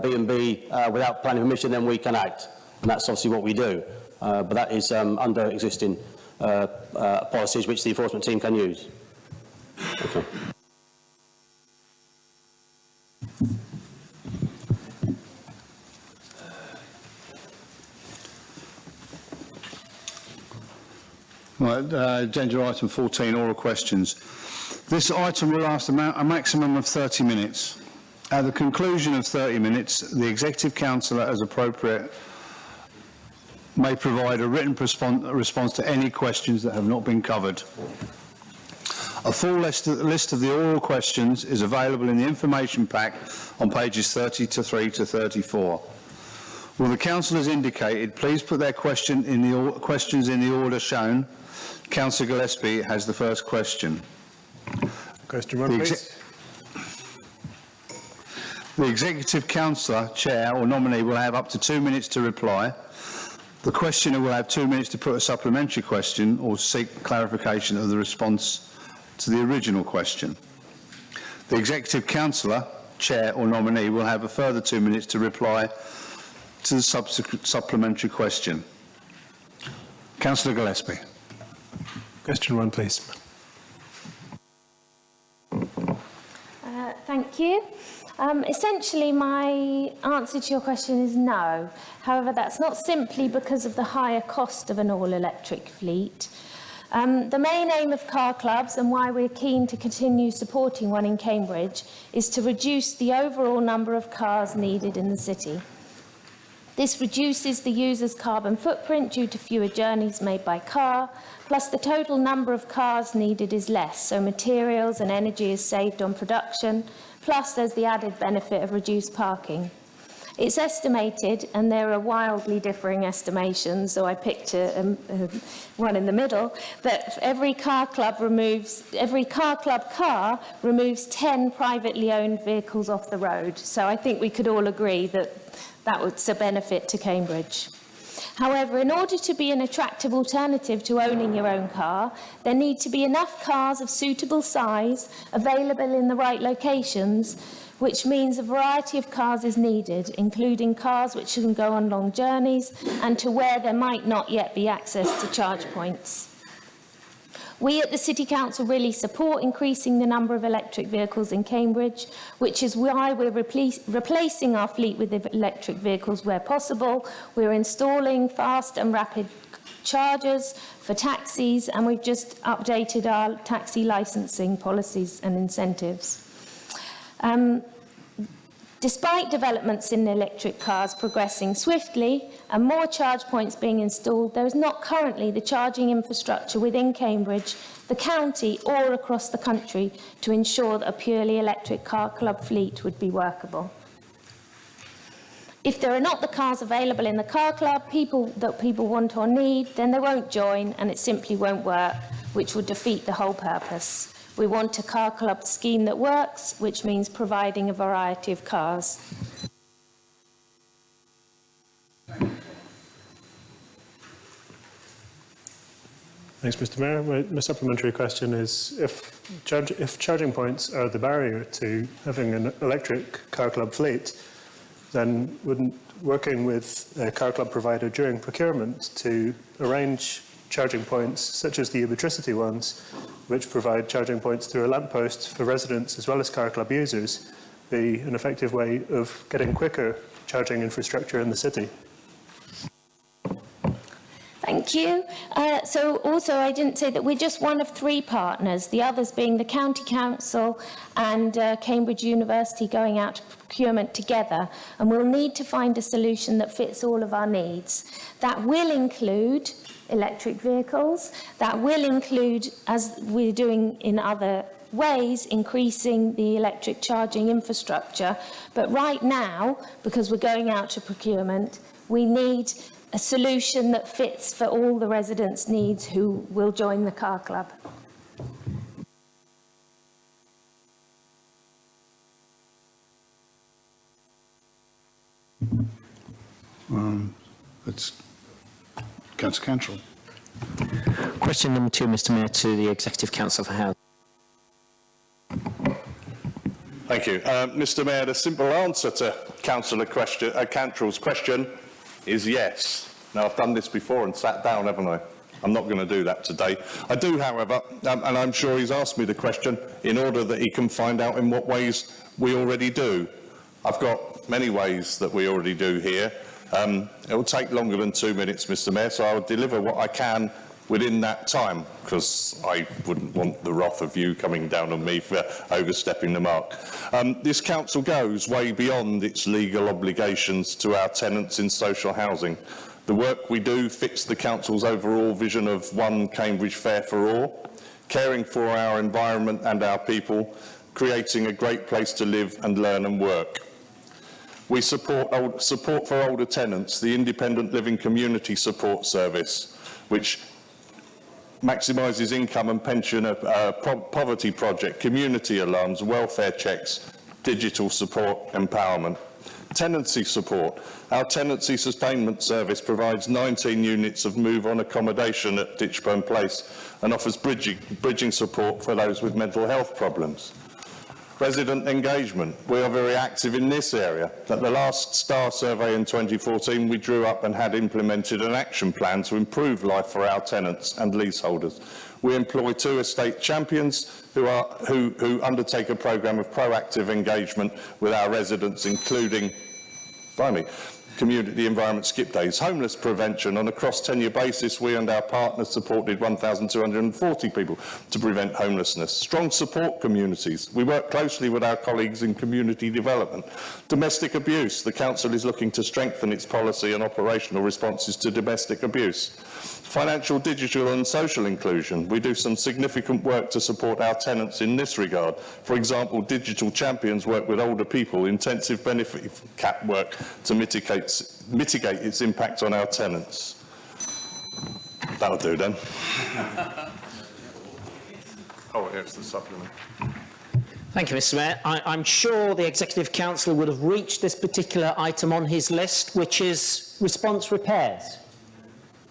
B&B without planning permission, then we can act, and that's obviously what we do. But that is under existing policies which the enforcement team can use. Okay. Right, agenda item 14, oral questions. This item will last a maximum of 30 minutes. At the conclusion of 30 minutes, the Executive Councillor, as appropriate, may provide a written response to any questions that have not been covered. A full list of the oral questions is available in the information pack on pages 33 to 34. Will the councillors indicated please put their questions in the order shown? Councillor Gillespie has the first question. Question one, please. The Executive Councillor, Chair or nominee will have up to 2 minutes to reply. The questioner will have 2 minutes to put a supplementary question or seek clarification of the response to the original question. The Executive Councillor, Chair or nominee will have a further 2 minutes to reply to the supplementary question. Councillor Gillespie. Question one, please. Thank you. Essentially, my answer to your question is no. However, that's not simply because of the higher cost of an all-electric fleet. The main aim of car clubs and why we're keen to continue supporting one in Cambridge is to reduce the overall number of cars needed in the city. This reduces the user's carbon footprint due to fewer journeys made by car, plus the total number of cars needed is less, so materials and energy is saved on production, plus there's the added benefit of reduced parking. It's estimated, and there are wildly differing estimations, so I picked one in the middle, that every car club car removes 10 privately owned vehicles off the road. So I think we could all agree that that's a benefit to Cambridge. However, in order to be an attractive alternative to owning your own car, there need to be enough cars of suitable size available in the right locations, which means a variety of cars is needed, including cars which can go on long journeys and to where there might not yet be access to charge points. We at the City Council really support increasing the number of electric vehicles in Cambridge, which is why we're replacing our fleet with electric vehicles where possible. We're installing fast and rapid chargers for taxis, and we've just updated our taxi licensing policies and incentives. Despite developments in electric cars progressing swiftly and more charge points being installed, there is not currently the charging infrastructure within Cambridge, the county or across the country to ensure that a purely electric car club fleet would be workable. If there are not the cars available in the car club that people want or need, then they won't join and it simply won't work, which would defeat the whole purpose. We want a car club scheme that works, which means providing a variety of cars. Thanks, Mr. Mayor. My supplementary question is, if charging points are the barrier to having an electric car club fleet, then wouldn't working with a car club provider during procurement to arrange charging points, such as the Ubitricity ones, which provide charging points through a lamppost for residents as well as car club users, be an effective way of getting quicker charging infrastructure in the city? Thank you. So also I didn't say that we're just one of 3 partners, the others being the County Council and Cambridge University going out to procurement together, and we'll need to find a solution that fits all of our needs. That will include electric vehicles, that will include, as we're doing in other ways, increasing the electric charging infrastructure. But right now, because we're going out to procurement, we need a solution that fits for all the residents' needs who will join the car club. It's Councillor Cantrell. Question number 2, Mr. Mayor, to the Executive Council for Housing. Thank you. Mr. Mayor, the simple answer to Councillor Cantrell's question is yes. Now, I've done this before and sat down, haven't I? I'm not going to do that today. I do, however, and I'm sure he's asked me the question in order that he can find out in what ways we already do. I've got many ways that we already do here. It will take longer than 2 minutes, Mr. Mayor, so I will deliver what I can within that time, because I wouldn't want the wrath of you coming down on me for overstepping the mark. This council goes way beyond its legal obligations to our tenants in social housing. The work we do fits the council's overall vision of one Cambridge Fair for All. caring for our environment and our people, creating a great place to live and learn and work. We support for older tenants, the Independent Living Community Support Service, which maximises income and pension poverty project, community alarms, welfare checks, digital support, empowerment. Tenancy support. Our tenancy sustainment service provides 19 units of move-on accommodation at Ditchburn Place and offers bridging support for those with mental health problems. Resident engagement. We are very active in this area. At the last STAR survey in 2014, we drew up and had implemented an action plan to improve life for our tenants and leaseholders. We employ 2 estate champions who undertake a programme of proactive engagement with our residents, including community environment skip days, homeless prevention. On a cross-tenure basis, we and our partners supported 1,240 people to prevent homelessness. Strong support communities. We work closely with our colleagues in community development. Domestic abuse. The Council is looking to strengthen its policy and operational responses to domestic abuse. Financial, digital and social inclusion. We do some significant work to support our tenants in this regard. For example, digital champions work with older people, intensive benefit cap work to mitigate its impact on our tenants. That'll do then. Oh, here's the supplement. Thank you, Mr. Mayor. I'm sure the Executive Councillor would have reached this particular item on his list, which is response repairs.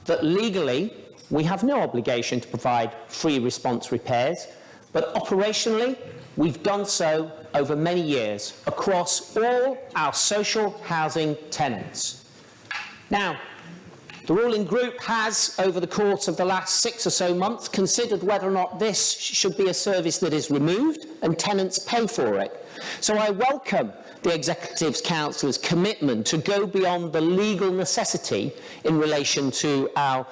That legally, we have no obligation to provide free response repairs, but operationally, we've done so over many years across all our social housing tenants. Now, the ruling group has, over the course of the last 6 or so months, considered whether or not this should be a service that is removed and tenants pay for it. So I welcome the Executive Council's commitment to go beyond the legal necessity in relation to our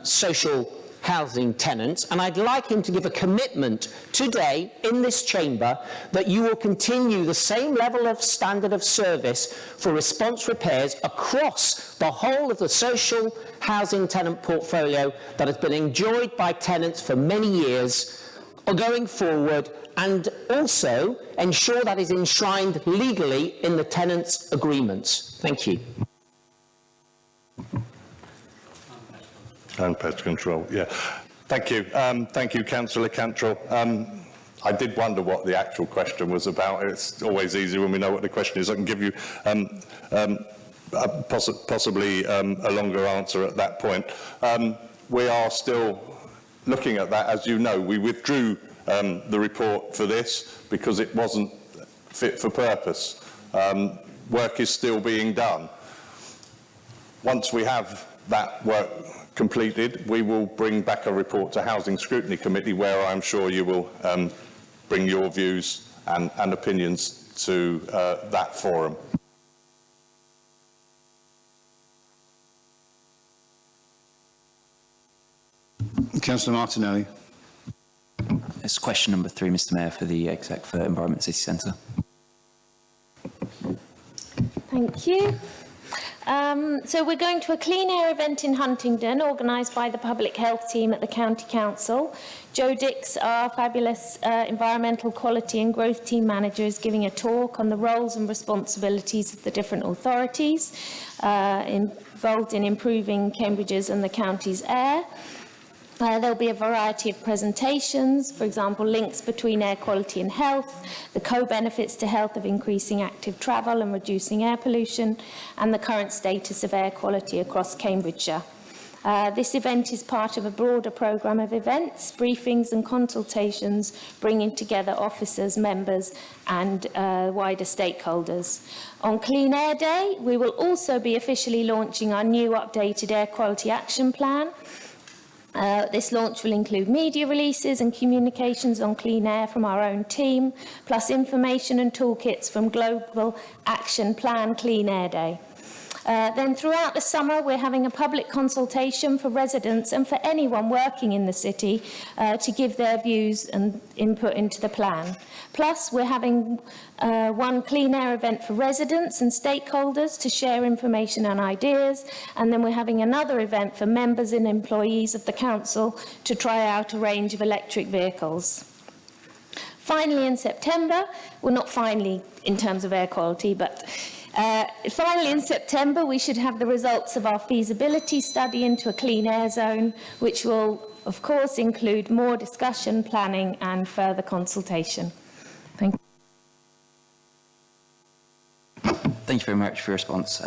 social housing tenants, and I'd like him to give a commitment today in this chamber that you will continue the same level of standard of service for response repairs across the whole of the social housing tenant portfolio that has been enjoyed by tenants for many years going forward, and also ensure that is enshrined legally in the tenants' agreements. Thank you. And pest control, yeah. Thank you. Thank you, Councillor Cantrell. I did wonder what the actual question was about. It's always easy when we know what the question is. I can give you possibly a longer answer at that point. We are still looking at that. As you know, we withdrew the report for this because it wasn't fit for purpose. Work is still being done. Once we have that work completed, we will bring back a report to Housing Scrutiny Committee where I'm sure you will bring your views and opinions to that forum. Councillor Martinelli. It's question number 3, Mr. Mayor, for the Exec for Environment City Centre. Thank you. So we're going to a clean air event in Huntingdon, organised by the Public Health team at the County Council. Joe Dix, our fabulous Environmental Quality and Growth Team Manager, is giving a talk on the roles and responsibilities of the different authorities involved in improving Cambridge's and the county's air. There'll be a variety of presentations, for example, links between air quality and health, the co-benefits to health of increasing active travel and reducing air pollution, and the current status of air quality across Cambridgeshire. This event is part of a broader programme of events, briefings and consultations, bringing together officers, members and wider stakeholders. On Clean Air Day, we will also be officially launching our new updated Air Quality Action Plan. This launch will include media releases and communications on clean air from our own team, plus information and toolkits from Global Action Plan Clean Air Day. Then throughout the summer, we're having a public consultation for residents and for anyone working in the city to give their views and input into the plan. Plus, we're having one clean air event for residents and stakeholders to share information and ideas, and then we're having another event for members and employees of the council to try out a range of electric vehicles. Finally, in September, well, not finally in terms of air quality, but finally in September, we should have the results of our feasibility study into a clean air zone, which will, of course, include more discussion, planning, and further consultation. Thank you. Thank you very much for your response.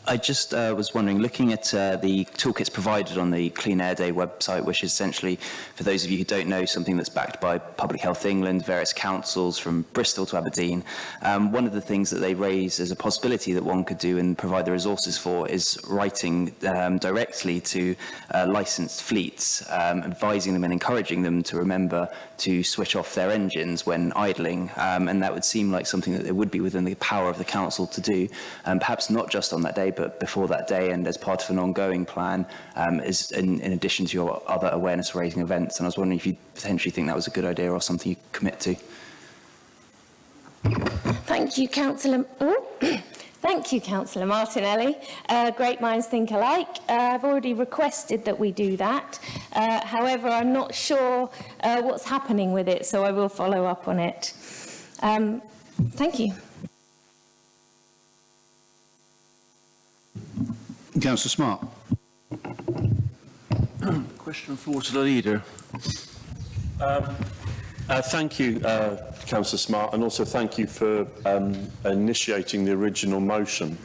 I just was wondering, looking at the toolkits provided on the Clean Air Day website, which is essentially, for those of you who don't know, something that's backed by Public Health England, various councils from Bristol to Aberdeen, one of the things that they raise as a possibility that one could do and provide the resources for is writing directly to licensed fleets, advising them and encouraging them to remember to switch off their engines when idling, and that would seem like something that it would be within the power of the council to do, perhaps not just on that day, but before that day and as part of an ongoing plan, is in addition to your other awareness raising events. And I was wondering if you potentially think that was a good idea or something you commit to. Thank you, Councillor. Thank you, Councillor Martinelli. Great minds think alike. I've already requested that we do that. However, I'm not sure what's happening with it, so I will follow up on it. Thank you. Councillor Smart. Question for to the leader. Thank you, Councillor Smart, and also thank you for initiating the original motion,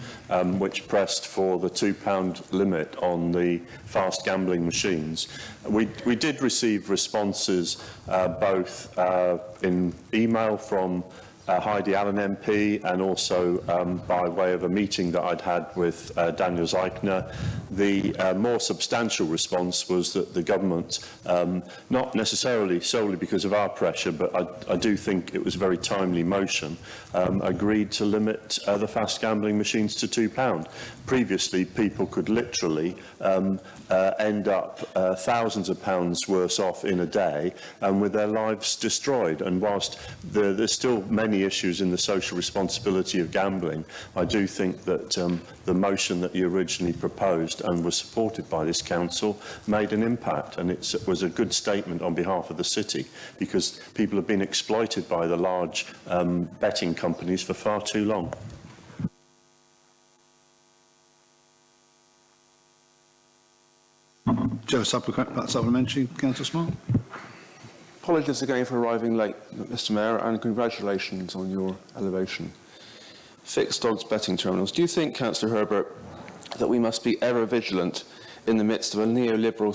which pressed for the £2 limit on the fast gambling machines. We did receive responses both in email from Heidi Allen MP and also by way of a meeting that I'd had with Daniel Zeichner. The more substantial response was that the government, not necessarily solely because of our pressure, but I do think it was a very timely motion, agreed to limit the fast gambling machines to £2. Previously, people could literally end up thousands of pounds worse off in a day and with their lives destroyed. And whilst there's still many issues in the social responsibility of gambling, I do think that the motion that you originally proposed and was supported by this council made an impact, and it was a good statement on behalf of the city, because people have been exploited by the large betting companies for far too long. Do you have a supplementary, Councillor Smart? Apologies again for arriving late, Mr Mayor, and congratulations on your elevation. Fixed odds betting terminals. Do you think, Councillor Herbert, that we must be ever vigilant in the midst of a neoliberal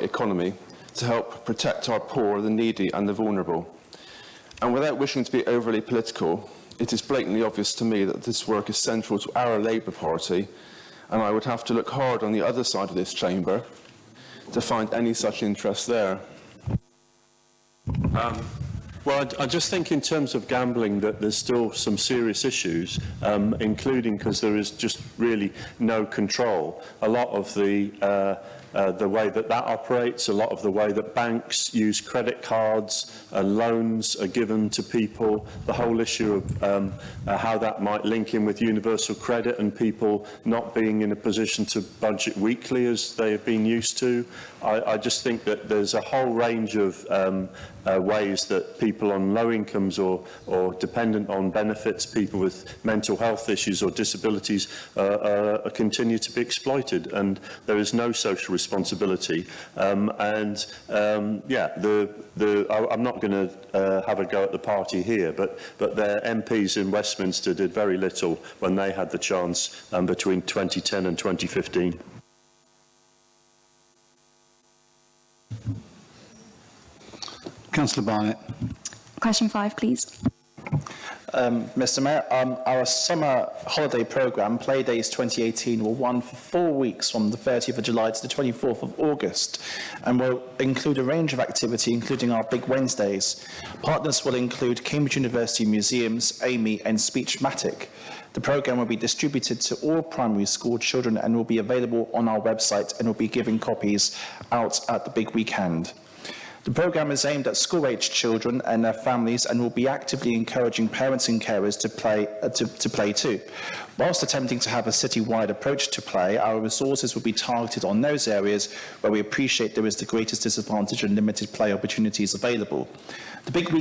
economy, to help protect our poor, the needy and the vulnerable? And without wishing to be overly political, it is blatantly obvious to me that this work is central to our Labour Party, and I would have to look hard on the other side of this chamber to find any such interest there. Well, I just think in terms of gambling that there's still some serious issues, including because there is just really no control. A lot of the way that operates, a lot of the way that banks use credit cards and loans are given to people, the whole issue of how that might link in with universal credit and people not being in a position to budget weekly as they have been used to. I just think that there's a whole range of ways that people on low incomes or dependent on benefits, people with mental health issues or disabilities continue to be exploited, and there is no social responsibility. I'm not going to have a go at the party here, but their MPs in Westminster did very little when they had the chance between 2010 and 2015. Councillor Barnett. Question 5, please. Mr Mayor, our summer holiday programme, Play Days 2018, will run for 4 weeks from the 30th of July to the 24th of August and will include a range of activity, including our Big Wednesdays. Partners will include Cambridge University Museums, Amy and Speechmatic. The programme will be distributed to all primary school children and will be available on our website and will be giving copies out at the big weekend. The programme is aimed at school-aged children and their families and will be actively encouraging parents and carers to play too. Whilst attempting to have a city-wide approach to play, our resources will be targeted on those areas where we appreciate there is the greatest disadvantage and limited play opportunities available. The Big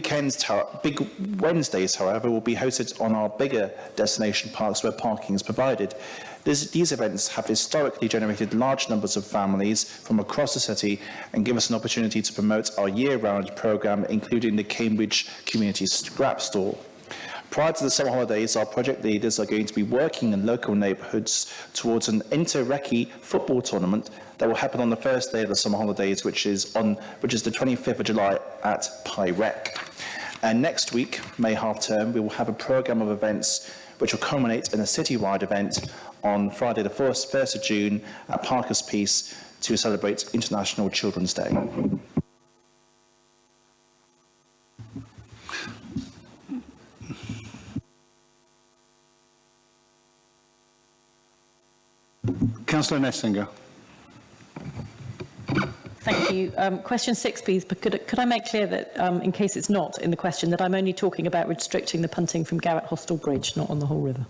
Wednesdays, however, will be hosted on our bigger destination parks where parking is provided. These events have historically generated large numbers of families from across the city and give us an opportunity to promote our year-round programme, including the Cambridge Community Scrap Store. Prior to the summer holidays, our project leaders are going to be working in local neighbourhoods towards an inter-recce football tournament that will happen on the first day of the summer holidays, which is the 25th of July at Pyrec. And next week, May half-term, we will have a programme of events which will culminate in a city-wide event on Friday the 1st of June at Parker's Peace to celebrate International Children's Day. Councillor Nessinger. Thank you. Question 6, please. But could I make clear that, in case it's not in the question, that I'm only talking about restricting the punting from Garrett Hostel Bridge, not on the whole river?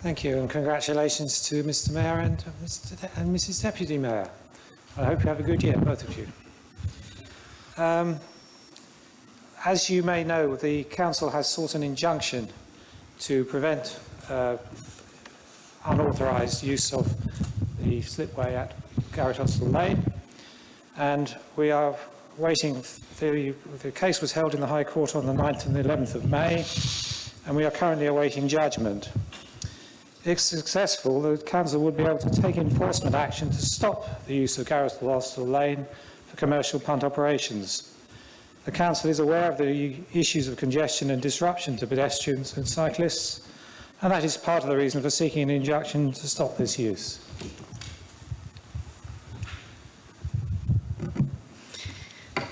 Thank you, and congratulations to Mr Mayor and Mrs Deputy Mayor. I hope you have a good year, both of you. As you may know, the Council has sought an injunction to prevent unauthorised use of the slipway at Garrett Hostel Lane, and we are waiting. The case was held in the High Court on the 9th and the 11th of May, and we are currently awaiting judgment. If successful, the Council would be able to take enforcement action to stop the use of Garrett Hostel Lane for commercial punt operations. The Council is aware of the issues of congestion and disruption to pedestrians and cyclists, and that is part of the reason for seeking an injunction to stop this use.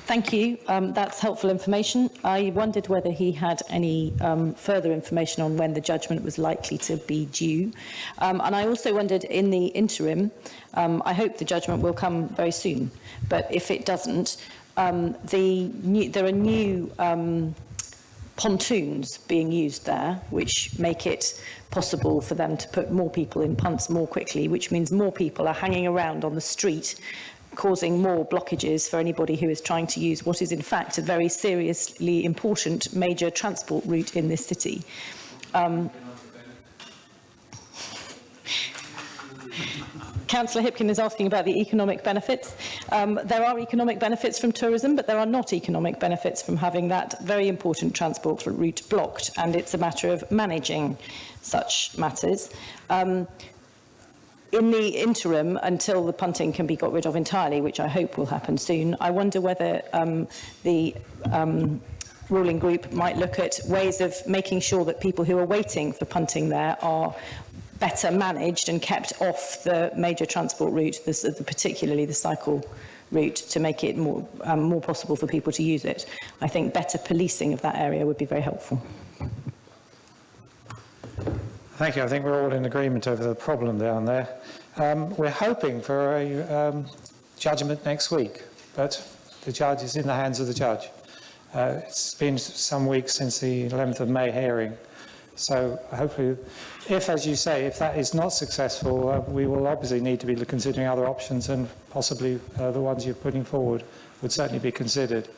Thank you. That's helpful information. I wondered whether he had any further information on when the judgment was likely to be due. And I also wondered, in the interim, I hope the judgment will come very soon, but if it doesn't, there are new pontoons being used there, which make it possible for them to put more people in punts more quickly, which means more people are hanging around on the street, causing more blockages for anybody who is trying to use what is in fact a very seriously important major transport route in this city. Councillor Hipkin is asking about the economic benefits. There are economic benefits from tourism, but there are not economic benefits from having that very important transport route blocked, and it's a matter of managing such matters. In the interim, until the punting can be got rid of entirely, which I hope will happen soon, I wonder whether the ruling group might look at ways of making sure that people who are waiting for punting there are better managed and kept off the major transport route, particularly the cycle route, to make it more possible for people to use it. I think better policing of that area would be very helpful. Thank you. I think we're all in agreement over the problem down there. We're hoping for a judgment next week, but the judge is in the hands of the judge. It's been some weeks since the 11th of May hearing, so hopefully, if, as you say, if that is not successful, we will obviously need to be considering other options, and possibly the ones you're putting forward would certainly be considered.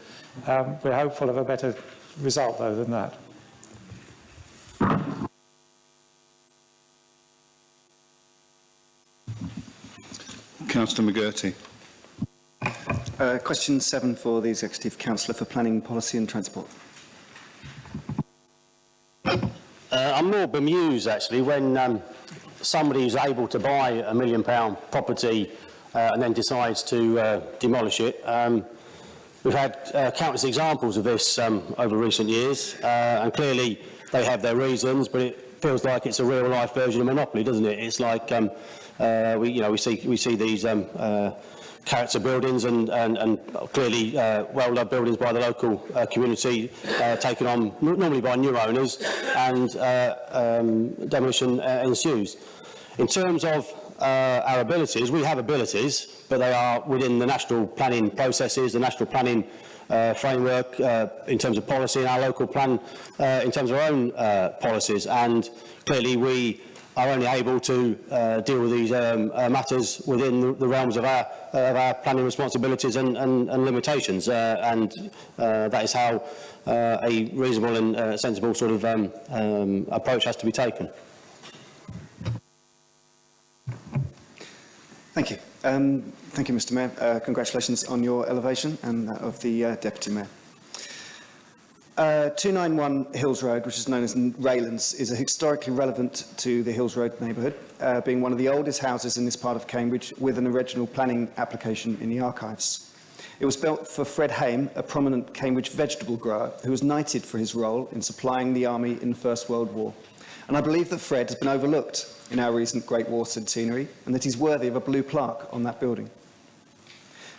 We're hopeful of a better result, though, than that. Councillor McGurty. Question 7 for the Executive Councillor for Planning, Policy and Transport. I'm more bemused, actually, when somebody is able to buy £1 million property and then decides to demolish it. We've had countless examples of this over recent years, and clearly they have their reasons, but it feels like it's a real-life version of Monopoly, doesn't it? It's like we see these character buildings and clearly well-loved buildings by the local community taken on normally by new owners, and demolition ensues. In terms of our abilities, we have abilities, but they are within the national planning processes, the national planning framework in terms of policy, and our local plan in terms of our own policies. And clearly we are only able to deal with these matters within the realms of our planning responsibilities and limitations. And that is how a reasonable and sensible sort of approach has to be taken. Thank you. Thank you, Mr. Mayor. Congratulations on your elevation and that of the Deputy Mayor. 291 Hills Road, which is known as Raylands, is historically relevant to the Hills Road neighbourhood, being one of the oldest houses in this part of Cambridge with an original planning application in the archives. It was built for Fred Haim, a prominent Cambridge vegetable grower who was knighted for his role in supplying the army in the First World War. And I believe that Fred has been overlooked in our recent Great War centenary and that he's worthy of a blue plaque on that building.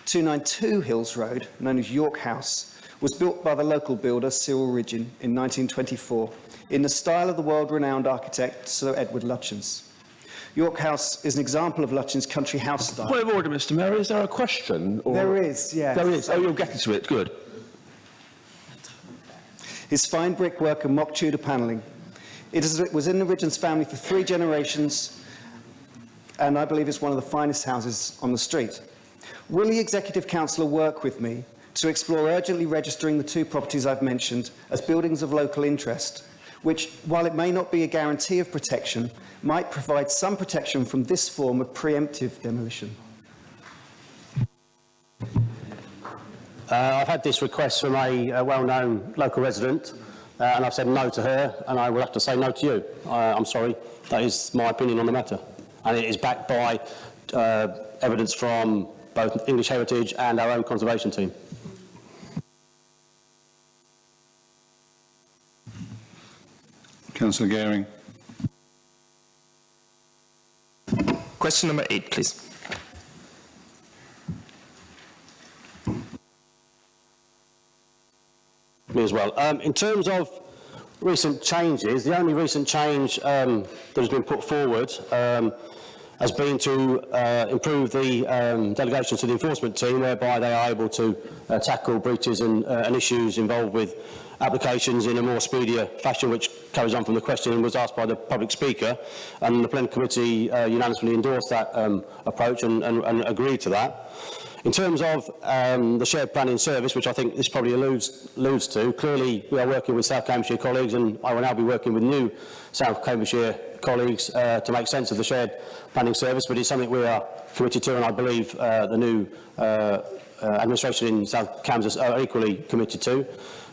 292 Hills Road, known as York House, was built by the local builder Cyril Ridgeon in 1924 in the style of the world-renowned architect Sir Edward Lutyens. York House is an example of Lutyens' country house style. Point of order, Mr. Mayor. Is there a question? Or... There is, yes. There is. Oh, you'll get to it. Good. His fine brickwork and mock Tudor panelling. It was in the Ridgeon's family for 3 generations, and I believe it's one of the finest houses on the street. Will the Executive Councillor work with me to explore urgently registering the 2 properties I've mentioned as buildings of local interest, which, while it may not be a guarantee of protection, might provide some protection from this form of preemptive demolition? I've had this request from a well-known local resident, and I've said no to her, and I will have to say no to you. I'm sorry, that is my opinion on the matter. And it is backed by evidence from both English Heritage and our own conservation team. Councillor Gehring. Question number 8, please. Me as well. In terms of recent changes, the only recent change that has been put forward has been to improve the delegations to the enforcement team, whereby they are able to tackle breaches and issues involved with applications in a more speedier fashion, which carries on from the question and was asked by the public speaker, and the Plenary Committee unanimously endorsed that approach and agreed to that. In terms of the shared planning service, which I think this probably alludes to, clearly we are working with South Cambridgeshire colleagues, and I will now be working with new South Cambridgeshire colleagues to make sense of the shared planning service, but it's something we are committed to, and I believe the new administration in South Cambs are equally committed to.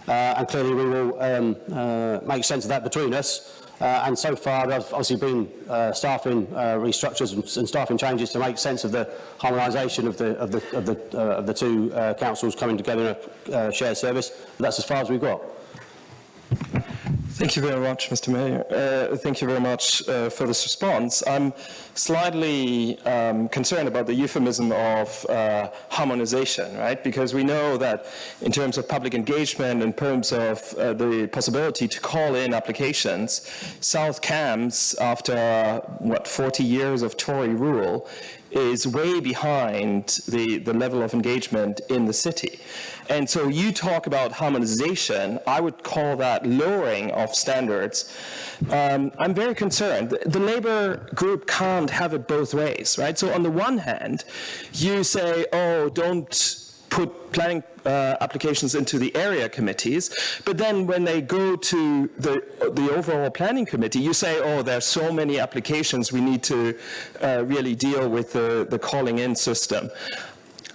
And clearly we will make sense of that between us. And so far there have obviously been staffing restructures and staffing changes to make sense of the harmonisation of the 2 councils coming together in a shared service. But that's as far as we've got. Thank you very much, Mr. Mayor. Thank you very much for this response. I'm slightly concerned about the euphemism of harmonization, right? Because we know that in terms of public engagement, in terms of the possibility to call in applications, South Cambs, after, 40 years of Tory rule, is way behind the level of engagement in the city. And so you talk about harmonization, I would call that lowering of standards. I'm very concerned. The Labour group can't have it both ways, right? So on the one hand, you say, oh, don't put planning applications into the area committees, but then when they go to the overall planning committee, you say, oh, there's so many applications, we need to really deal with the calling in system.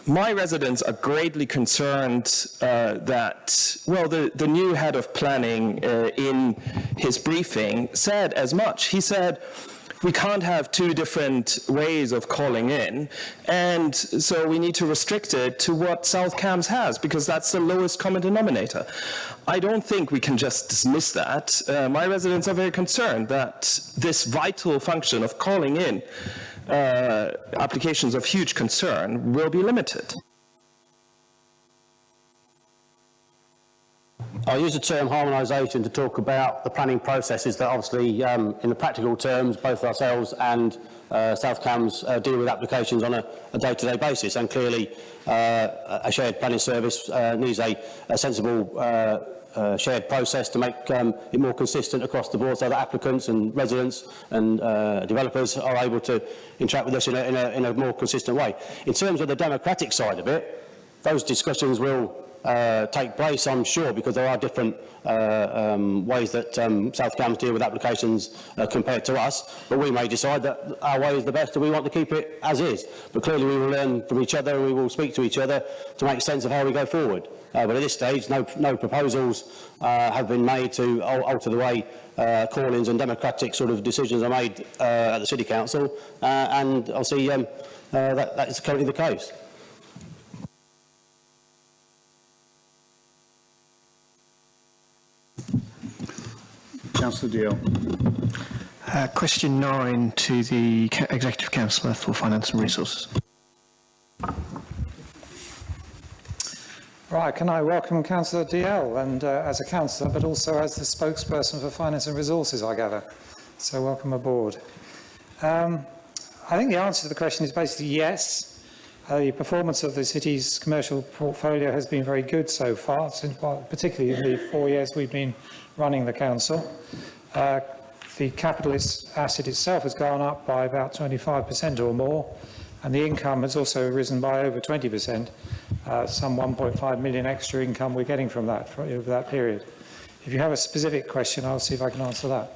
My residents are greatly concerned that, well, the new head of planning in his briefing said as much. He said, we can't have two different ways of calling in, and so we need to restrict it to what South Cambs has, because that's the lowest common denominator. I don't think we can just dismiss that. My residents are very concerned that this vital function of calling in applications of huge concern will be limited. I'll use the term harmonisation to talk about the planning processes that obviously, in the practical terms, both ourselves and South Cambs deal with applications on a day-to-day basis, and clearly a shared planning service needs a sensible shared process to make it more consistent across the board so that applicants and residents and developers are able to interact with us in a more consistent way. In terms of the democratic side of it, those discussions will take place, I'm sure, because there are different ways that South Cambs deal with applications compared to us, but we may decide that our way is the best and we want to keep it as is. But clearly we will learn from each other and we will speak to each other to make sense of how we go forward. But at this stage, no proposals have been made to alter the way call-ins and democratic sort of decisions are made at the City Council, and obviously that is currently the case. Councillor Deal. Question 9 to the Executive Councillor for Finance and Resources. Right, can I welcome Councillor DL, and as a councillor, but also as the spokesperson for Finance and Resources, I gather. So welcome aboard. I think the answer to the question is basically yes. The performance of the city's commercial portfolio has been very good so far, particularly in the 4 years we've been running the council. The capitalist asset itself has gone up by about 25% or more, and the income has also risen by over 20%, some 1.5 million extra income we're getting from that over that period. If you have a specific question, I'll see if I can answer that.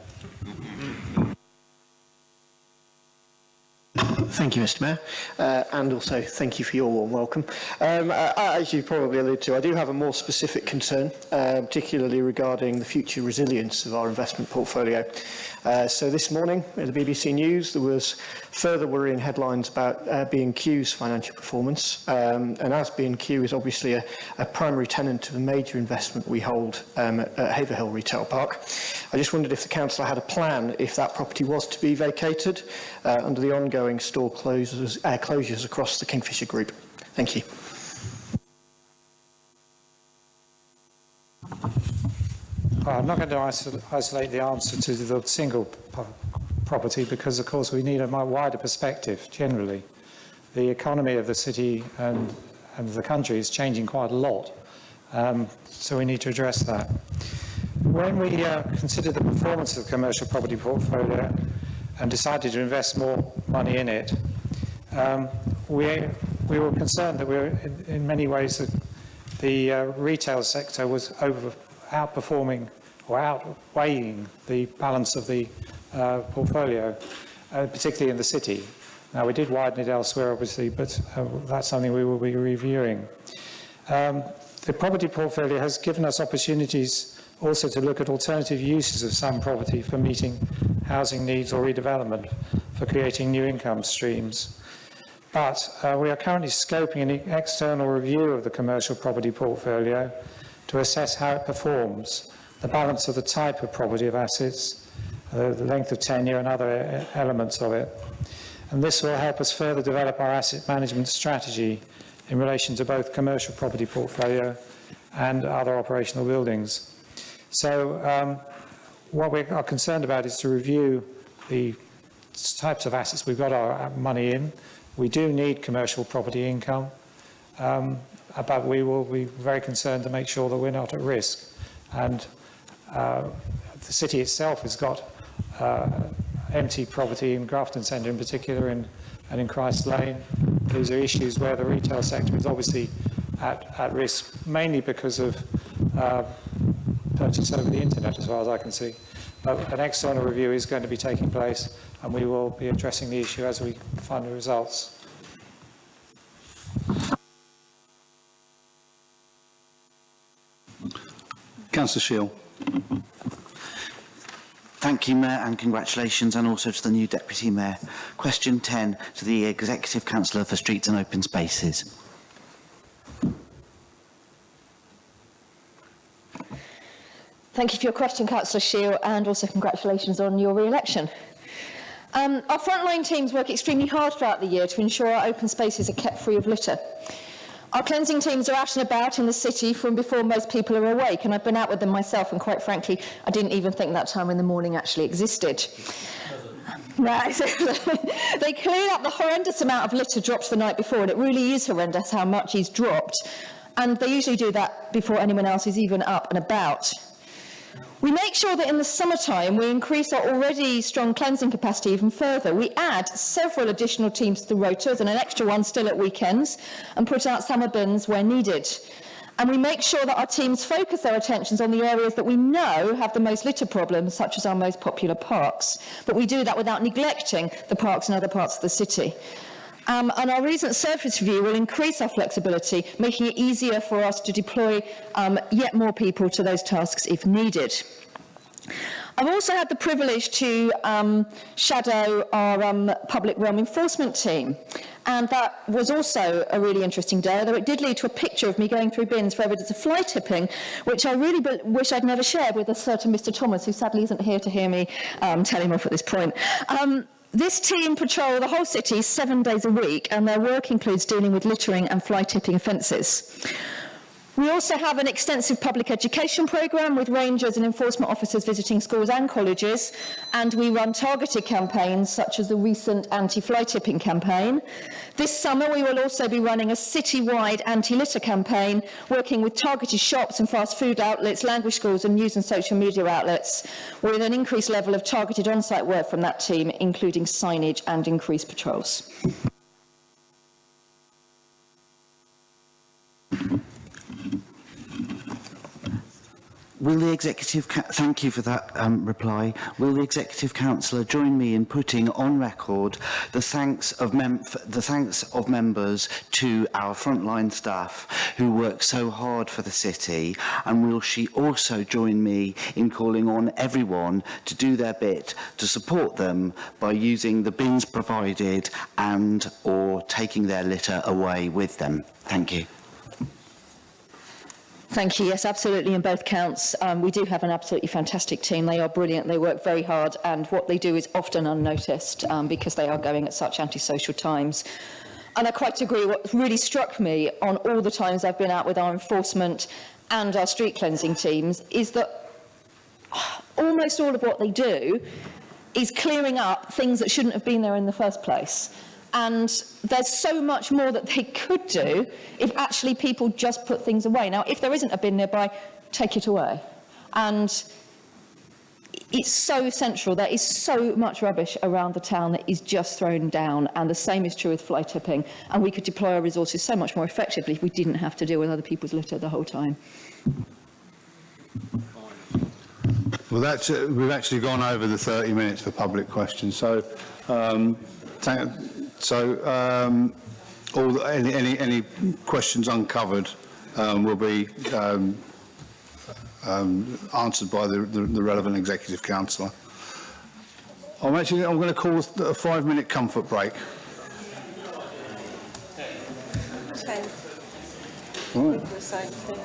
Thank you, Mr. Mayor, and also thank you for your warm welcome. As you probably alluded to, I do have a more specific concern, particularly regarding the future resilience of our investment portfolio. So this morning in the BBC News there was further worrying headlines about B&Q's financial performance, and as B&Q is obviously a primary tenant of a major investment we hold at Haverhill Retail Park, I just wondered if the council had a plan if that property was to be vacated under the ongoing store closures across the Kingfisher Group. Thank you. I'm not going to isolate the answer to the single property because, of course, we need a wider perspective generally. The economy of the city and the country is changing quite a lot, so we need to address that. When we considered the performance of the commercial property portfolio and decided to invest more money in it, we were concerned that in many ways the retail sector was outperforming or outweighing the balance of the portfolio, particularly in the city. Now, we did widen it elsewhere, obviously, but that's something we will be reviewing. The property portfolio has given us opportunities also to look at alternative uses of some property for meeting housing needs or redevelopment, for creating new income streams. But we are currently scoping an external review of the commercial property portfolio to assess how it performs, the balance of the type of property of assets, the length of tenure and other elements of it. And this will help us further develop our asset management strategy in relation to both commercial property portfolio and other operational buildings. So what we are concerned about is to review the types of assets we've got our money in. We do need commercial property income, but we will be very concerned to make sure that we're not at risk. And the city itself has got empty property in Grafton Centre in particular and in Christ Lane. These are issues where the retail sector is obviously at risk, mainly because of purchase over the internet, as far as I can see. But an external review is going to be taking place, and we will be addressing the issue as we find the results. Councillor Shield. Thank you, Mayor, and congratulations, and also to the new Deputy Mayor. Question 10 to the Executive Councillor for Streets and Open Spaces. Thank you for your question, Councillor Shield, and also congratulations on your re-election. Our frontline teams work extremely hard throughout the year to ensure our open spaces are kept free of litter. Our cleansing teams are out and about in the city from before most people are awake, and I've been out with them myself, and quite frankly, I didn't even think that time in the morning actually existed. Right. They cleared up the horrendous amount of litter dropped the night before, and it really is horrendous how much is dropped, and they usually do that before anyone else is even up and about. We make sure that in the summertime we increase our already strong cleansing capacity even further. We add several additional teams to the rotas and an extra one still at weekends, and put out summer bins where needed. And we make sure that our teams focus their attentions on the areas that we know have the most litter problems, such as our most popular parks. But we do that without neglecting the parks in other parts of the city. And our recent surface review will increase our flexibility, making it easier for us to deploy yet more people to those tasks if needed. I've also had the privilege to shadow our public realm enforcement team, and that was also a really interesting day, although it did lead to a picture of me going through bins for evidence of fly tipping, which I really wish I'd never shared with a certain Mr. Thomas, who sadly isn't here to hear me tell him off at this point. This team patrol the whole city 7 days a week, and their work includes dealing with littering and fly tipping offences. We also have an extensive public education programme with rangers and enforcement officers visiting schools and colleges, and we run targeted campaigns such as the recent anti-fly tipping campaign. This summer we will also be running a citywide anti-litter campaign, working with targeted shops and fast food outlets, language schools and news and social media outlets, with an increased level of targeted on-site work from that team, including signage and increased patrols. Will the Executive, thank you for that reply. Will the Executive Councillor join me in putting on record the thanks of members to our frontline staff who work so hard for the city, and will she also join me in calling on everyone to do their bit to support them by using the bins provided and or taking their litter away with them? Thank you. Thank you. Yes, absolutely, in both counts. We do have an absolutely fantastic team. They are brilliant. They work very hard, and what they do is often unnoticed because they are going at such antisocial times. And I quite agree. What really struck me on all the times I've been out with our enforcement and our street cleansing teams is that almost all of what they do is clearing up things that shouldn't have been there in the first place. And there's so much more that they could do if actually people just put things away. Now, if there isn't a bin nearby, take it away. And it's so central. There is so much rubbish around the town that is just thrown down, and the same is true with fly tipping. And we could deploy our resources so much more effectively if we didn't have to deal with other people's litter the whole time. Well, we've actually gone over the 30 minutes for public questions, so any questions uncovered will be answered by the relevant executive councillor. I'm going to call a 5-minute comfort break. 10. Right. The same thing.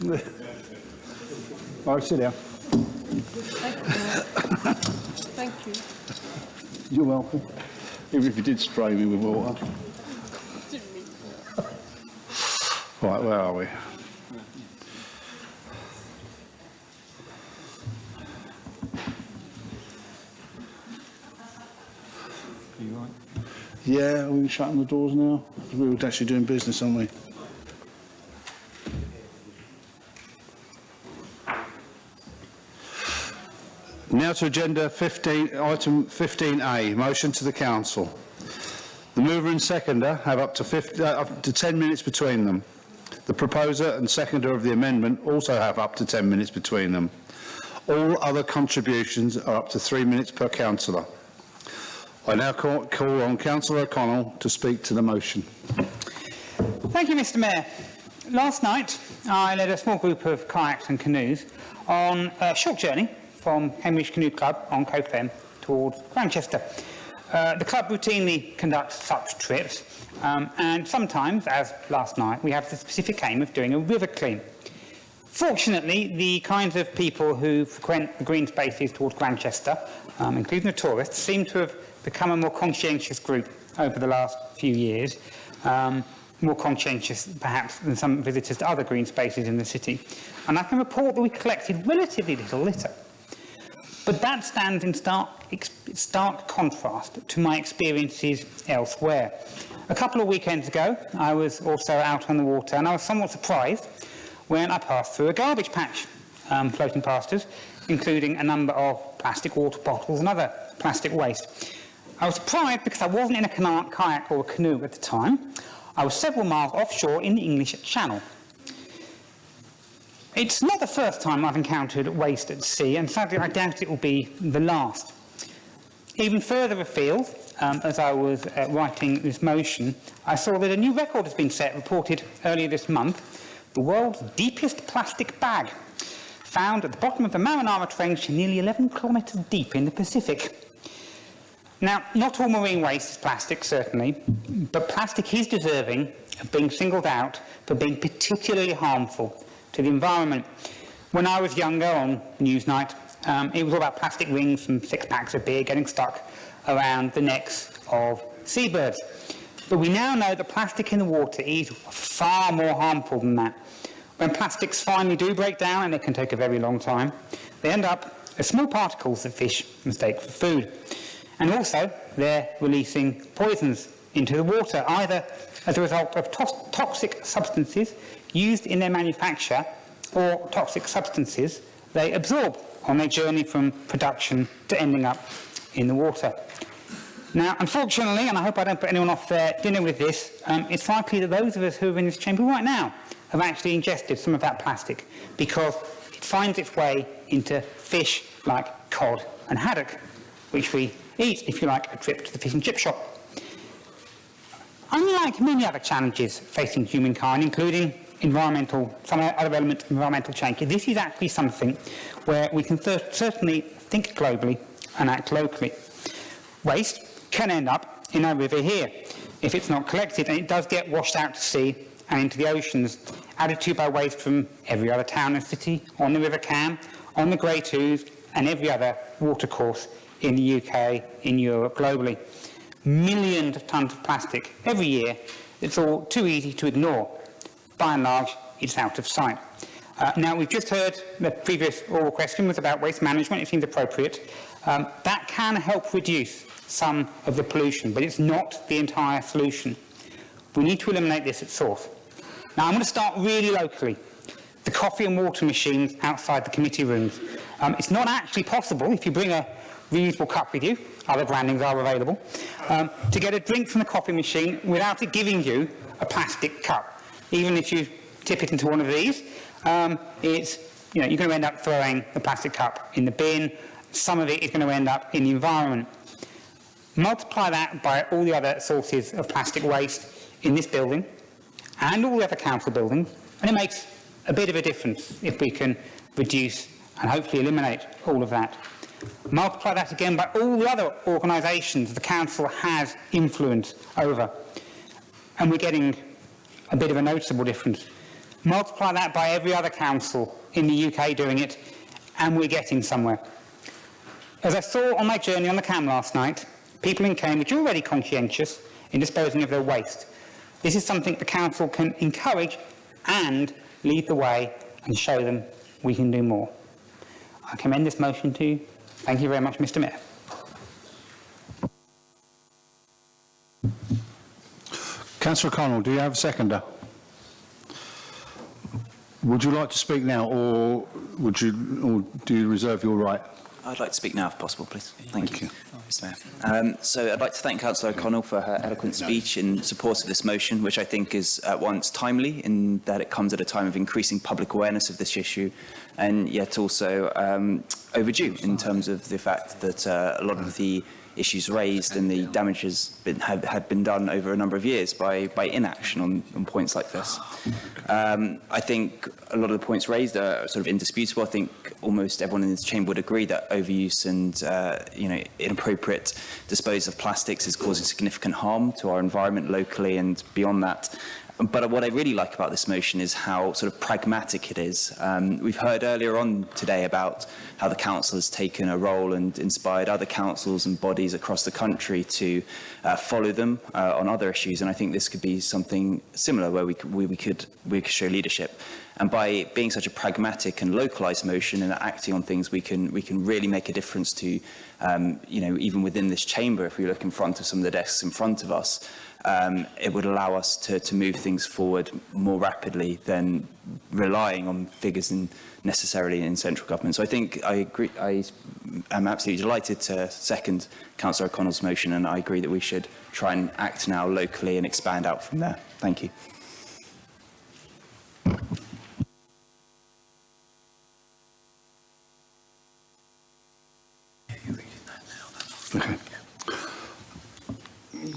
Right, sit down. Thank you. You're welcome. Even if you did spray me with water. Right, where are we? Yeah, are we shutting the doors now? We were actually doing business, aren't we? Now to agenda 15, item 15A, motion to the council. The mover and seconder have up to 10 minutes between them. The proposer and seconder of the amendment also have up to 10 minutes between them. All other contributions are up to 3 minutes per councillor. I now call on Councillor O'Connell to speak to the motion. Thank you, Mr. Mayor. Last night, I led a small group of kayaks and canoes on a short journey from Cambridge Canoe Club on Cove Fen towards Grantchester. The club routinely conducts such trips, and sometimes, as last night, we have the specific aim of doing a river clean. Fortunately, the kinds of people who frequent the green spaces towards Grantchester, including the tourists, seem to have become a more conscientious group over the last few years, more conscientious perhaps than some visitors to other green spaces in the city. And I can report that we collected relatively little litter. But that stands in stark contrast to my experiences elsewhere. A couple of weekends ago, I was also out on the water, and I was somewhat surprised when I passed through a garbage patch floating past us, including a number of plastic water bottles and other plastic waste. I was surprised because I wasn't in a kayak or a canoe at the time. I was several miles offshore in the English Channel. It's not the first time I've encountered waste at sea, and sadly I doubt it will be the last. Even further afield, as I was writing this motion, I saw that a new record has been set, reported earlier this month, the world's deepest plastic bag, found at the bottom of the Marinara Trench, nearly 11 kilometres deep in the Pacific. Now, not all marine waste is plastic, certainly, but plastic is deserving of being singled out for being particularly harmful to the environment. When I was younger on Newsnight, it was all about plastic rings from 6 packs of beer getting stuck around the necks of seabirds. But we now know that plastic in the water is far more harmful than that. When plastics finally do break down, and it can take a very long time, they end up as small particles that fish mistake for food. And also, they're releasing poisons into the water, either as a result of toxic substances used in their manufacture or toxic substances they absorb on their journey from production to ending up in the water. Now, unfortunately, and I hope I don't put anyone off their dinner with this, it's likely that those of us who are in this chamber right now have actually ingested some of that plastic because it finds its way into fish like cod and haddock, which we eat if you like a trip to the fish and chip shop. Unlike many other challenges facing humankind, including some other elements of environmental change, this is actually something where we can certainly think globally and act locally. Waste can end up in our river here if it's not collected, and it does get washed out to sea and into the oceans, added to by waste from every other town and city, on the River Cam, on the Great Ouse, and every other watercourse in the UK, in Europe, globally. Millions of tonnes of plastic every year. It's all too easy to ignore. By and large, it's out of sight. Now, we've just heard the previous oral question was about waste management. It seems appropriate. That can help reduce some of the pollution, but it's not the entire solution. We need to eliminate this at source. Now, I'm going to start really locally. The coffee and water machines outside the committee rooms. It's not actually possible, if you bring a reusable cup with you, other brandings are available, to get a drink from the coffee machine without it giving you a plastic cup. Even if you tip it into one of these, you're going to end up throwing the plastic cup in the bin. Some of it is going to end up in the environment. Multiply that by all the other sources of plastic waste in this building and all the other council buildings, and it makes a bit of a difference if we can reduce and hopefully eliminate all of that. Multiply that again by all the other organisations the council has influence over, and we're getting a bit of a noticeable difference. Multiply that by every other council in the UK doing it, and we're getting somewhere. As I saw on my journey on the CAM last night, people in Cambridge are already conscientious in disposing of their waste. This is something the council can encourage and lead the way and show them we can do more. I commend this motion to you. Thank you very much, Mr. Mayor. Councillor Connell, do you have a seconder? Would you like to speak now, or do you reserve your right? I'd like to speak now, if possible, please. Thank you, Mr. Mayor. So I'd like to thank Councillor O'Connell for her eloquent speech in support of this motion, which I think is at once timely in that it comes at a time of increasing public awareness of this issue, and yet also overdue in terms of the fact that a lot of the issues raised and the damage had been done over a number of years by inaction on points like this. I think a lot of the points raised are sort of indisputable. I think almost everyone in this chamber would agree that overuse and inappropriate disposal of plastics is causing significant harm to our environment locally and beyond that. But what I really like about this motion is how sort of pragmatic it is. We've heard earlier on today about how the council has taken a role and inspired other councils and bodies across the country to follow them on other issues, and I think this could be something similar where we could show leadership. And by being such a pragmatic and localised motion and acting on things, we can really make a difference to, even within this chamber. If we look in front of some of the desks in front of us, it would allow us to move things forward more rapidly than relying on figures necessarily in central government. So I think I agree. I am absolutely delighted to second Councillor O'Connell's motion, and I agree that we should try and act now locally and expand out from there. Thank you. Okay.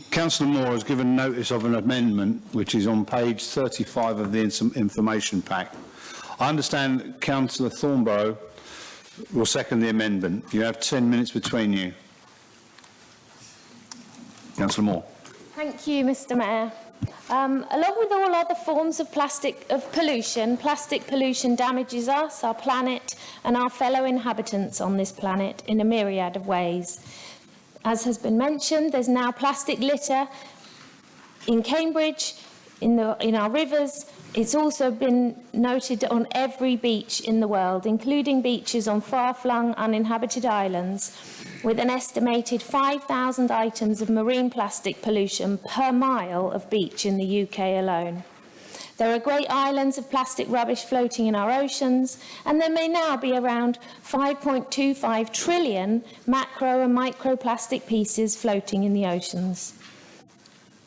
Councillor Moore has given notice of an amendment which is on page 35 of the information pack. I understand Councillor Thornborough will second the amendment. You have 10 minutes between you. Councillor Moore. Thank you, Mr. Mayor. Along with all other forms of plastic pollution damages us, our planet, and our fellow inhabitants on this planet in a myriad of ways. As has been mentioned, there's now plastic litter in Cambridge, in our rivers. It's also been noted on every beach in the world, including beaches on far-flung uninhabited islands, with an estimated 5,000 items of marine plastic pollution per mile of beach in the UK alone. There are great islands of plastic rubbish floating in our oceans, and there may now be around 5.25 trillion macro and microplastic pieces floating in the oceans.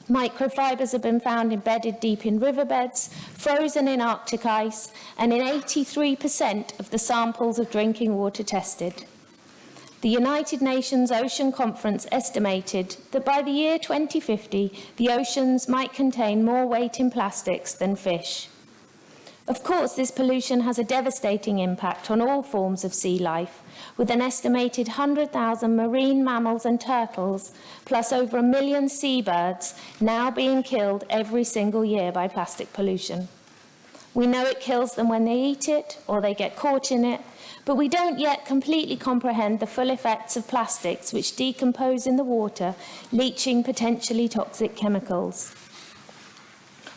Microfibres have been found embedded deep in riverbeds, frozen in Arctic ice, and in 83% of the samples of drinking water tested. The United Nations Ocean Conference estimated that by the year 2050, the oceans might contain more weight in plastics than fish. Of course, this pollution has a devastating impact on all forms of sea life, with an estimated 100,000 marine mammals and turtles, plus over 1 million seabirds now being killed every single year by plastic pollution. We know it kills them when they eat it or they get caught in it, but we don't yet completely comprehend the full effects of plastics which decompose in the water, leaching potentially toxic chemicals.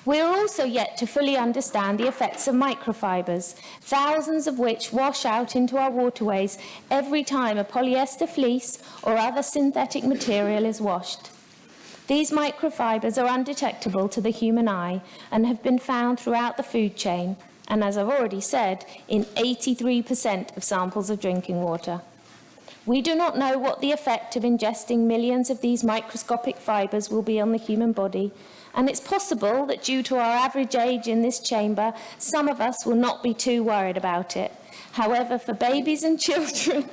We are also yet to fully understand the effects of microfibres, thousands of which wash out into our waterways every time a polyester fleece or other synthetic material is washed. These microfibres are undetectable to the human eye and have been found throughout the food chain, and as I've already said, in 83% of samples of drinking water. We do not know what the effect of ingesting millions of these microscopic fibres will be on the human body, and it's possible that due to our average age in this chamber, some of us will not be too worried about it. However, for babies and children,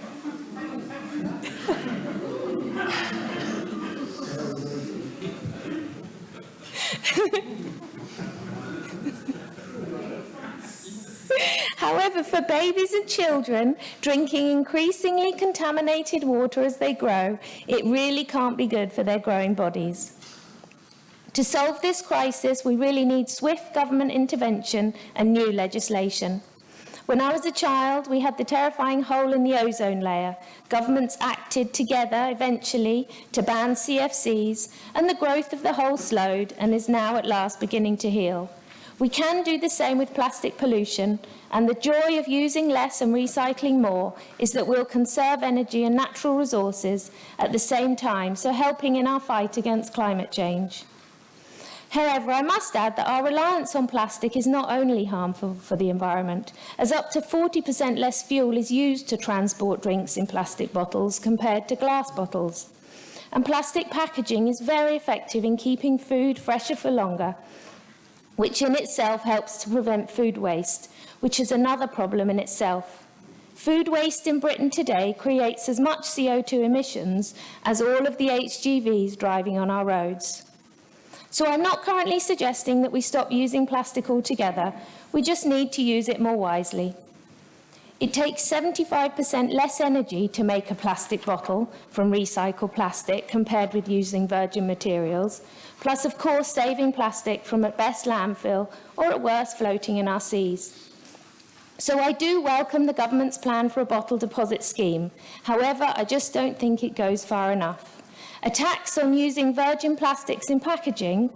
However, for babies and children drinking increasingly contaminated water as they grow, it really can't be good for their growing bodies. To solve this crisis, we really need swift government intervention and new legislation. When I was a child, we had the terrifying hole in the ozone layer. Governments acted together eventually to ban CFCs, and the growth of the hole slowed and is now at last beginning to heal. We can do the same with plastic pollution, and the joy of using less and recycling more is that we'll conserve energy and natural resources at the same time, so helping in our fight against climate change. However, I must add that our reliance on plastic is not only harmful for the environment, as up to 40% less fuel is used to transport drinks in plastic bottles compared to glass bottles. And plastic packaging is very effective in keeping food fresher for longer, which in itself helps to prevent food waste, which is another problem in itself. Food waste in Britain today creates as much CO2 emissions as all of the HGVs driving on our roads. So I'm not currently suggesting that we stop using plastic altogether, we just need to use it more wisely. It takes 75% less energy to make a plastic bottle from recycled plastic compared with using virgin materials, plus of course saving plastic from at best landfill or at worst floating in our seas. So I do welcome the government's plan for a bottle deposit scheme. However, I just don't think it goes far enough. A tax on using virgin plastics in packaging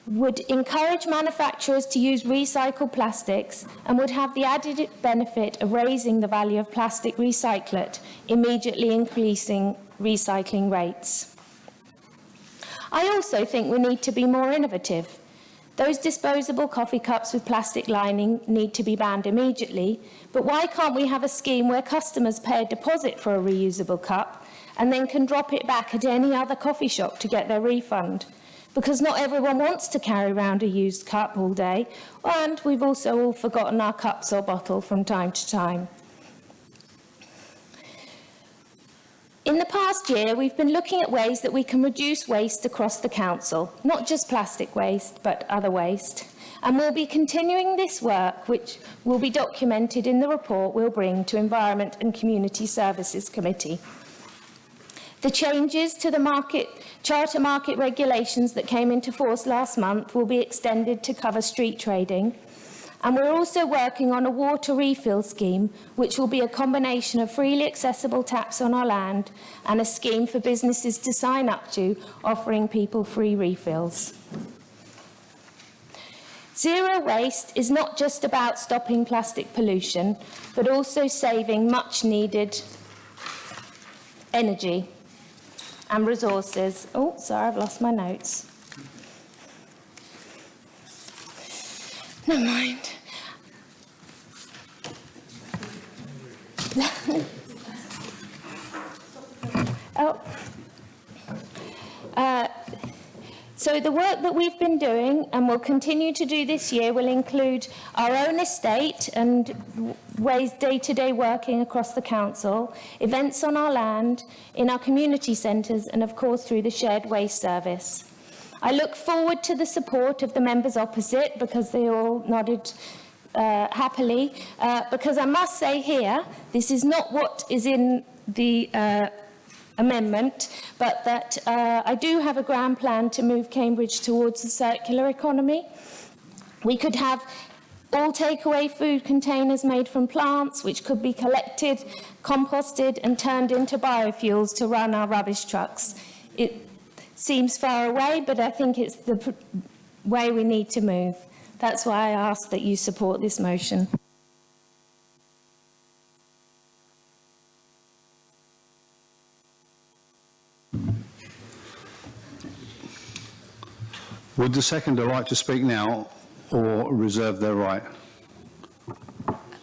would encourage manufacturers to use recycled plastics and would have the added benefit of raising the value of plastic recyclate, immediately increasing recycling rates. I also think we need to be more innovative. Those disposable coffee cups with plastic lining need to be banned immediately, but why can't we have a scheme where customers pay a deposit for a reusable cup and then can drop it back at any other coffee shop to get their refund? Because not everyone wants to carry around a used cup all day, and we've also all forgotten our cups or bottle from time to time. In the past year, we've been looking at ways that we can reduce waste across the council, not just plastic waste, but other waste. And we'll be continuing this work, which will be documented in the report we'll bring to Environment and Community Services Committee. The changes to the charter market regulations that came into force last month will be extended to cover street trading. And we're also working on a water refill scheme, which will be a combination of freely accessible taps on our land and a scheme for businesses to sign up to, offering people free refills. Zero waste is not just about stopping plastic pollution, but also saving much needed energy and resources. Oh, sorry, I've lost my notes. Never mind. So the work that we've been doing and will continue to do this year will include our own estate and ways day-to-day working across the council, events on our land, in our community centres and of course through the shared waste service. I look forward to the support of the members opposite because they all nodded happily, because I must say here, this is not what is in the amendment, but that I do have a grand plan to move Cambridge towards the circular economy. We could have all takeaway food containers made from plants, which could be collected, composted and turned into biofuels to run our rubbish trucks. It seems far away, but I think it's the way we need to move. That's why I ask that you support this motion. Would the seconder like to speak now or reserve their right?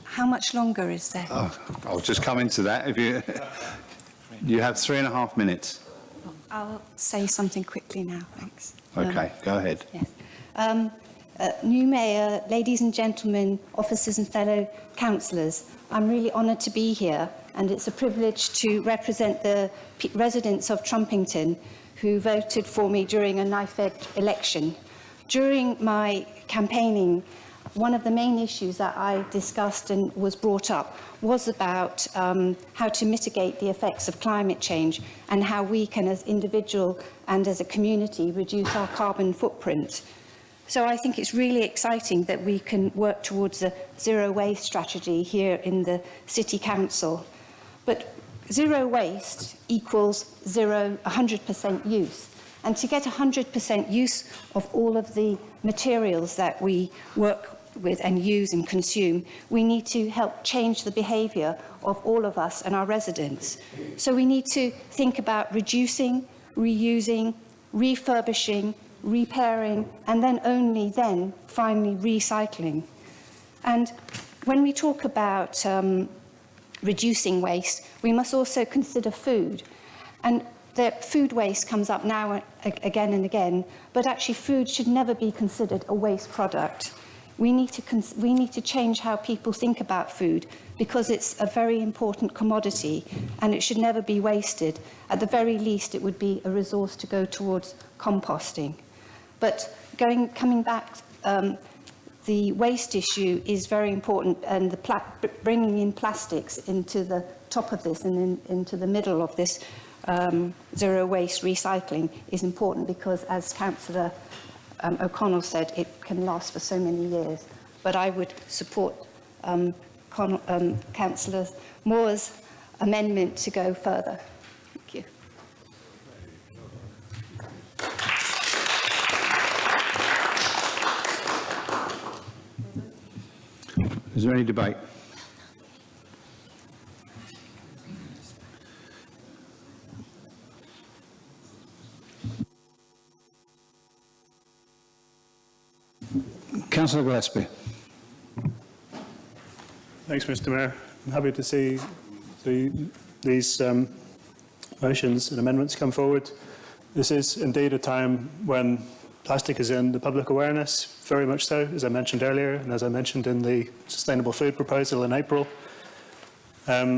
How much longer is there? I'll just come into that. If you have 3.5 minutes. I'll say something quickly now, thanks. Okay, go ahead. Yes. New Mayor, ladies and gentlemen, officers and fellow councillors, I'm really honoured to be here, and it's a privilege to represent the residents of Trumpington who voted for me during a NIFED election. During my campaigning, one of the main issues that I discussed and was brought up was about how to mitigate the effects of climate change and how we can, as individual and as a community, reduce our carbon footprint. So I think it's really exciting that we can work towards a zero waste strategy here in the City Council. But zero waste equals 100% use. And to get 100% use of all of the materials that we work with and use and consume, we need to help change the behaviour of all of us and our residents. So we need to think about reducing, reusing, refurbishing, repairing, and then only then finally recycling. And when we talk about reducing waste, we must also consider food. And the food waste comes up now again and again, but actually food should never be considered a waste product. We need to change how people think about food, because it's a very important commodity and it should never be wasted. At the very least, it would be a resource to go towards composting. But coming back, the waste issue is very important, and bringing in plastics into the top of this and into the middle of this zero waste recycling is important, because, as Councillor O'Connell said, it can last for so many years. But I would support Councillor Moore's amendment to go further. Thank you. Is there any debate? Councillor Gillespie. Thanks, Mr. Mayor. I'm happy to see these motions and amendments come forward. This is indeed a time when plastic is in the public awareness, very much so, as I mentioned earlier, and as I mentioned in the Sustainable Food proposal in April. I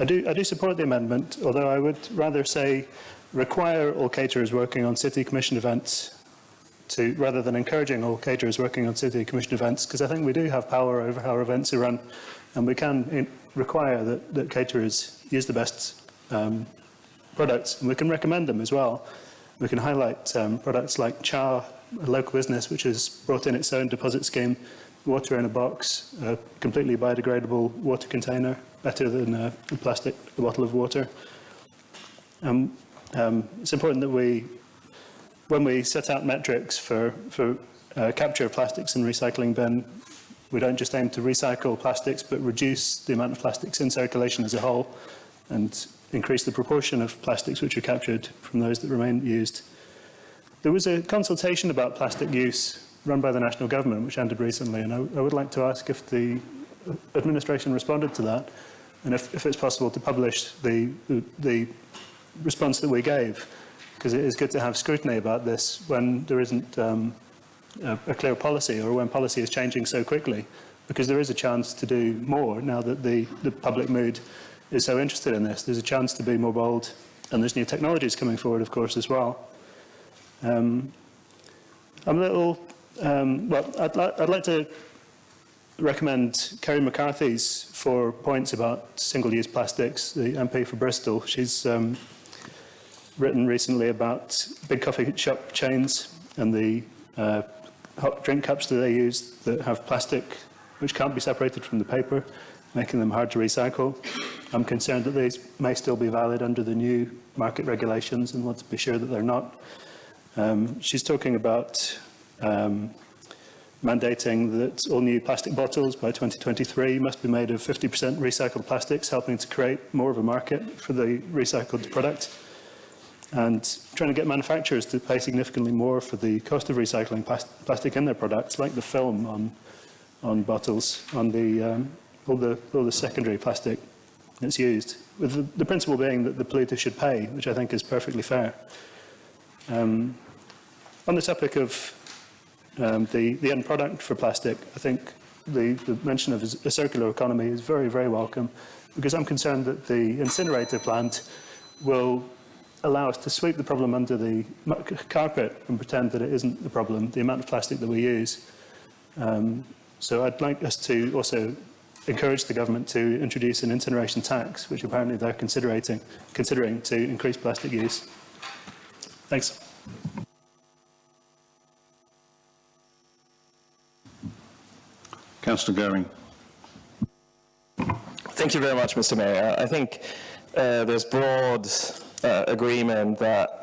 do support the amendment, although I would rather say require all caterers working on City Commission events to, rather than encouraging all caterers working on City Commission events, because I think we do have power over how our events are run, and we can require that caterers use the best products, and we can recommend them as well. We can highlight products like Cha, a local business which has brought in its own deposit scheme, water in a box, a completely biodegradable water container, better than a plastic bottle of water. It's important that when we set out metrics for capture of plastics in recycling bin, we don't just aim to recycle plastics, but reduce the amount of plastics in circulation as a whole, and increase the proportion of plastics which are captured from those that remain used. There was a consultation about plastic use run by the national government, which ended recently, and I would like to ask if the administration responded to that, and if it's possible to publish the response that we gave, because it is good to have scrutiny about this when there isn't a clear policy, or when policy is changing so quickly, because there is a chance to do more now that the public mood is so interested in this. There's a chance to be more bold, and there's new technologies coming forward, of course, as well. I'm a little, well, I'd like to recommend Kerry McCarthy's 4 points about single-use plastics, the MP for Bristol. She's written recently about big coffee shop chains and the hot drink cups that they use that have plastic which can't be separated from the paper, making them hard to recycle. I'm concerned that these may still be valid under the new market regulations, and want to be sure that they're not. She's talking about mandating that all new plastic bottles by 2023 must be made of 50% recycled plastics, helping to create more of a market for the recycled product, and trying to get manufacturers to pay significantly more for the cost of recycling plastic in their products, like the film on bottles, on the all the secondary plastic that's used, with the principle being that the polluter should pay, which I think is perfectly fair. On the topic of the end product for plastic, I think the mention of a circular economy is very, very welcome, because I'm concerned that the incinerator plant will allow us to sweep the problem under the carpet and pretend that it isn't the problem, the amount of plastic that we use. So I'd like us to also encourage the government to introduce an incineration tax, which apparently they're considering to increase plastic use. Thanks. Councillor Goering. Thank you very much, Mr. Mayor. I think there's broad agreement that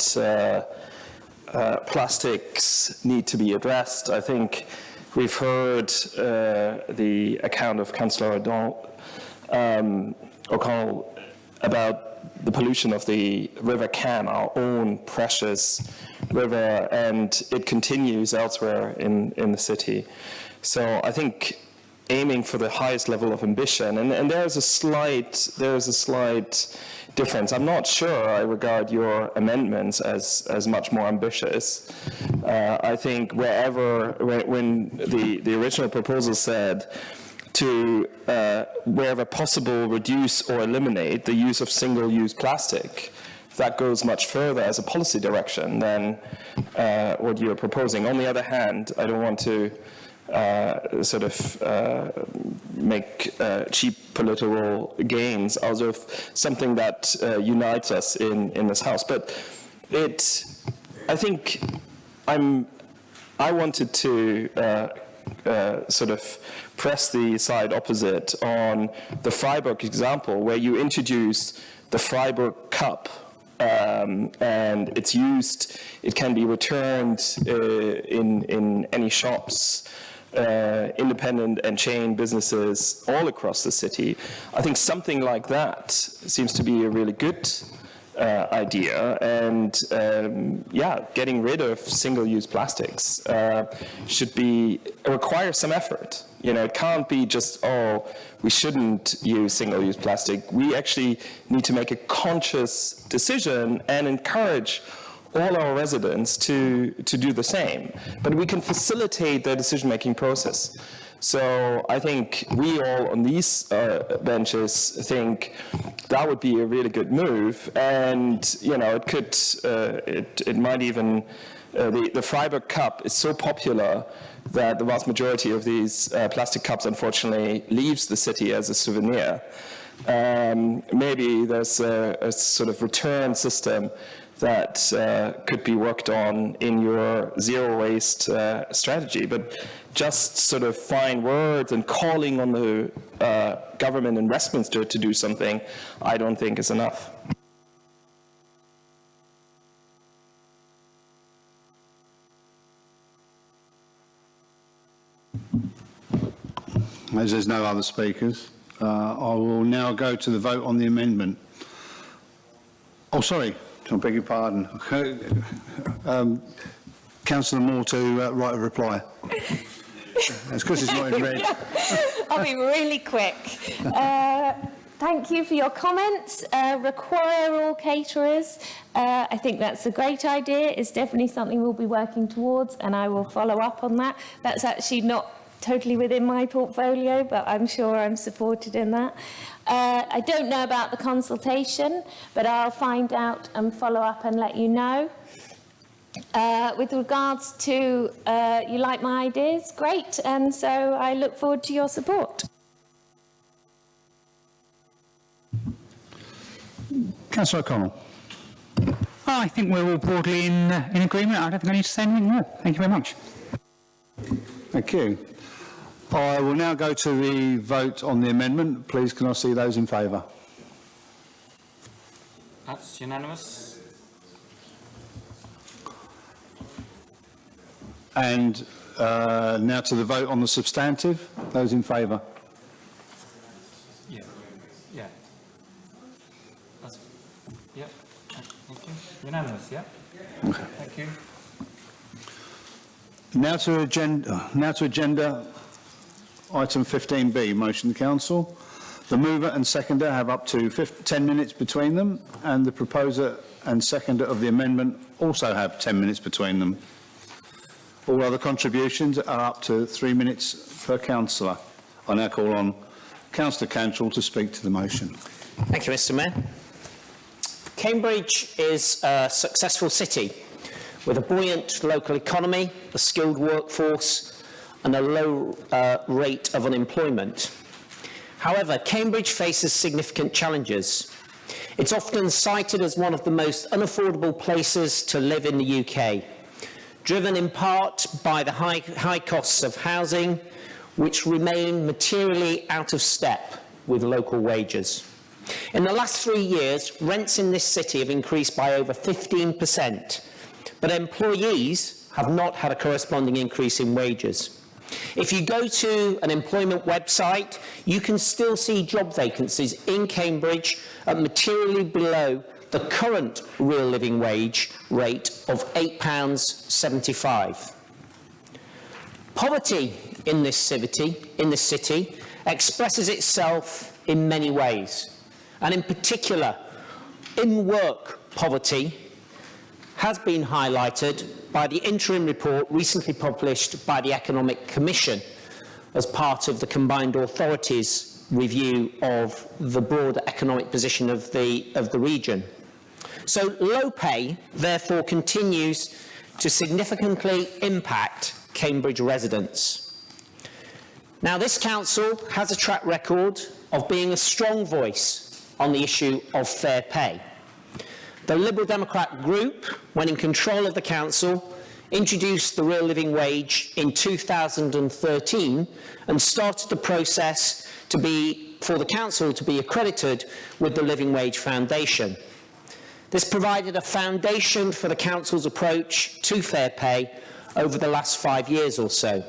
plastics need to be addressed. I think we've heard the account of Councillor O'Connell about the pollution of the River Cam, our own precious river, and it continues elsewhere in the city. So I think aiming for the highest level of ambition, and there's a slight difference. I'm not sure I regard your amendments as much more ambitious. I think when the original proposal said to, wherever possible, reduce or eliminate the use of single-use plastic, that goes much further as a policy direction than what you're proposing. On the other hand, I don't want to make cheap political gains out of something that unites us in this House. But I think I wanted to press the side opposite on the Freiburg example, where you introduce the Freiburg Cup, and it's used, it can be returned in any shops, independent and chain businesses all across the city. I think something like that seems to be a really good idea, and getting rid of single-use plastics should require some effort. It can't be just, we shouldn't use single-use plastic. We actually need to make a conscious decision and encourage all our residents to do the same. But we can facilitate the decision-making process. So I think we all on these benches think that would be a really good move, and it might even the Freiburg Cup is so popular that the vast majority of these plastic cups, unfortunately, leaves the city as a souvenir. Maybe there's a sort of return system that could be worked on in your zero waste strategy, but just sort of fine words and calling on the government in Westminster to do something, I don't think is enough. As there's no other speakers, I will now go to the vote on the amendment. Oh, sorry, I beg your pardon. Councillor Moore to write a reply. It's because it's not in red. I'll be really quick. Thank you for your comments. Require all caterers. I think that's a great idea. It's definitely something we'll be working towards, and I will follow up on that. That's actually not totally within my portfolio, but I'm sure I'm supported in that. I don't know about the consultation, but I'll find out and follow up and let you know. With regards to you like my ideas, great, and so I look forward to your support. Councillor O'Connell. I think we're all broadly in agreement. I don't think I need to say anything more. Thank you very much. Thank you. I will now go to the vote on the amendment. Please, can I see those in favour? That's unanimous. And now to the vote on the substantive. Those in favour? Yeah. Thank you. Unanimous, yeah? Okay. Thank you. Now to agenda item 15B, motion to council. The mover and seconder have up to 10 minutes between them, and the proposer and seconder of the amendment also have 10 minutes between them. All other contributions are up to 3 minutes per councillor. I now call on Councillor Cantrill to speak to the motion. Thank you, Mr. Mayor. Cambridge is a successful city with a buoyant local economy, a skilled workforce, and a low rate of unemployment. However, Cambridge faces significant challenges. It's often cited as one of the most unaffordable places to live in the UK, driven in part by the high costs of housing, which remain materially out of step with local wages. In the last 3 years, rents in this city have increased by over 15%, but employees have not had a corresponding increase in wages. If you go to an employment website, you can still see job vacancies in Cambridge at materially below the current real living wage rate of £8.75. Poverty in this city expresses itself in many ways, and in particular, in-work poverty has been highlighted by the interim report recently published by the Economic Commission as part of the Combined Authorities review of the broader economic position of the region. So low pay, therefore, continues to significantly impact Cambridge residents. Now, this council has a track record of being a strong voice on the issue of fair pay. The Liberal Democrat group, when in control of the council, introduced the real living wage in 2013 and started the process for the council to be accredited with the Living Wage Foundation. This provided a foundation for the council's approach to fair pay over the last 5 years or so.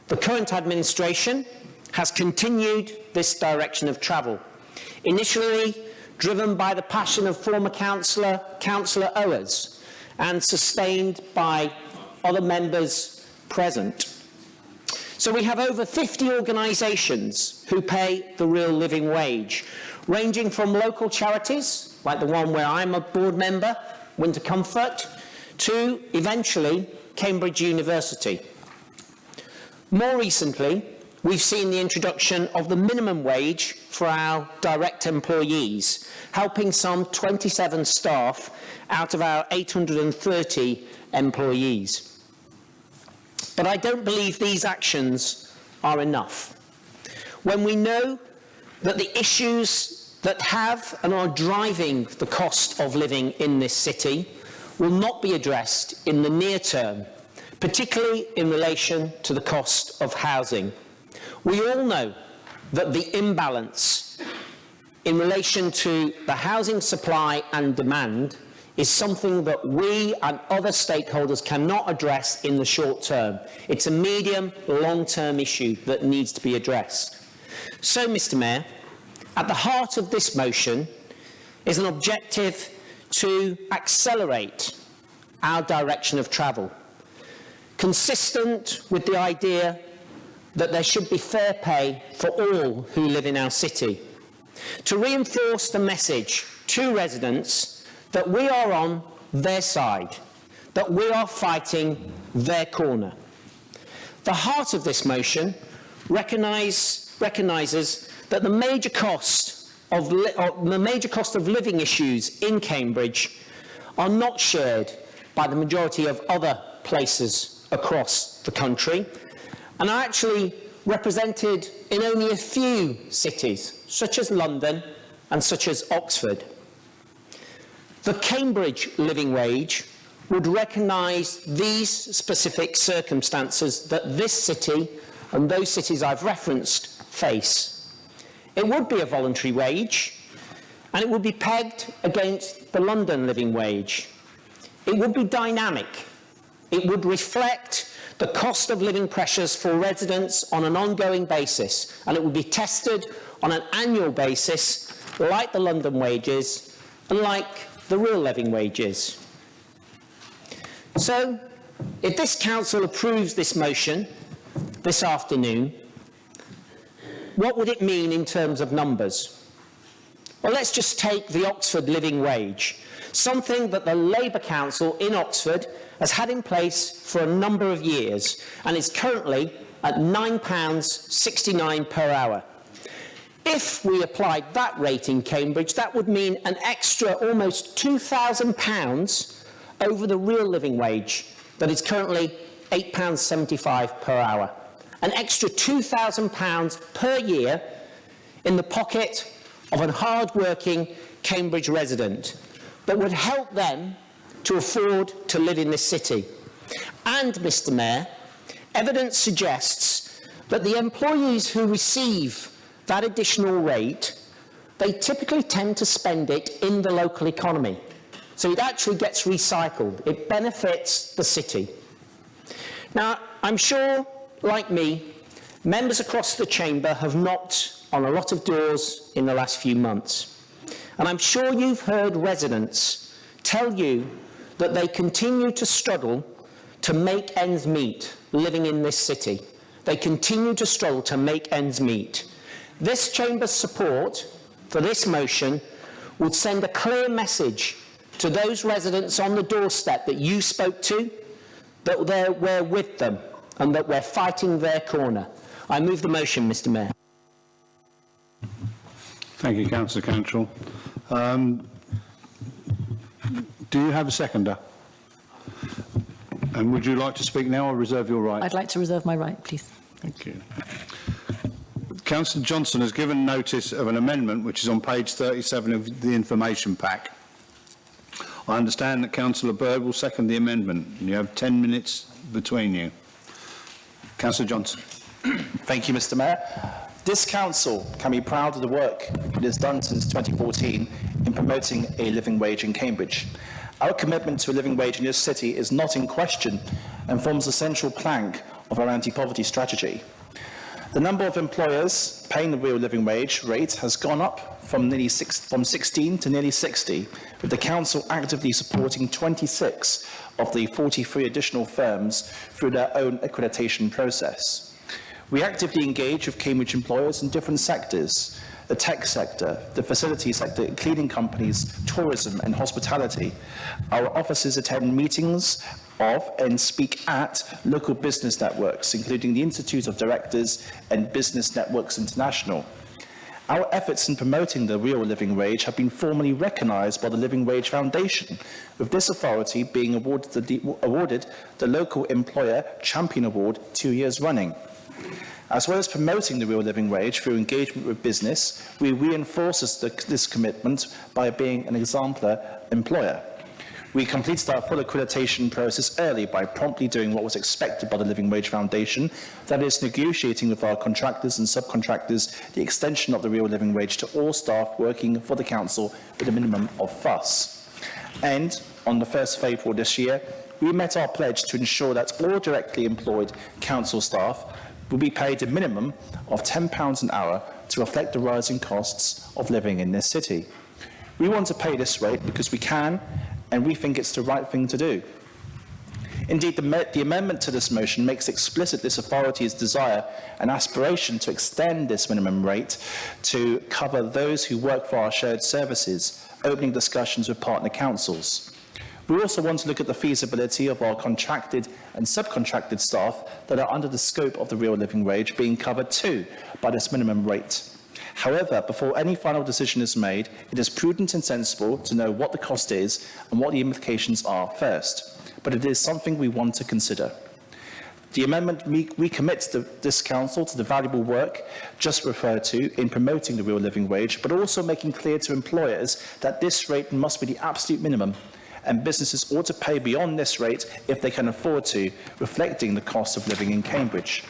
The current administration has continued this direction of travel, initially driven by the passion of former Councillor Owers and sustained by other members present. So we have over 50 organisations who pay the real living wage, ranging from local charities, like the one where I'm a board member, Winter Comfort, to, eventually, Cambridge University. More recently, we've seen the introduction of the minimum wage for our direct employees, helping some 27 staff out of our 830 employees. But I don't believe these actions are enough. When we know that the issues that have and are driving the cost of living in this city will not be addressed in the near term, particularly in relation to the cost of housing. We all know that the imbalance in relation to the housing supply and demand is something that we and other stakeholders cannot address in the short term. It's a medium, long-term issue that needs to be addressed. So, Mr. Mayor, at the heart of this motion is an objective to accelerate our direction of travel, consistent with the idea that there should be fair pay for all who live in our city, to reinforce the message to residents that we are on their side, that we are fighting their corner. The heart of this motion recognises that the major cost of living issues in Cambridge are not shared by the majority of other places across the country, and are actually represented in only a few cities, such as London and such as Oxford. The Cambridge living wage would recognise these specific circumstances that this city and those cities I've referenced face. It would be a voluntary wage, and it would be pegged against the London living wage. It would be dynamic. It would reflect the cost of living pressures for residents on an ongoing basis, and it would be tested on an annual basis, like the London wages and like the real living wages. So, if this council approves this motion this afternoon, what would it mean in terms of numbers? Well, let's just take the Oxford living wage, something that the Labour Council in Oxford has had in place for a number of years and is currently at £9.69 per hour. If we applied that rate in Cambridge, that would mean an extra almost £2,000 over the real living wage that is currently £8.75 per hour. An extra £2,000 per year in the pocket of a hard-working Cambridge resident that would help them to afford to live in this city. And, Mr. Mayor, evidence suggests that the employees who receive that additional rate, they typically tend to spend it in the local economy. So it actually gets recycled. It benefits the city. Now, I'm sure, like me, members across the chamber have knocked on a lot of doors in the last few months. And I'm sure you've heard residents tell you that they continue to struggle to make ends meet living in this city. They continue to struggle to make ends meet. This chamber's support for this motion would send a clear message to those residents on the doorstep that you spoke to, that we're with them and that we're fighting their corner. I move the motion, Mr. Mayor. Thank you, Councillor Cantrell. Do you have a seconder? And would you like to speak now or reserve your right? I'd like to reserve my right, please. Thank you. Councillor Johnson has given notice of an amendment which is on page 37 of the information pack. I understand that Councillor Bird will second the amendment. You have 10 minutes between you. Councillor Johnson. Thank you, Mr. Mayor. This council can be proud of the work it has done since 2014 in promoting a living wage in Cambridge. Our commitment to a living wage in this city is not in question and forms a central plank of our anti-poverty strategy. The number of employers paying the real living wage rate has gone up from 16 to nearly 60, with the council actively supporting 26 of the 43 additional firms through their own accreditation process. We actively engage with Cambridge employers in different sectors: the tech sector, the facility sector, cleaning companies, tourism and hospitality. Our offices attend meetings of and speak at local business networks, including the Institute of Directors and Business Networks International. Our efforts in promoting the real living wage have been formally recognised by the Living Wage Foundation, with this authority being awarded the Local Employer Champion Award 2 years running. As well as promoting the real living wage through engagement with business, we reinforce this commitment by being an exemplar employer. We completed our full accreditation process early by promptly doing what was expected by the Living Wage Foundation, that is, negotiating with our contractors and subcontractors the extension of the real living wage to all staff working for the council with a minimum of FUS. And on the 1st of April this year, we met our pledge to ensure that all directly employed council staff will be paid a minimum of £10 an hour to reflect the rising costs of living in this city. We want to pay this rate because we can, and we think it's the right thing to do. Indeed, the amendment to this motion makes explicit this authority's desire and aspiration to extend this minimum rate to cover those who work for our shared services, opening discussions with partner councils. We also want to look at the feasibility of our contracted and subcontracted staff that are under the scope of the real living wage being covered too by this minimum rate. However, before any final decision is made, it is prudent and sensible to know what the cost is and what the implications are first. But it is something we want to consider. The amendment recommits this council to the valuable work just referred to in promoting the real living wage, but also making clear to employers that this rate must be the absolute minimum, and businesses ought to pay beyond this rate if they can afford to, reflecting the cost of living in Cambridge.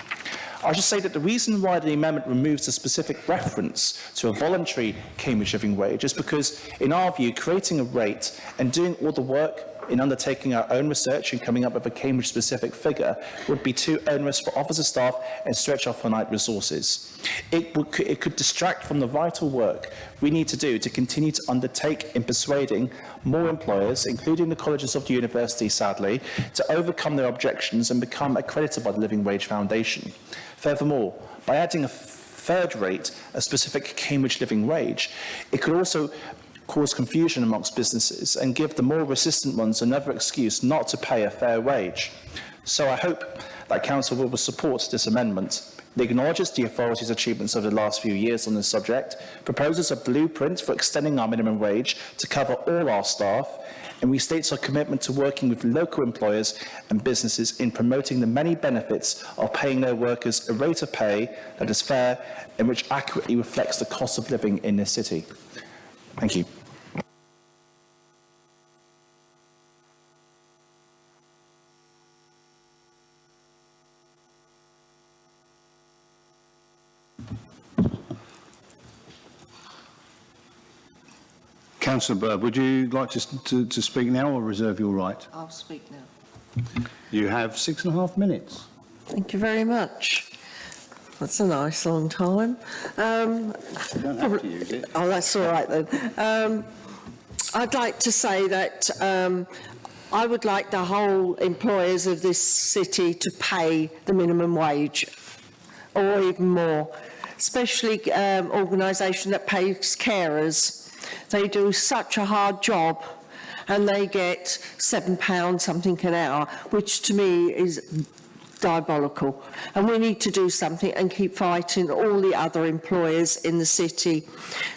I should say that the reason why the amendment removes a specific reference to a voluntary Cambridge living wage is because, in our view, creating a rate and doing all the work in undertaking our own research and coming up with a Cambridge-specific figure would be too onerous for officer staff and stretch our finite resources. It could distract from the vital work we need to do to continue to undertake in persuading more employers, including the colleges of the university, sadly, to overcome their objections and become accredited by the Living Wage Foundation. Furthermore, by adding a third rate, a specific Cambridge living wage, it could also cause confusion amongst businesses and give the more resistant ones another excuse not to pay a fair wage. So I hope that Council will support this amendment It acknowledges the authority's achievements over the last few years on this subject, proposes a blueprint for extending our minimum wage to cover all our staff, and restates our commitment to working with local employers and businesses in promoting the many benefits of paying their workers a rate of pay that is fair and which accurately reflects the cost of living in this city. Thank you. Councillor Bird, would you like to speak now or reserve your right? I'll speak now. You have 6.5 minutes. Thank you very much. That's a nice long time. You don't have to use it. Oh, that's all right then. I'd like to say that I would like the whole employers of this city to pay the minimum wage, or even more, especially organisation that pays carers. They do such a hard job and they get £7 something an hour, which to me is diabolical. And we need to do something and keep fighting all the other employers in the city,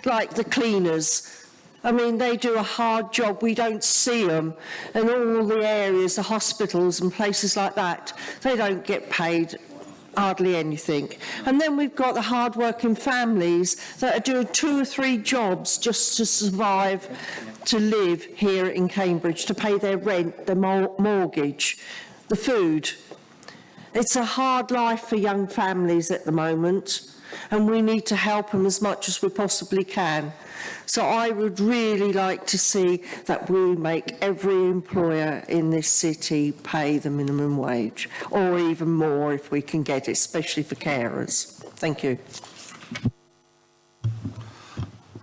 like the cleaners. I mean, they do a hard job. We don't see them. And all the areas, the hospitals and places like that, they don't get paid hardly anything. And then we've got the hard-working families that are doing 2 or 3 jobs just to survive, to live here in Cambridge, to pay their rent, their mortgage, the food. It's a hard life for young families at the moment, and we need to help them as much as we possibly can. So I would really like to see that we make every employer in this city pay the minimum wage, or even more if we can get it, especially for carers. Thank you.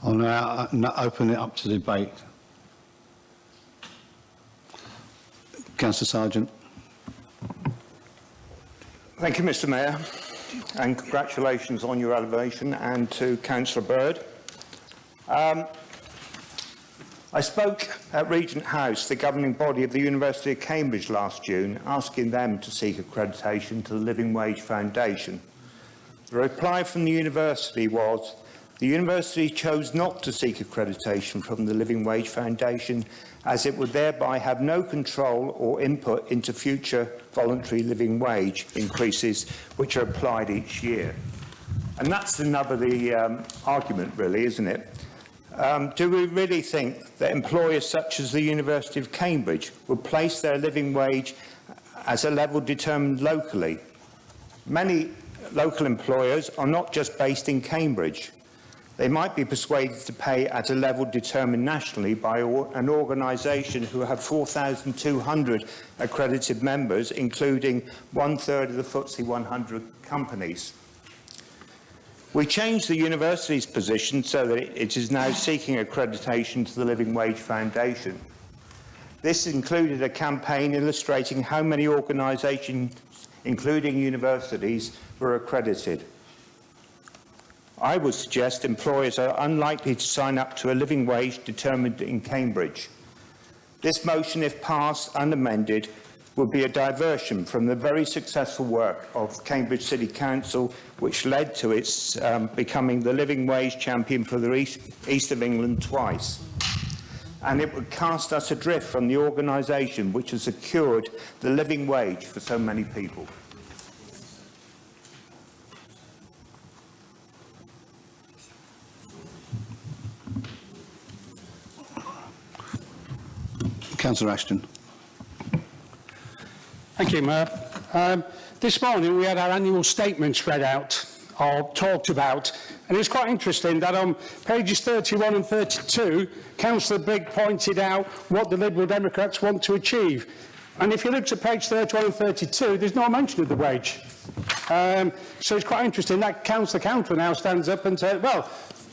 I'll now open it up to debate. Councillor Sargent. Thank you, Mr. Mayor, and congratulations on your elevation, and to Councillor Bird. I spoke at Regent House, the governing body of the University of Cambridge, last June, asking them to seek accreditation to the Living Wage Foundation. The reply from the university was, the university chose not to seek accreditation from the Living Wage Foundation as it would thereby have no control or input into future voluntary living wage increases which are applied each year. And that's the nub of the argument, really, isn't it? Do we really think that employers such as the University of Cambridge would place their living wage as a level determined locally? Many local employers are not just based in Cambridge. They might be persuaded to pay at a level determined nationally by an organisation who have 4,200 accredited members, including 1/3 of the FTSE 100 companies. We changed the university's position so that it is now seeking accreditation to the Living Wage Foundation. This included a campaign illustrating how many organisations, including universities, were accredited. I would suggest employers are unlikely to sign up to a living wage determined in Cambridge. This motion, if passed unamended, would be a diversion from the very successful work of Cambridge City Council, which led to its becoming the living wage champion for the East of England twice. And it would cast us adrift from the organisation which has secured the living wage for so many people. Councillor Ashton. Thank you, Mayor. This morning we had our annual statements read out, or talked about, and it's quite interesting that on pages 31 and 32, Councillor Bigg pointed out what the Liberal Democrats want to achieve. And if you look at page 31 and 32, there's no mention of the wage. So it's quite interesting that Councillor Counter now stands up and says, well,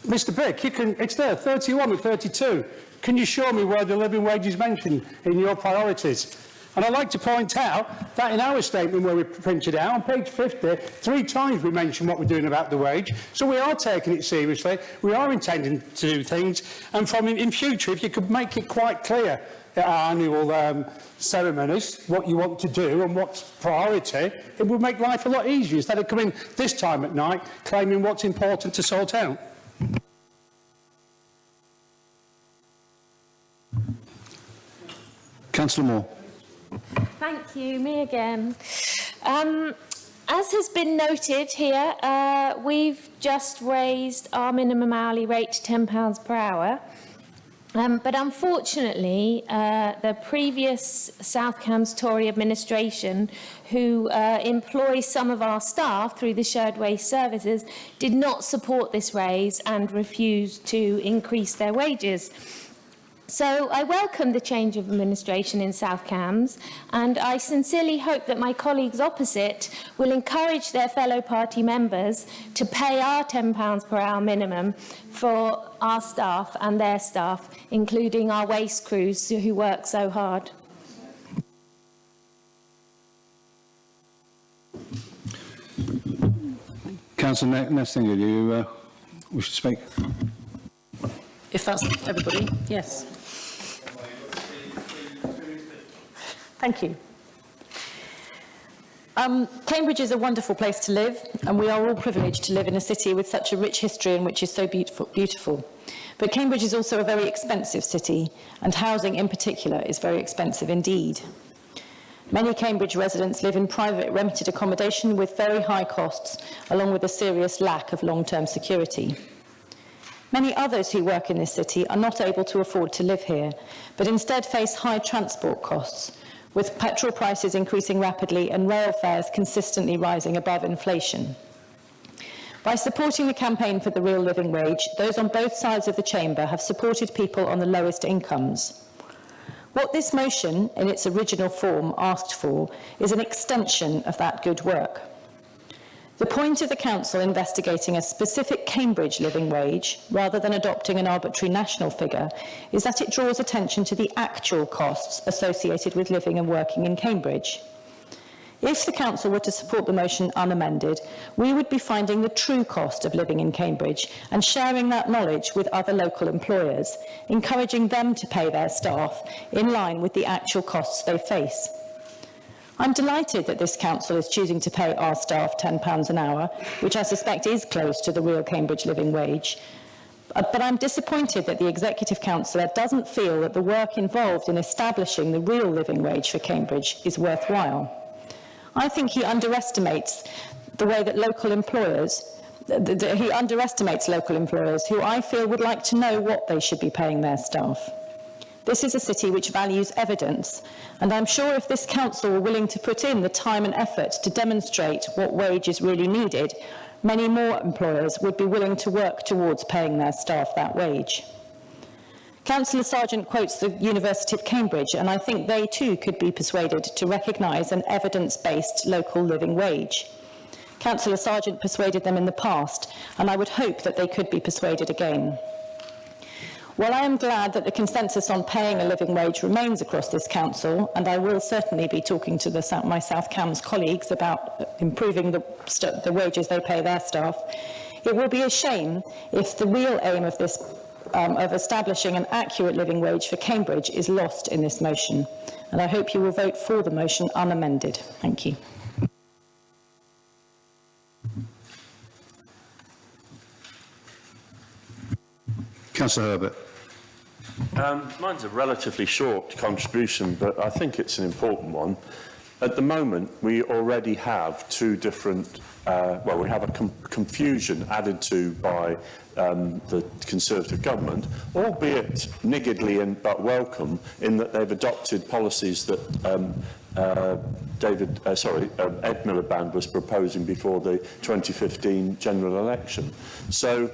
Mr Bigg, it's there, 31 and 32. Can you show me where the living wage is mentioned in your priorities? And I'd like to point out that in our statement where we printed out, on page 50, 3 times we mention what we're doing about the wage. So we are taking it seriously. We are intending to do things. And from in future, if you could make it quite clear at our annual ceremonies what you want to do and what's priority, it would make life a lot easier instead of coming this time at night claiming what's important to sort out. Councillor Moore. Thank you, me again. As has been noted here, we've just raised our minimum hourly rate to £10 per hour. But unfortunately, the previous South Cambs Tory administration, who employ some of our staff through the shared waste services, did not support this raise and refused to increase their wages. So I welcome the change of administration in South Cambs, and I sincerely hope that my colleagues opposite will encourage their fellow party members to pay our £10 per hour minimum for our staff and their staff, including our waste crews who work so hard. Councillor Nestinger, do you wish to speak? If that's everybody, yes. Thank you. Cambridge is a wonderful place to live, and we are all privileged to live in a city with such a rich history and which is so beautiful. But Cambridge is also a very expensive city, and housing in particular is very expensive indeed. Many Cambridge residents live in private rented accommodation with very high costs, along with a serious lack of long-term security. Many others who work in this city are not able to afford to live here, but instead face high transport costs, with petrol prices increasing rapidly and rail fares consistently rising above inflation. By supporting the campaign for the real living wage, those on both sides of the chamber have supported people on the lowest incomes. What this motion, in its original form, asked for is an extension of that good work. The point of the Council investigating a specific Cambridge living wage, rather than adopting an arbitrary national figure, is that it draws attention to the actual costs associated with living and working in Cambridge. If the Council were to support the motion unamended, we would be finding the true cost of living in Cambridge and sharing that knowledge with other local employers, encouraging them to pay their staff in line with the actual costs they face. I'm delighted that this council is choosing to pay our staff £10 an hour, which I suspect is close to the real Cambridge living wage. But I'm disappointed that the Executive Councillor doesn't feel that the work involved in establishing the real living wage for Cambridge is worthwhile. I think he underestimates the way that local employers, he underestimates local employers who I feel would like to know what they should be paying their staff. This is a city which values evidence, and I'm sure if this council were willing to put in the time and effort to demonstrate what wage is really needed, many more employers would be willing to work towards paying their staff that wage. Councillor Sargent quotes the University of Cambridge, and I think they too could be persuaded to recognise an evidence-based local living wage. Councillor Sargent persuaded them in the past, and I would hope that they could be persuaded again. While I am glad that the consensus on paying a living wage remains across this council, and I will certainly be talking to my South Cambs colleagues about improving the wages they pay their staff, it will be a shame if the real aim of this of establishing an accurate living wage for Cambridge is lost in this motion, and I hope you will vote for the motion unamended. Thank you. Councillor Herbert. Mine's a relatively short contribution, but I think it's an important one. At the moment, we already have two different, we have a confusion added to by the Conservative government, albeit niggardly but welcome, in that they've adopted policies that Ed Miliband was proposing before the 2015 general election. So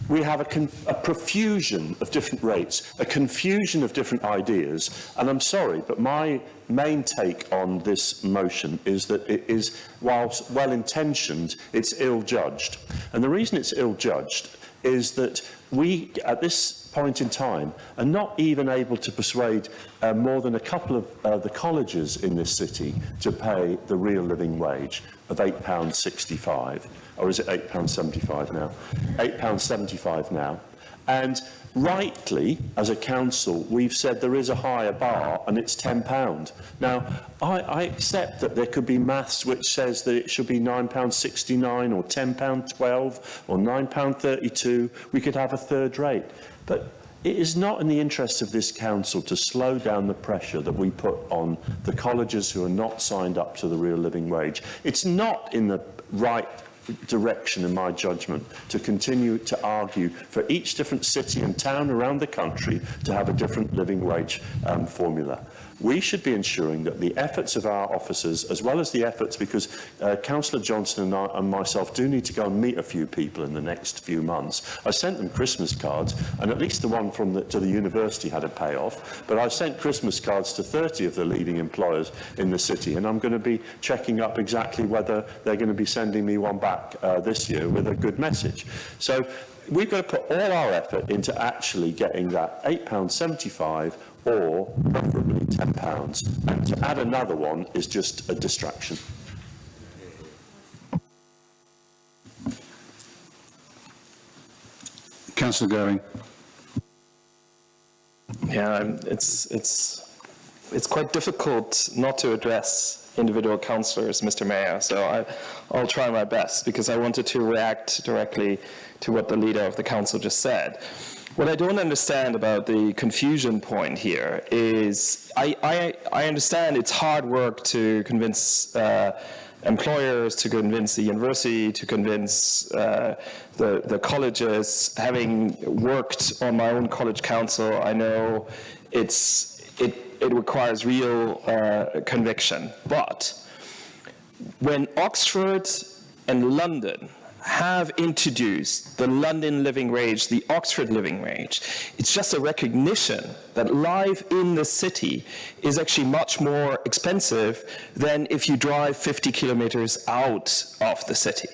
we have a profusion of different rates, a confusion of different ideas, and I'm sorry, but my main take on this motion is that it is, whilst well-intentioned, it's ill-judged. And the reason it's ill-judged is that we, at this point in time are not even able to persuade more than a couple of the colleges in this city to pay the real living wage of £8.65, or is it £8.75 now? £8.75 now. And rightly, as a council, we've said there is a higher bar and it's £10. Now, I accept that there could be maths which says that it should be £9.69 or £10.12 or £9.32. We could have a third rate. But it is not in the interest of this council to slow down the pressure that we put on the colleges who are not signed up to the real living wage. It's not in the right direction, in my judgment, to continue to argue for each different city and town around the country to have a different living wage formula. We should be ensuring that the efforts of our officers, as well as the efforts, because Councillor Johnson and myself do need to go and meet a few people in the next few months. I sent them Christmas cards, and at least the one to the university had a payoff, but I sent Christmas cards to 30 of the leading employers in the city, and I'm going to be checking up exactly whether they're going to be sending me one back this year with a good message. So we've got to put all our effort into actually getting that £8.75 or preferably £10. And to add another one is just a distraction. Councillor Goering. Yeah, it's quite difficult not to address individual councillors, Mr. Mayor, so I'll try my best, because I wanted to react directly to what the leader of the council just said. What I don't understand about the confusion point here is I understand it's hard work to convince employers, to convince the university, to convince the colleges. Having worked on my own college council, I know it requires real conviction. But when Oxford and London have introduced the London living wage, the Oxford living wage, it's just a recognition that life in the city is actually much more expensive than if you drive 50 kilometers out of the city,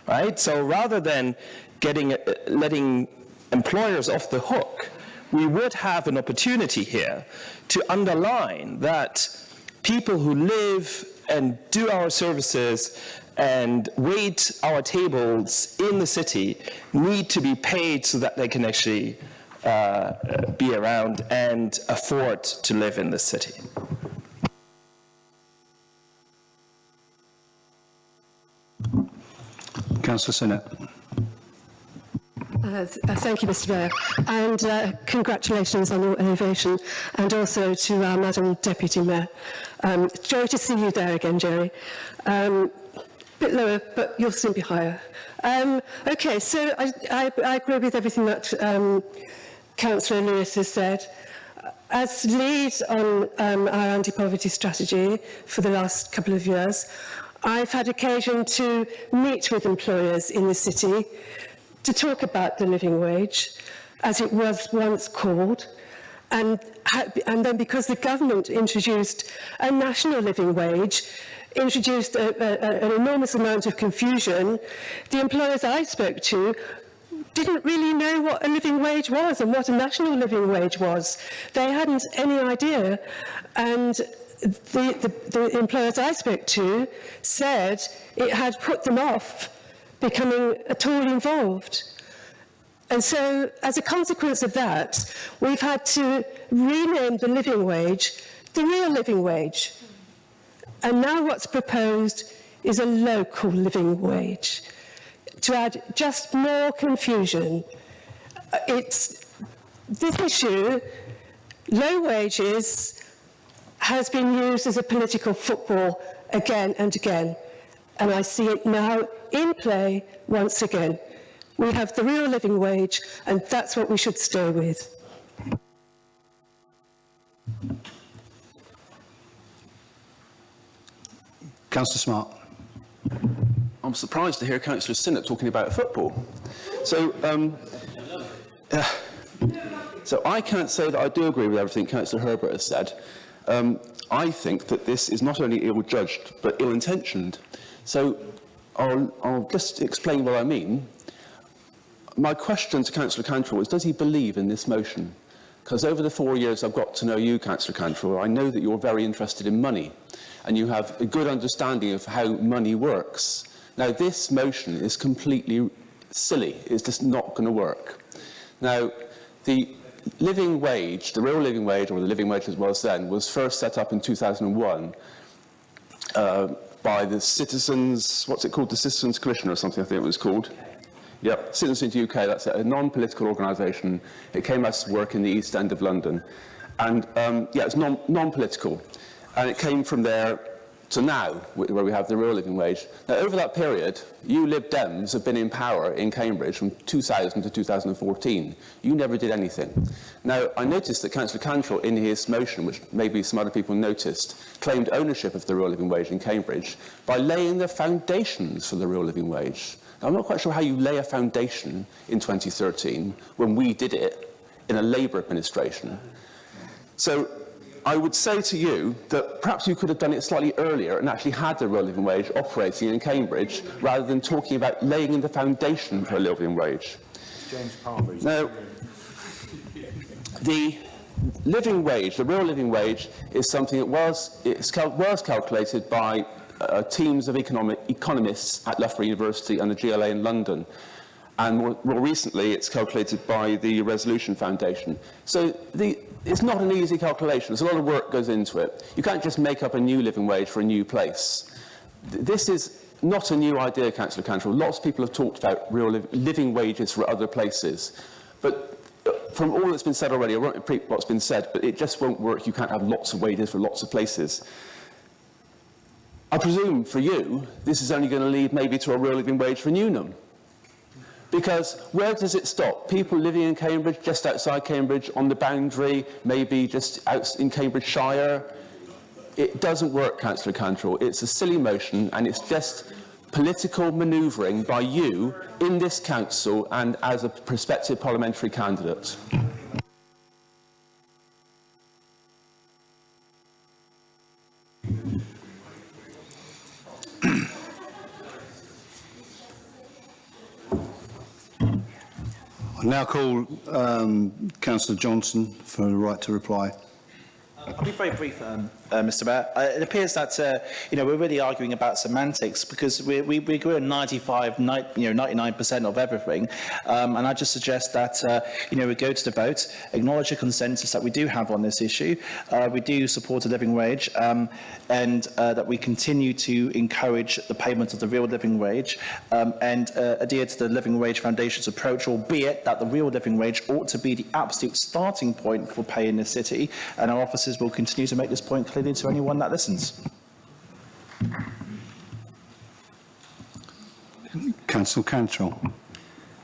right? So rather than letting employers off the hook, we would have an opportunity here to underline that people who live and do our services and wait our tables in the city need to be paid so that they can actually be around and afford to live in the city. Councillor Sinnott. Thank you, Mr. Mayor, and congratulations on your elevation, and also to our Madam Deputy Mayor. Joy to see you there again, Jerry. Bit lower, but you'll soon be higher. Okay, so I agree with everything that Councillor Lewis has said. As lead on our anti-poverty strategy for the last couple of years, I've had occasion to meet with employers in the city to talk about the living wage, as it was once called, and then because the government introduced a national living wage, introduced an enormous amount of confusion, the employers I spoke to didn't really know what a living wage was and what a national living wage was. They hadn't any idea, and the employers I spoke to said it had put them off becoming at all involved. And so, as a consequence of that, we've had to rename the living wage the real living wage. And now what's proposed is a local living wage, to add just more confusion. This issue, low wages, has been used as a political football again and again. And I see it now in play once again. We have the real living wage, and that's what we should stay with. Councillor Smart. I'm surprised to hear Councillor Sinnott talking about football. So I can't say that I do agree with everything Councillor Herbert has said. I think that this is not only ill-judged, but ill-intentioned. So I'll just explain what I mean. my question to Councillor Cantrell is, does he believe in this motion? Because over the 4 years I've got to know you, Councillor Cantrell, I know that you're very interested in money, and you have a good understanding of how money works. Now, this motion is completely silly. It's just not going to work. Now, the living wage, the real living wage, or the living wage as it was then, was first set up in 2001 by the Citizens, what's it called, the Citizens Commission or something, I think it was called. Yep, Citizens UK, that's a non-political organisation. It came out to work in the East End of London. And yeah, it's non-political. And it came from there to now, where we have the real living wage. Now, over that period, you Lib Dems have been in power in Cambridge from 2000 to 2014. You never did anything. Now, I noticed that Councillor Cantrell, in his motion, which maybe some other people noticed, claimed ownership of the real living wage in Cambridge by laying the foundations for the real living wage. Now, I'm not quite sure how you lay a foundation in 2013 when we did it in a Labour administration. So I would say to you that perhaps you could have done it slightly earlier and actually had the real living wage operating in Cambridge rather than talking about laying in the foundation for a living wage. James Palmer. Now, the living wage, the real living wage, is something that was calculated by teams of economists at Loughborough University and the GLA in London. And more recently, it's calculated by the Resolution Foundation. So it's not an easy calculation. There's a lot of work goes into it. You can't just make up a new living wage for a new place. This is not a new idea, Councillor Cantrell. Lots of people have talked about real living wages for other places. But from all that's been said already, I won't repeat what's been said, but it just won't work. You can't have lots of wages for lots of places. I presume for you, this is only going to lead maybe to a real living wage for Newnham. Because where does it stop? People living in Cambridge, just outside Cambridge, on the boundary, maybe just out in Cambridgeshire. It doesn't work, Councillor Cantrell. It's a silly motion, and it's just political manoeuvring by you in this council and as a prospective parliamentary candidate. I now call Councillor Johnson for the right to reply. I'll be very brief, Mr. Mayor. It appears that we're really arguing about semantics because we agree on 99% of everything, and I just suggest that we go to the vote, acknowledge the consensus that we do have on this issue. We do support a living wage, and that we continue to encourage the payment of the real living wage, and adhere to the Living Wage Foundation's approach, albeit that the real living wage ought to be the absolute starting point for pay in the city, and our officers will continue to make this point clearly to anyone that listens. Councillor Cantrell.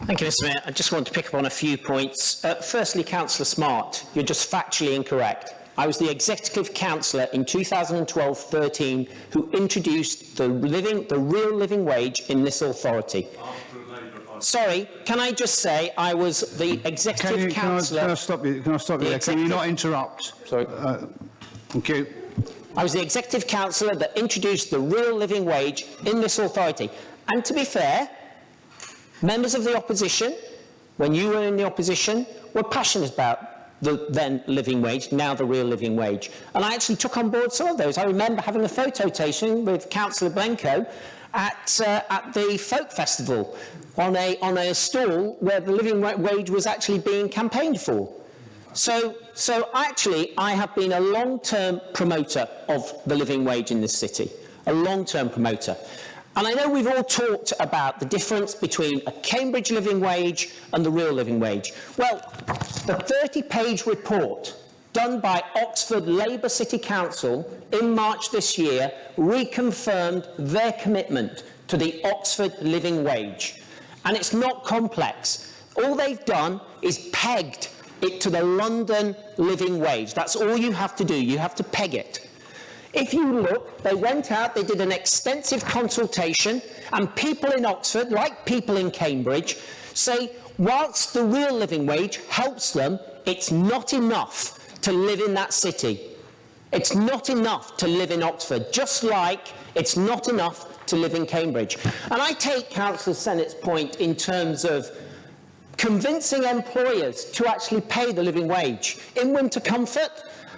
Thank you, Mr. Mayor. I just want to pick up on a few points. Firstly, Councillor Smart, you're just factually incorrect. I was the Executive Councillor in 2012-13 who introduced the real living wage in this authority. Sorry, can I just say I was the Executive Councillor... Can I stop you? Can I stop you there? Can you not interrupt? Sorry. Thank you. I was the Executive Councillor that introduced the real living wage in this authority. And to be fair, members of the opposition, when you were in the opposition, were passionate about the then living wage, now the real living wage. And I actually took on board some of those. I remember having a photo taken with Councillor Blencowe at the Folk Festival on a stall where the living wage was actually being campaigned for. So actually, I have been a long-term promoter of the living wage in this city, a long-term promoter. And I know we've all talked about the difference between a Cambridge living wage and the real living wage. Well, the 30-page report done by Oxford Labour City Council in March this year reconfirmed their commitment to the Oxford living wage. And it's not complex. All they've done is pegged it to the London living wage. That's all you have to do. You have to peg it. If you look, they went out, they did an extensive consultation, and people in Oxford, like people in Cambridge, say whilst the real living wage helps them, it's not enough to live in that city. It's not enough to live in Oxford, just like it's not enough to live in Cambridge. And I take Councillor Sennett's point in terms of convincing employers to actually pay the living wage. In Winter Comfort,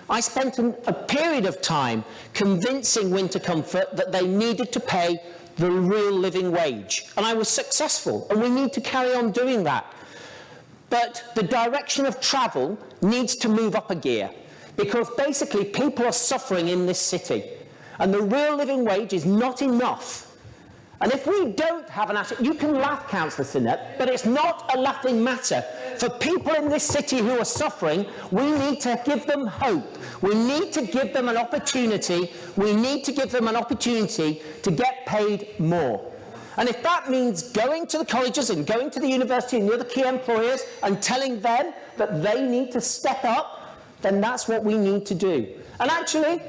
I spent a period of time convincing Winter Comfort that they needed to pay the real living wage, and I was successful, and we need to carry on doing that. But the direction of travel needs to move up a gear, because basically people are suffering in this city, and the real living wage is not enough. And if we don't have an asset, you can laugh, Councillor Sinnott, but it's not a laughing matter. For people in this city who are suffering, we need to give them hope. We need to give them an opportunity. We need to give them an opportunity to get paid more. And if that means going to the colleges and going to the university and the other key employers and telling them that they need to step up, then that's what we need to do. And actually,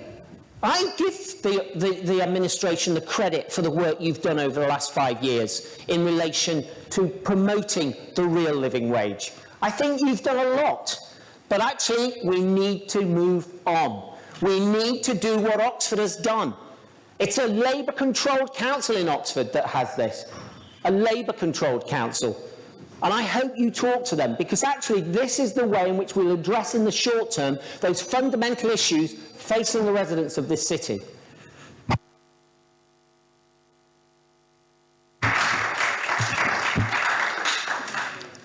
I give the administration the credit for the work you've done over the last 5 years in relation to promoting the real living wage. I think you've done a lot, but actually we need to move on. We need to do what Oxford has done. It's a Labour-controlled council in Oxford that has this, a Labour-controlled council. And I hope you talk to them, because actually this is the way in which we'll address in the short term those fundamental issues facing the residents of this city.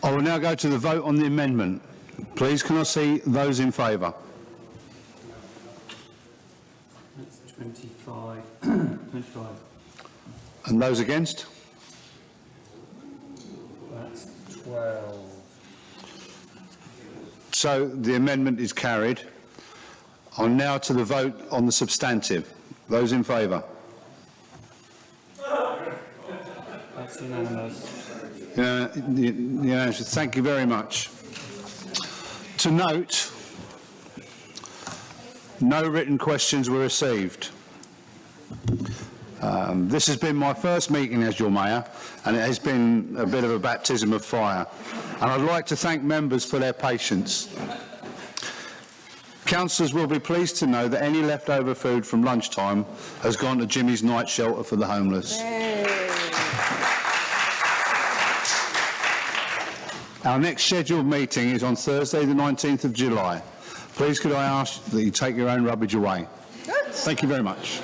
I will now go to the vote on the amendment. Please, can I see those in favour? That's 25. 25. And those against? That's 12. So the amendment is carried. On now to the vote on the substantive. Those in favour? That's unanimous. Unanimous. Thank you very much. To note, no written questions were received. This has been my first meeting as your mayor, and it has been a bit of a baptism of fire. And I'd like to thank members for their patience. Councillors will be pleased to know that any leftover food from lunchtime has gone to Jimmy's Night Shelter for the homeless. Our next scheduled meeting is on Thursday the 19th of July. Please could I ask that you take your own rubbish away. Thank you very much.